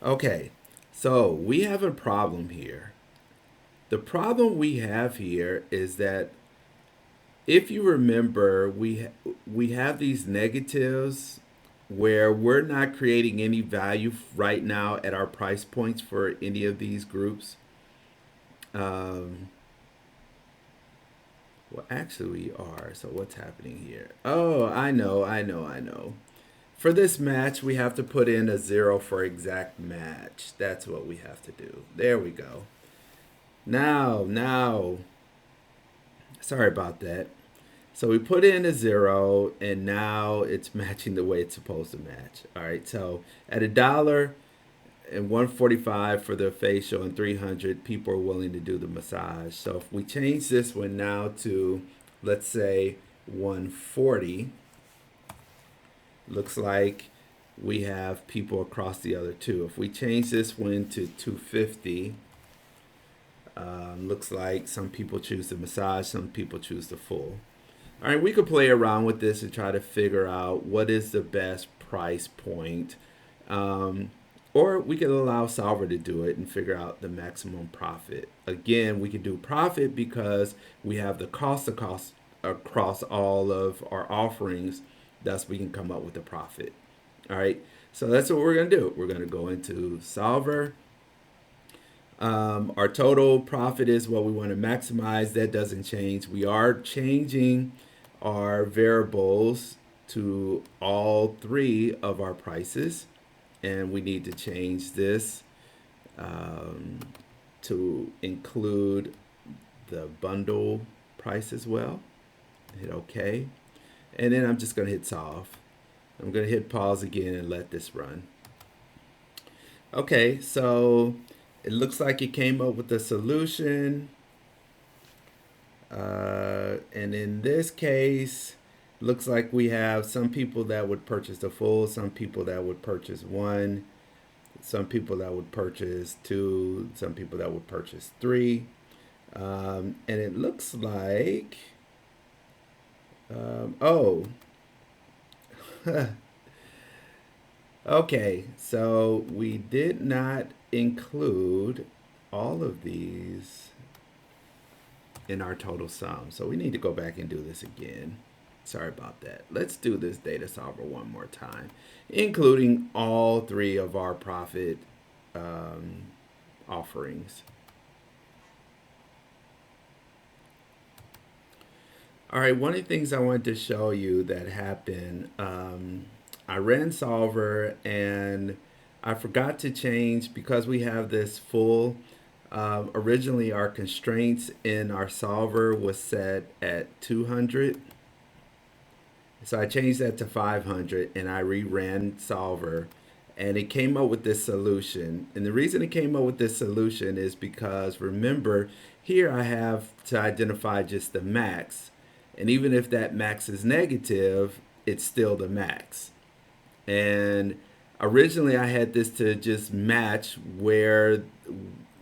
Okay, so we have a problem here. The problem we have here is that if you remember, we have these negatives where we're not creating any value right now at our price points for any of these groups. Well, actually, we are. So what's happening here? Oh, I know. For this match, we have to put in a 0 for exact match. That's what we have to do. There we go. Now, sorry about that. So we put in a 0, and now it's matching the way it's supposed to match. All right, so at $1 and 145 for the facial and 300, people are willing to do the massage. So if we change this one now to, let's say, 140, looks like we have people across the other 2. If we change this one to 250, looks like some people choose the massage, some people choose the full. All right, we could play around with this and try to figure out what is the best price point. Or we could allow Solver to do it and figure out the maximum profit. Again, we could do profit because we have the cost across all of our offerings. Thus, we can come up with a profit. All right, so that's what we're going to do. We're going to go into Solver. Our total profit is what we want to maximize. That doesn't change. We are changing our variables to all 3 of our prices. And we need to change this to include the bundle price as well. Hit OK. And then I'm just going to hit solve. I'm going to hit pause again and let this run. Okay, so it looks like it came up with a solution. And in this case, looks like we have some people that would purchase the full, some people that would purchase 1, some people that would purchase 2, some people that would purchase 3. And it looks like, okay, so we did not include all of these in our total sum. So we need to go back and do this again. Sorry about that. Let's do this data solver one more time, including all 3 of our profit offerings. All right, one of the things I wanted to show you that happened, I ran solver and I forgot to change because we have this full. Originally, our constraints in our solver was set at 200. So I changed that to 500 and I reran solver and it came up with this solution. And the reason it came up with this solution is because remember, here I have to identify just the max. And even if that max is negative, it's still the max. And originally I had this to just match where,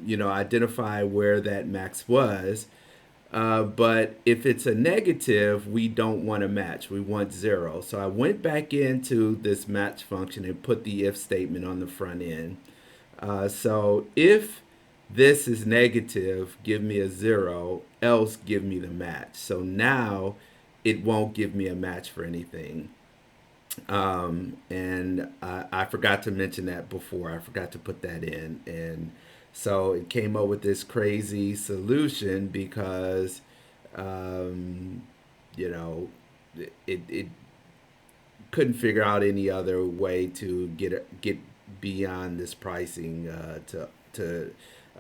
identify where that max was. But if it's a negative, we don't want to match. We want zero. So I went back into this match function and put the if statement on the front end. So if this is negative, give me a zero, else give me the match. So now it won't give me a match for anything. And I forgot to mention that before. I forgot to put that in. And so it came up with this crazy solution because, um, you know, it couldn't figure out any other way to get beyond this pricing to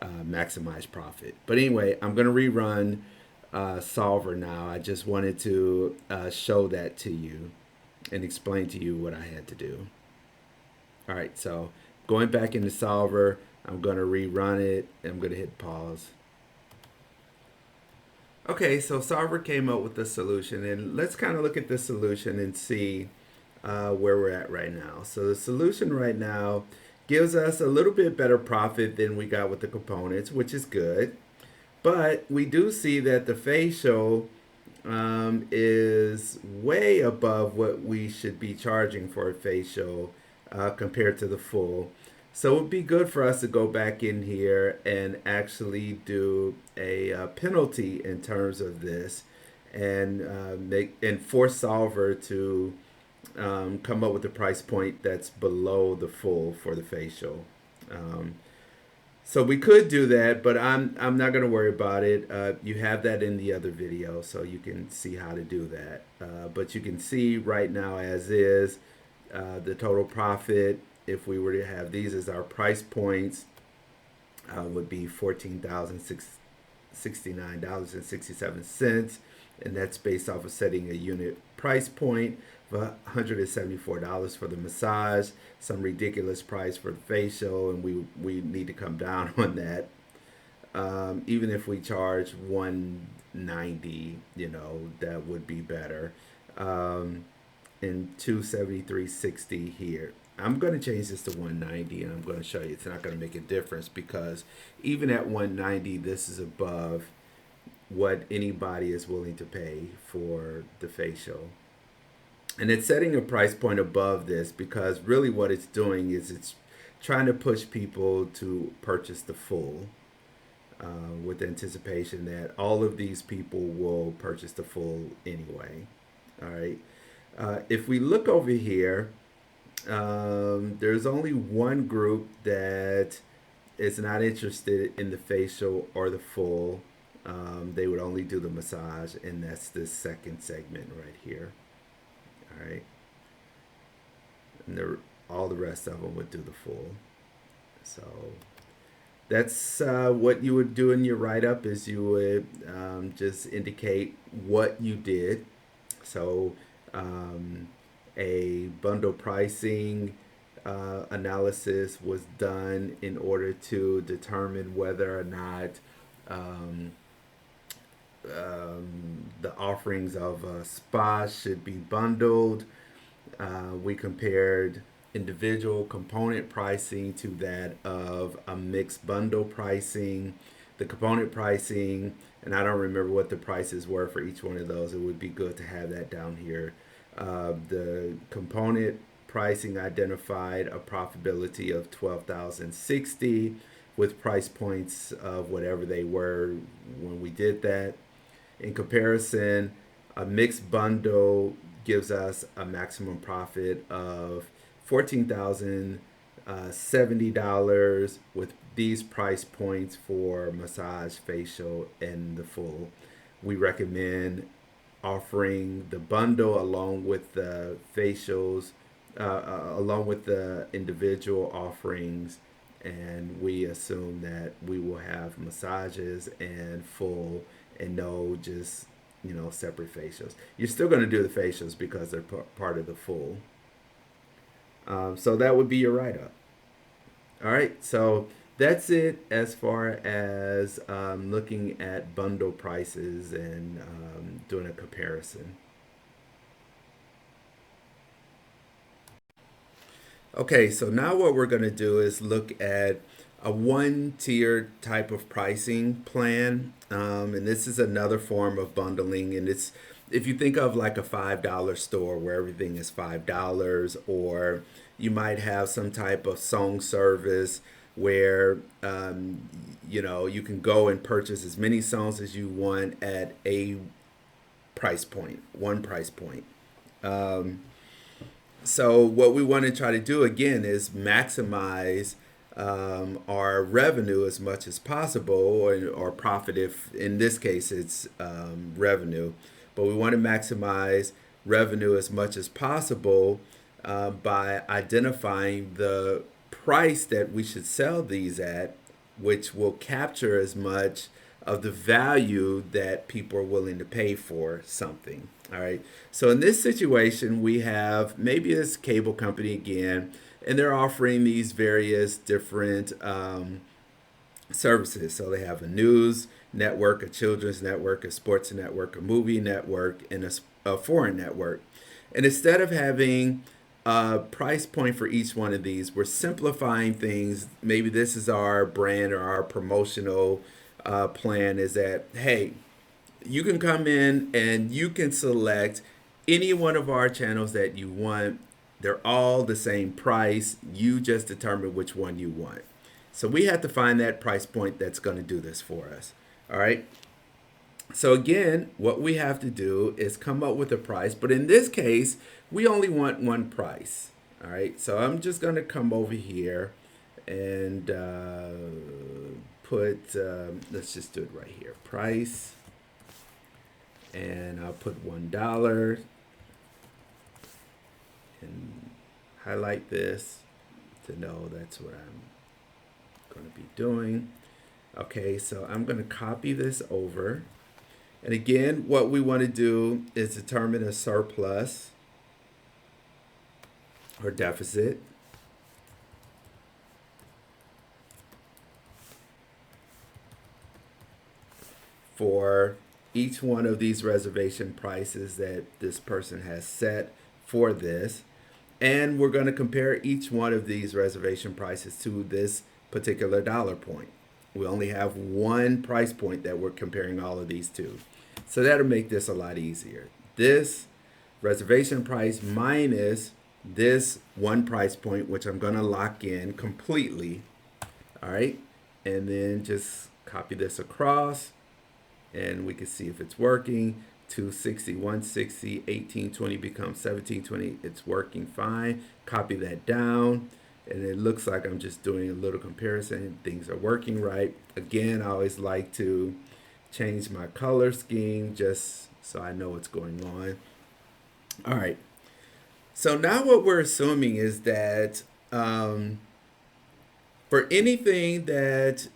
maximize profit. But anyway, I'm going to rerun Solver now. I just wanted to show that to you and explain to you what I had to do. All right, so going back into Solver, I'm going to rerun it and I'm going to hit pause. Okay, so Solver came up with the solution, and let's kind of look at the solution and see where we're at right now. So the solution right now gives us a little bit better profit than we got with the components, which is good. But we do see that the facial is way above what we should be charging for a facial compared to the full. So it would be good for us to go back in here and actually do a penalty in terms of this, and force solver to come up with a price point that's below the full for the facial. Um, so we could do that, but I'm not going to worry about it. You have that in the other video, so you can see how to do that. But you can see right now as is the total profit. If we were to have these as our price points, would be $14,069.67, and that's based off of setting a unit price point of $174 for the massage, some ridiculous price for the facial, and we need to come down on that. Even if we charge 190, that would be better. And 273.60 here. I'm going to change this to 190, and I'm going to show you it's not going to make a difference because even at 190, this is above what anybody is willing to pay for the facial. And it's setting a price point above this because really what it's doing is it's trying to push people to purchase the full with anticipation that all of these people will purchase the full anyway. All right. If we look over here, there's only one group that is not interested in the facial or the full. They would only do the massage, and that's this second segment right here. All right, and all the rest of them would do the full. So that's what you would do in your write-up is you would just indicate what you did. So a bundle pricing analysis was done in order to determine whether or not the offerings of a spa should be bundled. We compared individual component pricing to that of a mixed bundle pricing. The component pricing, and I don't remember what the prices were for each one of those. It would be good to have that down here. The component pricing identified a profitability of 12,060 with price points of whatever they were when we did that. In comparison, a mixed bundle gives us a maximum profit of $14,070 with these price points for massage, facial, and the full. We recommend offering the bundle along with the facials, along with the individual offerings, and we assume that we will have massages and full and no just separate facials. You're still going to do the facials because they're part of the full. So that would be your write up. All right, so that's it as far as looking at bundle prices and doing a comparison. Okay, so now what we're going to do is look at a one tier type of pricing plan. And this is another form of bundling. And it's, if you think of like a $5 store where everything is $5, or you might have some type of song service where, you can go and purchase as many songs as you want at a price point, one price point. Um, so what we want to try to do again is maximize our revenue as much as possible, or profit if in this case it's revenue. But we want to maximize revenue as much as possible by identifying the price that we should sell these at, which will capture as much of the value that people are willing to pay for something. All right. So in this situation, we have maybe this cable company again, and they're offering these various different services. So they have a news network, a children's network, a sports network, a movie network, and a foreign network. And instead of having a price point for each one of these, we're simplifying things. Maybe this is our brand or our promotional plan is that, hey, you can come in and you can select any one of our channels that you want. They're all the same price. You just determine which one you want. So we have to find that price point that's going to do this for us. All right. So again, what we have to do is come up with a price. But in this case, we only want one price. All right. So I'm just going to come over here and let's just do it right here. Price. And I'll put $1 and highlight this to know that's what I'm going to be doing. Okay, so I'm going to copy this over. And again, what we want to do is determine a surplus or deficit. For each one of these reservation prices that this person has set for this. And we're going to compare each one of these reservation prices to this particular dollar point. We only have one price point that we're comparing all of these to. So that'll make this a lot easier. This reservation price minus this one price point, which I'm going to lock in completely. All right. And then just copy this across. And we can see if it's working. 260, 160, 1820 becomes 1720. It's working fine. Copy that down. And it looks like I'm just doing a little comparison. Things are working right. Again, I always like to change my color scheme just so I know what's going on. All right. So now what we're assuming is that for anything that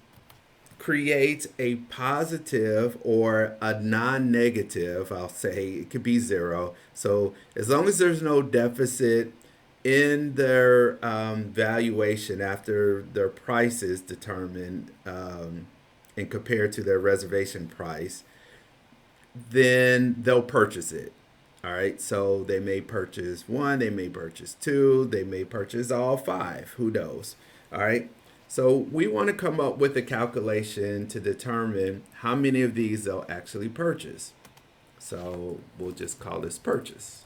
creates a positive or a non-negative, I'll say it could be zero. So as long as there's no deficit in their valuation after their price is determined and compared to their reservation price, then they'll purchase it. All right, so they may purchase one, they may purchase two, they may purchase all five. Who knows? All right. So we want to come up with a calculation to determine how many of these they'll actually purchase. So we'll just call this purchase.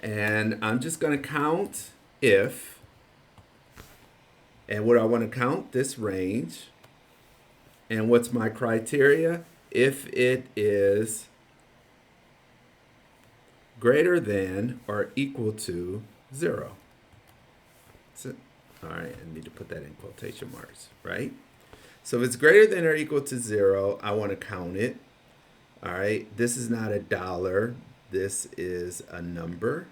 And I'm just going to count if, and what I want to count this range. And what's my criteria? If it is greater than or equal to 0. So, all right, I need to put that in quotation marks, right? So if it's greater than or equal to 0, I want to count it. All right, this is not a dollar. This is a number.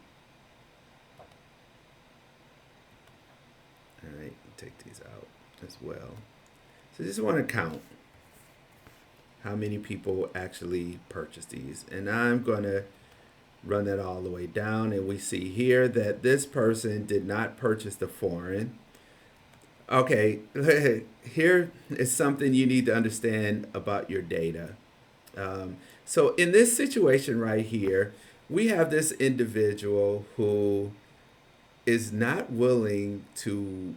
All right, take these out as well. So just want to count how many people actually purchase these. And I'm going to run that all the way down. And we see here that this person did not purchase the foreign. Okay, here is something you need to understand about your data. So in this situation right here, we have this individual who is not willing to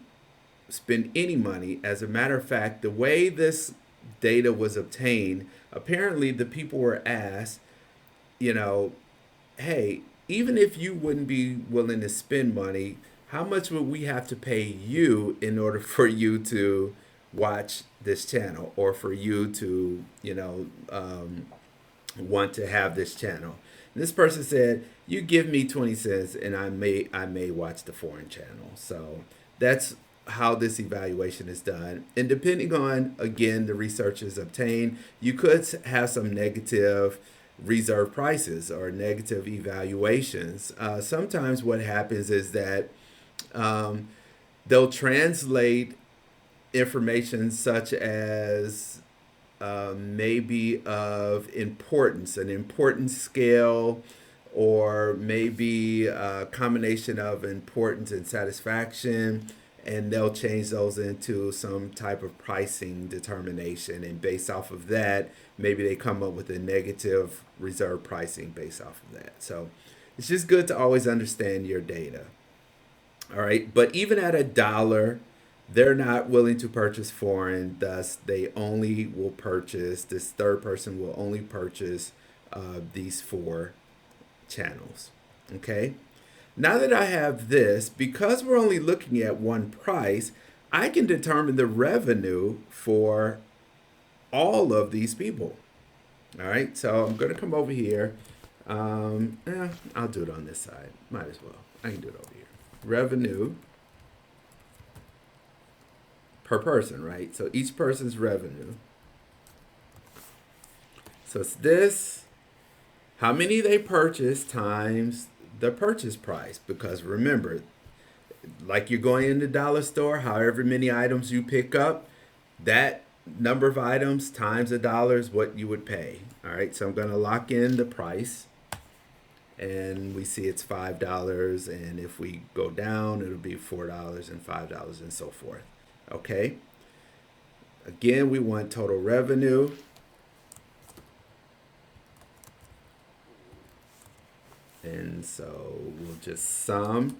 spend any money. As a matter of fact, the way this data was obtained, apparently the people were asked, you know, hey, even if you wouldn't be willing to spend money, how much would we have to pay you in order for you to watch this channel or for you to, want to have this channel? And this person said, "You give me 20 cents, and I may watch the foreign channel." So that's how this evaluation is done. And depending on, again, the research is obtained, you could have some negative reserve prices or negative evaluations. Sometimes what happens is that they'll translate information such as maybe of importance, an importance scale, or maybe a combination of importance and satisfaction, and they'll change those into some type of pricing determination. And based off of that, maybe they come up with a negative reserve pricing based off of that. So it's just good to always understand your data. All right. But even at a dollar, they're not willing to purchase foreign. Thus, they only will purchase, this third person will only purchase these four channels. Okay. Now that I have this, because we're only looking at one price, I can determine the revenue for all of these people. All right. So I'm going to come over here. I'll do it on this side. Might as well. I can do it over here. Revenue per person, right? So each person's revenue. So it's this, how many they purchase times the purchase price. Because remember, like you're going in the dollar store, however many items you pick up, that number of items times a dollar is what you would pay. All right, so I'm going to lock in the price. And we see it's $5. And if we go down, it'll be $4 and $5 and so forth. Okay. Again, we want total revenue. And so we'll just sum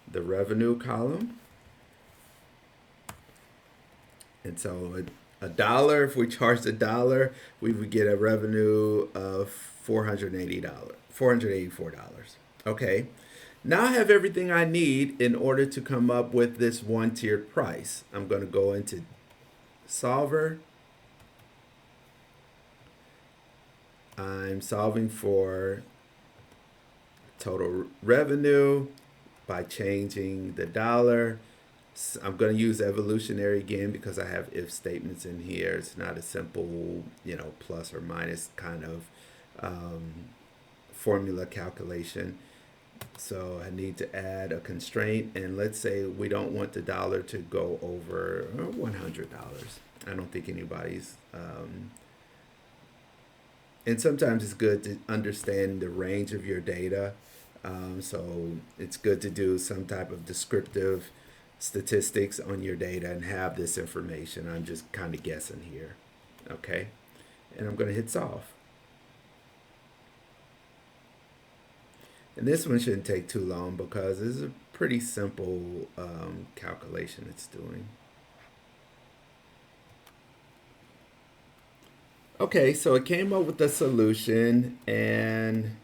the revenue column. And so a dollar, if we charged a dollar, we would get a revenue of $484. Okay. Now I have everything I need in order to come up with this one tiered price. I'm going to go into Solver. I'm solving for total revenue by changing the dollar. I'm going to use evolutionary again because I have if statements in here. It's not a simple, plus or minus kind of formula calculation. So I need to add a constraint, and let's say we don't want the dollar to go over $100. I don't think anybody's and sometimes it's good to understand the range of your data. So it's good to do some type of descriptive statistics on your data and have this information. I'm just kind of guessing here. Okay. And I'm going to hit solve. And this one shouldn't take too long because this is a pretty simple calculation it's doing. Okay, so it came up with the solution, and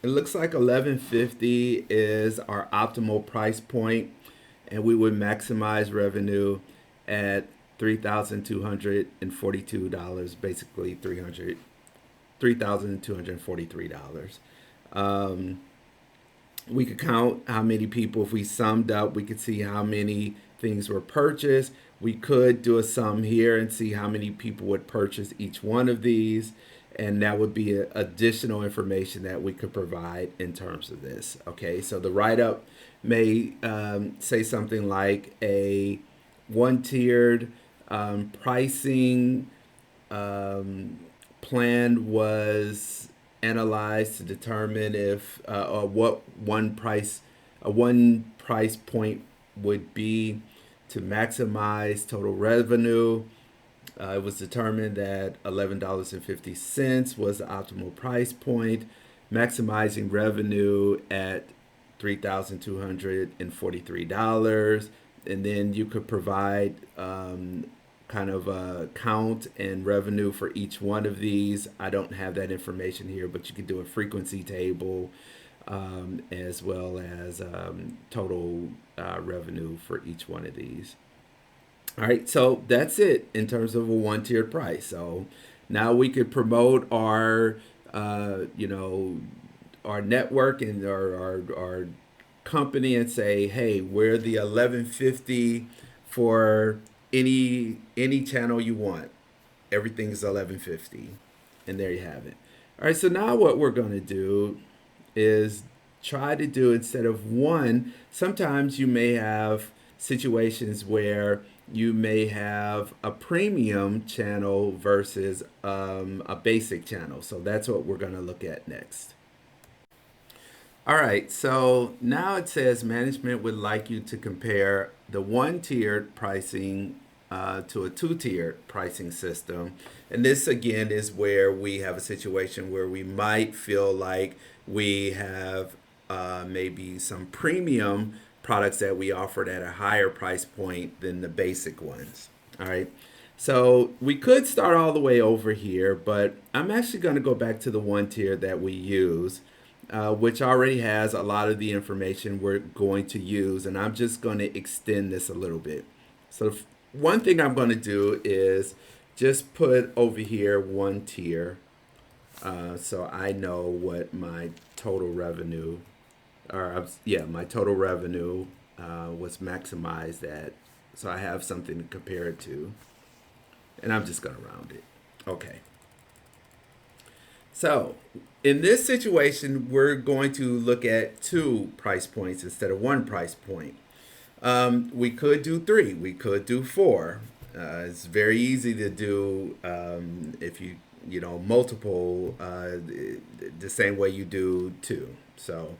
it looks like 1150 is our optimal price point, and we would maximize revenue at $3,242, basically $3,243. We could count how many people, if we summed up, we could see how many things were purchased. We could do a sum here and see how many people would purchase each one of these. and that would be additional information that we could provide in terms of this. Okay, so the write up may say something like a one tiered pricing plan was analyzed to determine if or what one price point would be to maximize total revenue. It was determined that $11.50 was the optimal price point, maximizing revenue at $3,243. And then you could provide kind of a count and revenue for each one of these. I don't have that information here, but you could do a frequency table as well as total revenue for each one of these. All right, so that's it in terms of a one-tiered price. So now we could promote our, our network and our company and say, hey, we're the 1150 for any channel you want. Everything's 1150, and there you have it. All right, so now what we're going to do is try to do instead of one. Sometimes you may have situations where you may have a premium channel versus a basic channel. So that's what we're going to look at next. All right, so now it says management would like you to compare the one-tiered pricing to a two-tiered pricing system. And this again is where we have a situation where we might feel like we have maybe some premium products that we offered at a higher price point than the basic ones. All right. So we could start all the way over here, but I'm actually going to go back to the one tier that we use, which already has a lot of the information we're going to use. And I'm just going to extend this a little bit. So one thing I'm going to do is just put over here one tier. So I know what my total revenue, my total revenue was maximized at. So I have something to compare it to. And I'm just going to round it. Okay. So in this situation, we're going to look at 2 price points instead of 1 price point. We could do 3. We could do 4. It's very easy to do if you multiple the same way you do 2. So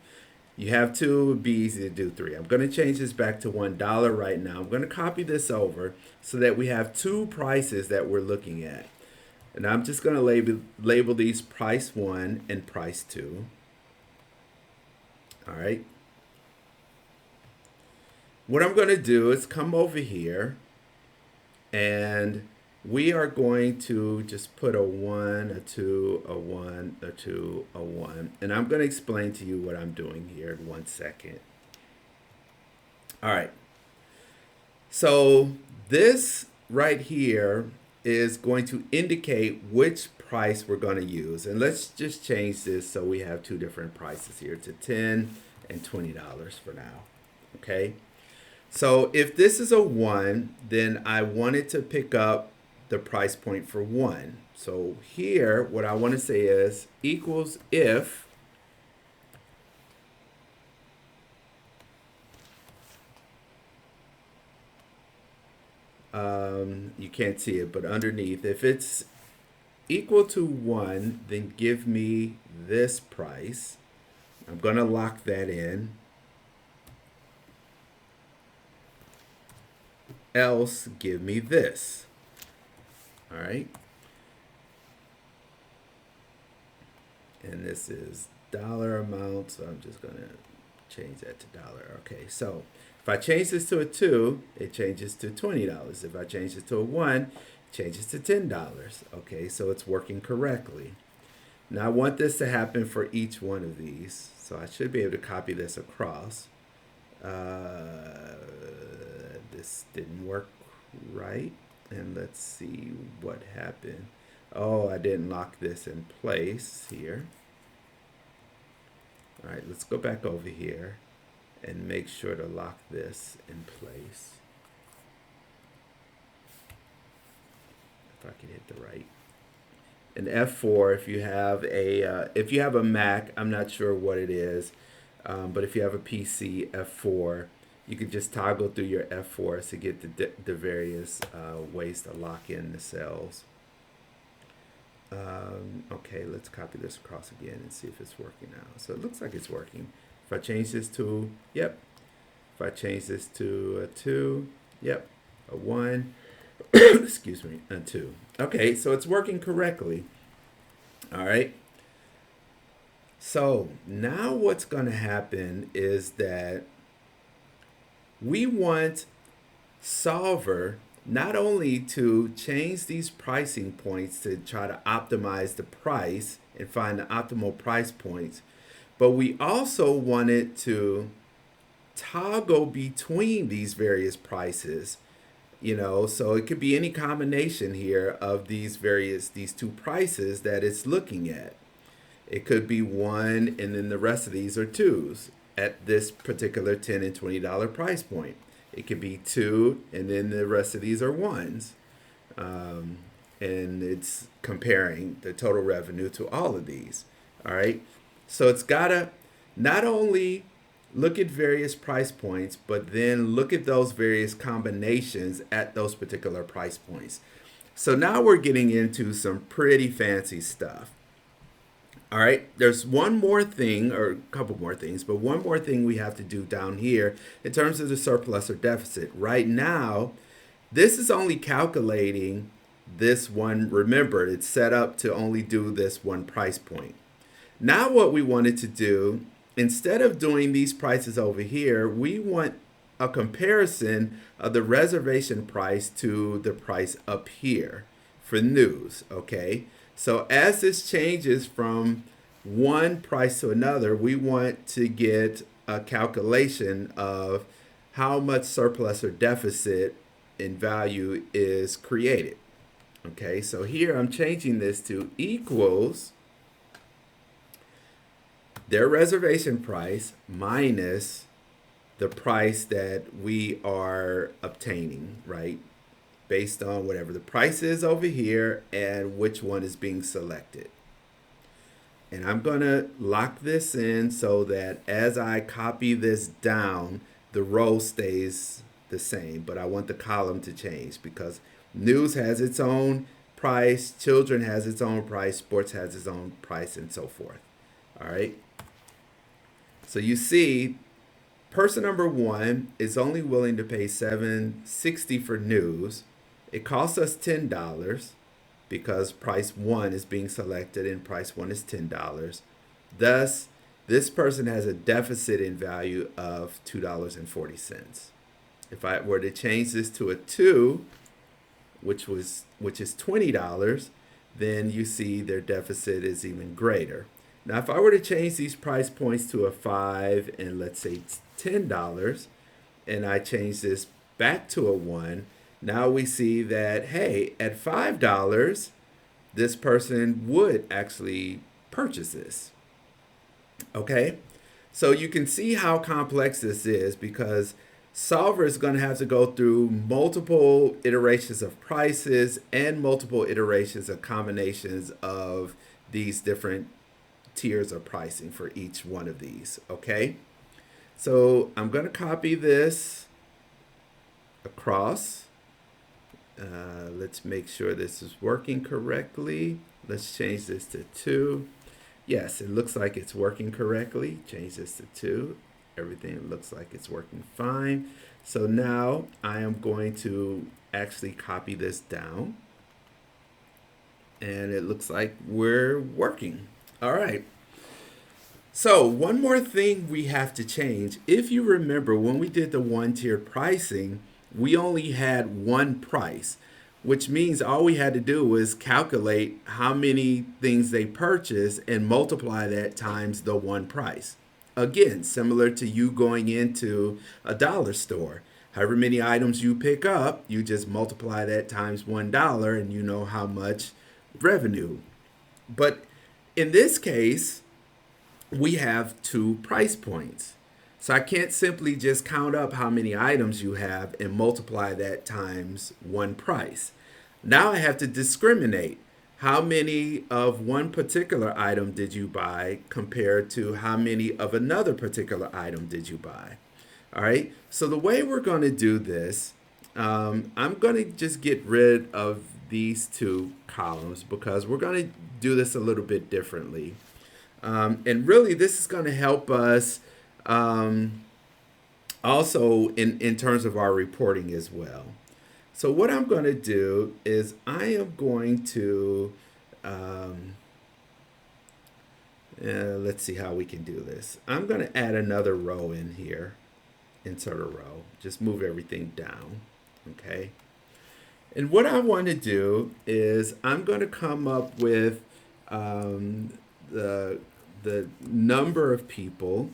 you have 2, it would be easy to do 3. I'm going to change this back to $1 right now. I'm going to copy this over so that we have 2 prices that we're looking at. And I'm just going to label these price 1 and price 2. All right. What I'm going to do is come over here and we are going to just put a 1, a 2, a 1, a 2, a 1. And I'm going to explain to you what I'm doing here in 1 second. All right. So this right here is going to indicate which price we're going to use. And let's just change this so we have 2 different prices here to $10 and $20 for now. Okay. So if this is a 1, then I wanted to pick up the price point for 1. So here, what I want to say is equals if you can't see it, but underneath, if it's equal to 1, then give me this price. I'm going to lock that in. Else, give me this. All right. And this is dollar amount, so I'm just going to change that to dollar. Okay, so if I change this to a 2, it changes to $20. If I change this to a 1, it changes to $10. Okay, so it's working correctly. Now I want this to happen for each one of these. So I should be able to copy this across. This didn't work right. And let's see what happened. Oh, I didn't lock this in place here. All right, let's go back over here and make sure to lock this in place. If I can hit the right. And F4 if you have a Mac, I'm not sure what it is, but if you have a PC, F4, you could just toggle through your F4s to get the various ways to lock in the cells. Okay, let's copy this across again and see if it's working now. So it looks like it's working. If I change this to, yep. If I change this to a 2, yep, a 1, excuse me, a 2. Okay, so it's working correctly. All right. So now what's going to happen is that we want Solver not only to change these pricing points to try to optimize the price and find the optimal price points, but we also want it to toggle between these various prices, so it could be any combination here of these two prices that it's looking at. It could be one and then the rest of these are twos at this particular $10 and $20 price point. It could be two and then the rest of these are ones. And it's comparing the total revenue to all of these. All right. So it's got to not only look at various price points, but then look at those various combinations at those particular price points. So now we're getting into some pretty fancy stuff. All right, there's one more thing, or a couple more things, but one more thing we have to do down here in terms of the surplus or deficit. Right now, this is only calculating this one. Remember, it's set up to only do this one price point. Now what we wanted to do, instead of doing these prices over here, we want a comparison of the reservation price to the price up here for news, okay? So as this changes from one price to another, we want to get a calculation of how much surplus or deficit in value is created. Okay, so here I'm changing this to equals their reservation price minus the price that we are obtaining, right? Based on whatever the price is over here and which one is being selected. And I'm going to lock this in so that as I copy this down, the row stays the same, but I want the column to change because news has its own price, children has its own price, sports has its own price, and so forth. All right. So you see, person number 1 is only willing to pay $7.60 for news. It costs us $10 because price 1 is being selected and price 1 is $10. Thus, this person has a deficit in value of $2.40. If I were to change this to a 2, which is $20, then you see their deficit is even greater. Now, if I were to change these price points to a 5 and let's say $10, and I change this back to a 1, now we see that, hey, at $5, this person would actually purchase this. Okay? So you can see how complex this is because Solver is going to have to go through multiple iterations of prices and multiple iterations of combinations of these different tiers of pricing for each one of these. Okay? So I'm going to copy this across. Let's make sure this is working correctly. Let's change this to 2. Yes, it looks like it's working correctly. Change this to 2. Everything looks like it's working fine. So now I am going to actually copy this down. And it looks like we're working. All right. So one more thing we have to change. If you remember, when we did the one-tiered pricing, we only had one price, which means all we had to do was calculate how many things they purchased and multiply that times the one price. Again, similar to you going into a dollar store. However many items you pick up, you just multiply that times $1 and you know how much revenue. But in this case, we have 2 price points. So I can't simply just count up how many items you have and multiply that times one price. Now I have to discriminate. how many of one particular item did you buy compared to how many of another particular item did you buy? All right. So the way we're going to do this, I'm going to just get rid of these two columns because we're going to do this a little bit differently. And really, this is going to help us also in terms of our reporting as well. So what I'm going to do is I am going to, let's see how we can do this. I'm going to add another row in here, insert a row, just move everything down, okay? And what I want to do is I'm going to come up with the number of people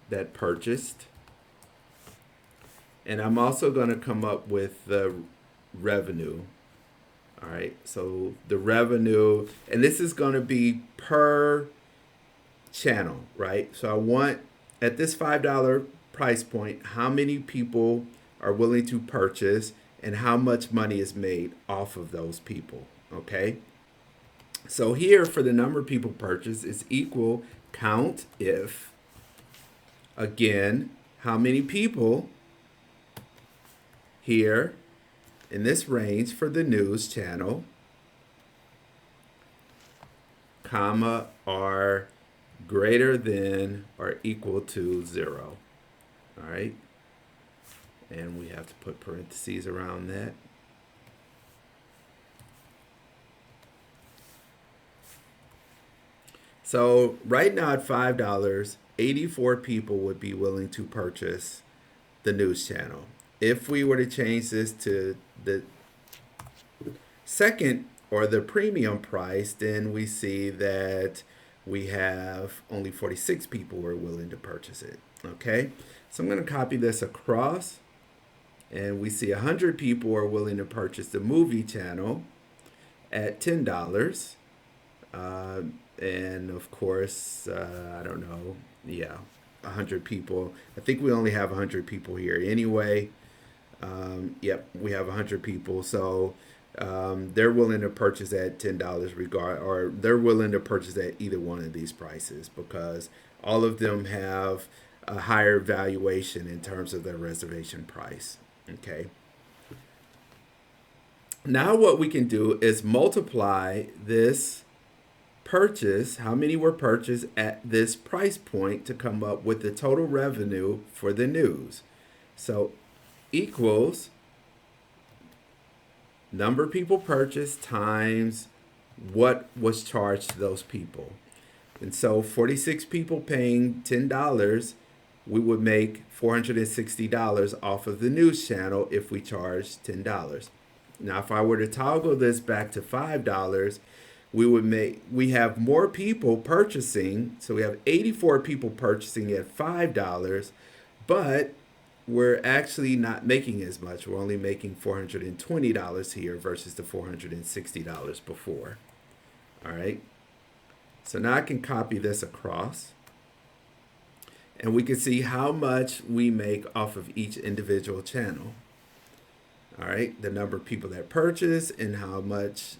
that purchased, and I'm also going to come up with the revenue. All right, so the revenue, and this is going to be per channel, right? So I want at this $5 price point, how many people are willing to purchase and how much money is made off of those people, okay? So here for the number of people purchased is equal count if, again, how many people here in this range for the news channel, comma, are greater than or equal to 0. All right. And we have to put parentheses around that. So right now at $5, 84 people would be willing to purchase the news channel. If we were to change this to the second or the premium price, then we see that we have only 46 people who are willing to purchase it. Okay, so I'm going to copy this across, and we see 100 people are willing to purchase the movie channel at $10. And of course, I don't know, yeah, 100 people. I think we only have 100 people here anyway. Yep, we have 100 people. So they're willing to purchase at $10 or they're willing to purchase at either one of these prices because all of them have a higher valuation in terms of their reservation price. Okay. Now what we can do is multiply this purchase, how many were purchased at this price point, to come up with the total revenue for the news. So equals number of people purchased times what was charged to those people. And so 46 people paying $10, we would make $460 off of the news channel if we charged $10. Now, if I were to toggle this back to $5, we have more people purchasing. So we have 84 people purchasing at $5, but we're actually not making as much. We're only making $420 here versus the $460 before. All right. So now I can copy this across, and we can see how much we make off of each individual channel. All right, the number of people that purchase and how much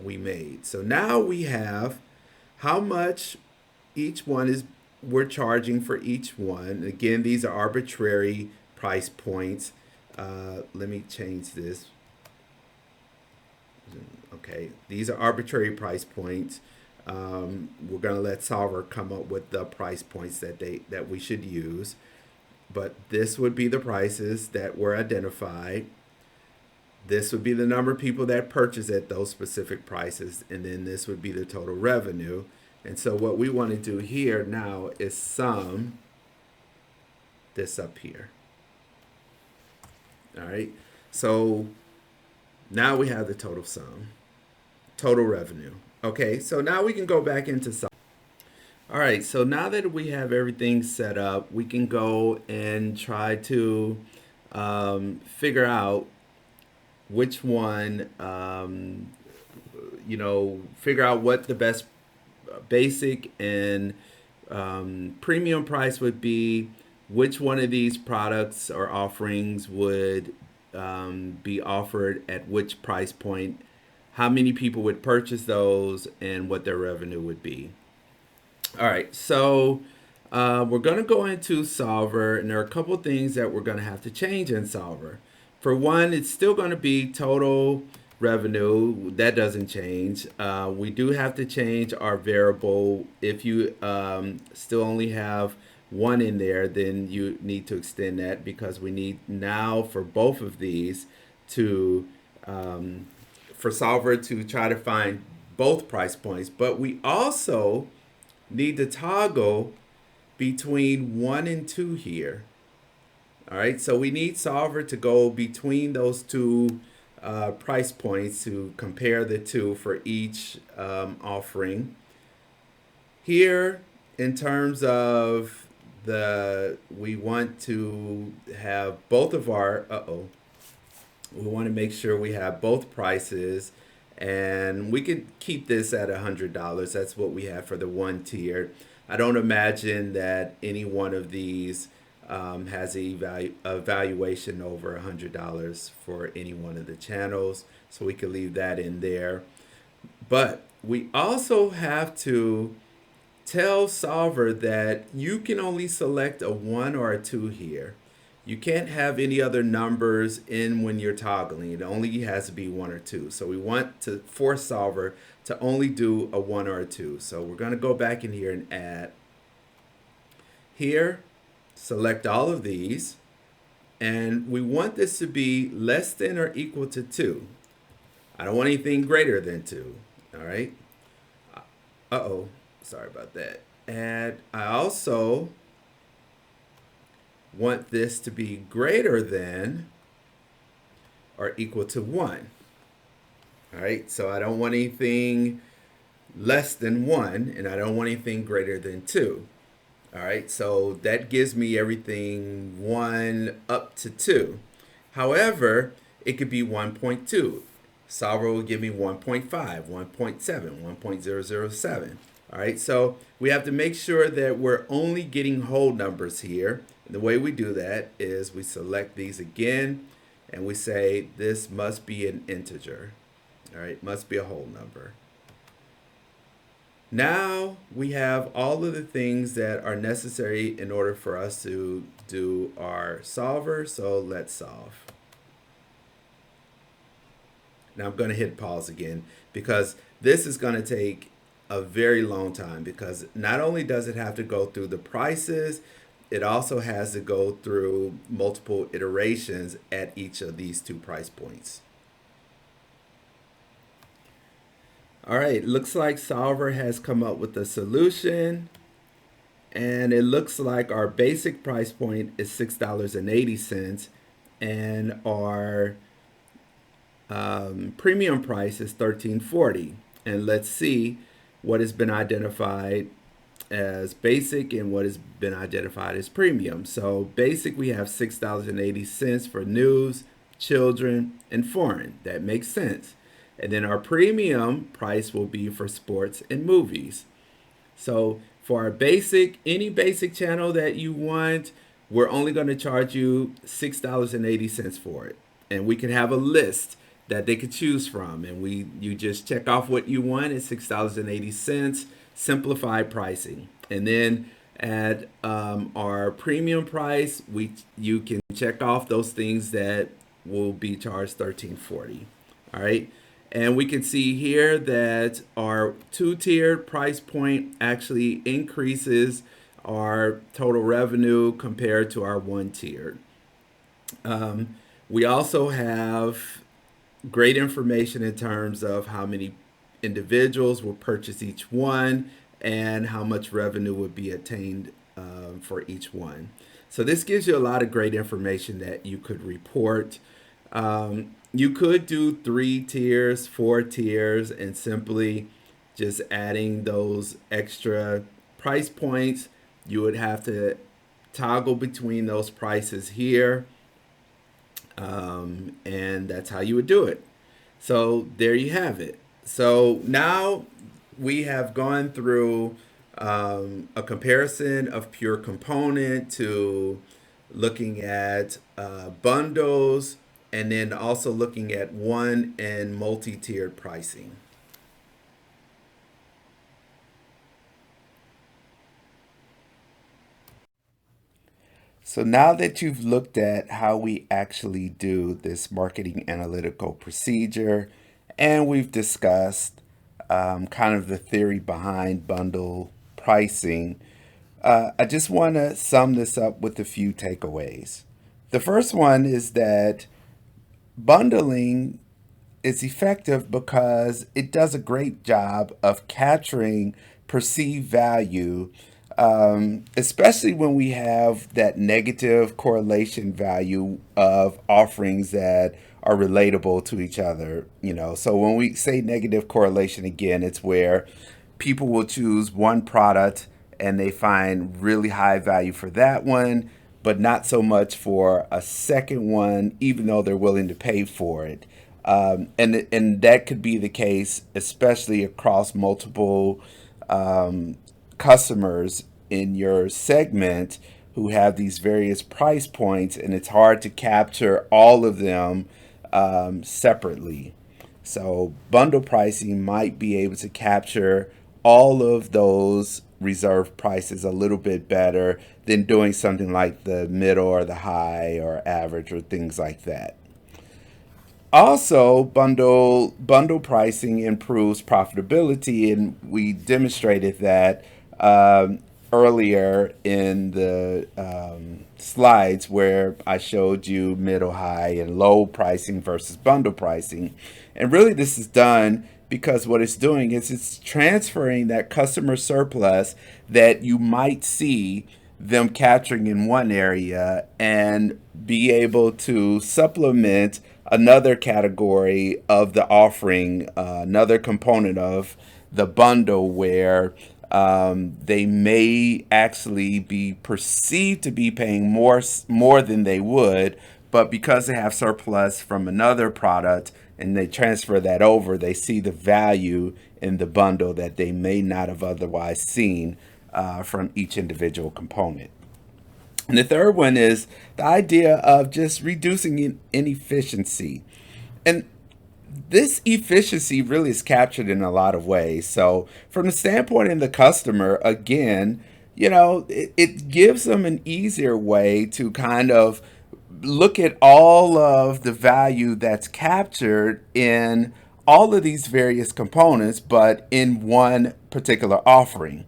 we made. So now we have how much each one is we're charging for each one. Again, these are arbitrary price points. Let me change this. Okay, these are arbitrary price points. We're going to let Solver come up with the price points that we should use. But this would be the prices that were identified. This would be the number of people that purchase at those specific prices. And then this would be the total revenue. And so what we want to do here now is sum this up here. All right. So now we have the total sum, total revenue. Okay. So now we can go back into sum. All right, so now that we have everything set up, we can go and try to figure out which one, figure out what the best basic and premium price would be, which one of these products or offerings would be offered at which price point, how many people would purchase those, and what their revenue would be. All right, so we're going to go into Solver, and there are a couple things that we're going to have to change in Solver. For one, it's still going to be total revenue. That doesn't change. We do have to change our variable. If you still only have one in there, then you need to extend that, because we need now for both of these to for Solver to try to find both price points. But we also need to toggle between 1 and 2 here. All right, so we need Solver to go between those two price points to compare the two for each offering. Here, in terms of we want to have both of our, we want to make sure we have both prices, and we could keep this at $100. That's what we have for the one tier. I don't imagine that any one of these has a valuation over $100 for any one of the channels, so we could leave that in there. But we also have to tell Solver that you can only select a 1 or a 2 here. You can't have any other numbers in when you're toggling. It only has to be 1 or 2. So we want to force Solver to only do a 1 or a 2. So we're going to go back in here and add. Here, select all of these. And we want this to be less than or equal to 2. I don't want anything greater than 2. All right. Sorry about that. And I also want this to be greater than or equal to 1. All right, so I don't want anything less than 1, and I don't want anything greater than 2. All right, so that gives me everything 1 up to 2. However, it could be 1.2. Solver will give me 1.5, 1.7, 1.007. All right, so we have to make sure that we're only getting whole numbers here. And the way we do that is we select these again, and we say this must be an integer. All right, must be a whole number. Now we have all of the things that are necessary in order for us to do our solver, so let's solve. Now I'm going to hit pause again, because this is going to take a very long time, because not only does it have to go through the prices, it also has to go through multiple iterations at each of these two price points. All right, looks like Solver has come up with a solution, and it looks like our basic price point is $6.80, and our premium price is $13.40. And let's see what has been identified as basic and what has been identified as premium. So basic, we have $6.80 for news, children, and foreign. That makes sense. And then our premium price will be for sports and movies. So for our basic, any basic channel that you want, we're only going to charge you $6.80 for it. And we can have a list that they could choose from. And you just check off what you want at $6.80, simplified pricing. And then at our premium price, you can check off those things that will be charged $13.40. All right. And we can see here that our two-tiered price point actually increases our total revenue compared to our one-tiered. We also have great information in terms of how many individuals will purchase each one and how much revenue would be attained for each one. So this gives you a lot of great information that you could report. You could do 3 tiers, 4 tiers, and simply just adding those extra price points. You would have to toggle between those prices here, and that's how you would do it. So there you have it. So now we have gone through a comparison of pure component to looking at bundles, and then also looking at one and multi-tiered pricing. So now that you've looked at how we actually do this marketing analytical procedure, and we've discussed kind of the theory behind bundle pricing, I just want to sum this up with a few takeaways. The first one is that bundling is effective because it does a great job of capturing perceived value, especially when we have that negative correlation value of offerings that are relatable to each other. So when we say negative correlation, again, it's where people will choose one product and they find really high value for that one, but not so much for a second one, even though they're willing to pay for it. And that could be the case, especially across multiple customers in your segment who have these various price points, and it's hard to capture all of them separately. So, bundle pricing might be able to capture all of those reserve prices a little bit better than doing something like the middle or the high or average or things like that. Also, bundle pricing improves profitability, and we demonstrated that earlier in the slides where I showed you middle, high, and low pricing versus bundle pricing. And really, this is done because what it's doing is it's transferring that customer surplus that you might see them capturing in one area and be able to supplement another category of the offering, another component of the bundle where they may actually be perceived to be paying more than they would, but because they have surplus from another product and they transfer that over, they see the value in the bundle that they may not have otherwise seen from each individual component. And the third one is the idea of just reducing inefficiency. And this efficiency really is captured in a lot of ways. So, from the standpoint of the customer, again, it gives them an easier way to kind of look at all of the value that's captured in all of these various components, but in one particular offering.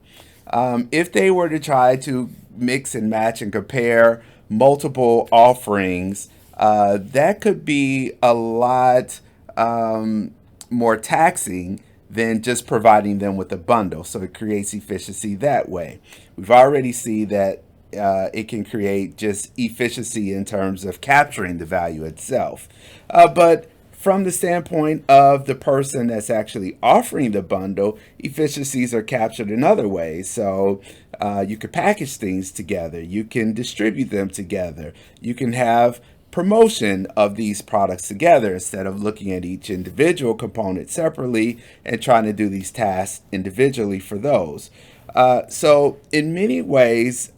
If they were to try to mix and match and compare multiple offerings, that could be a lot more taxing than just providing them with a bundle. So it creates efficiency that way. We've already seen that it can create just efficiency in terms of capturing the value itself. But from the standpoint of the person that's actually offering the bundle, efficiencies are captured in other ways. So you can package things together, you can distribute them together, you can have promotion of these products together instead of looking at each individual component separately and trying to do these tasks individually for those. So, in many ways,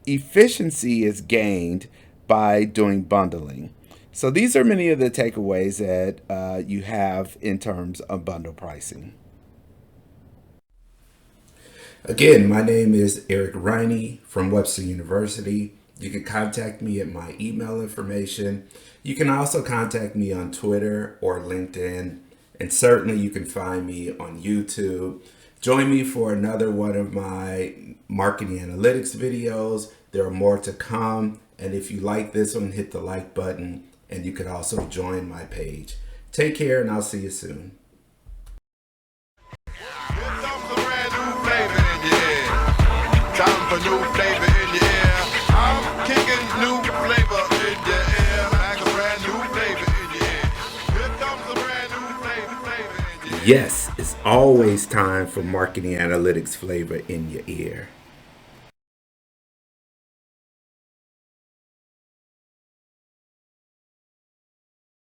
efficiency is gained by doing bundling. So, these are many of the takeaways that you have in terms of bundle pricing. Again, my name is Eric Riney from Webster University. You can contact me at my email information. You can also contact me on Twitter or LinkedIn, and certainly you can find me on YouTube. Join me for another one of my marketing analytics videos. There are more to come, and if you like this one, hit the like button, and you can also join my page. Take care, and I'll see you soon. Here comes a brand new flavor in your ear. Time for new flavor in your ear. I'm kicking new flavor in your ear. Like a brand new flavor in your ear. Here comes a brand new flavor in your ear. Yes, it's always time for marketing analytics flavor in your ear.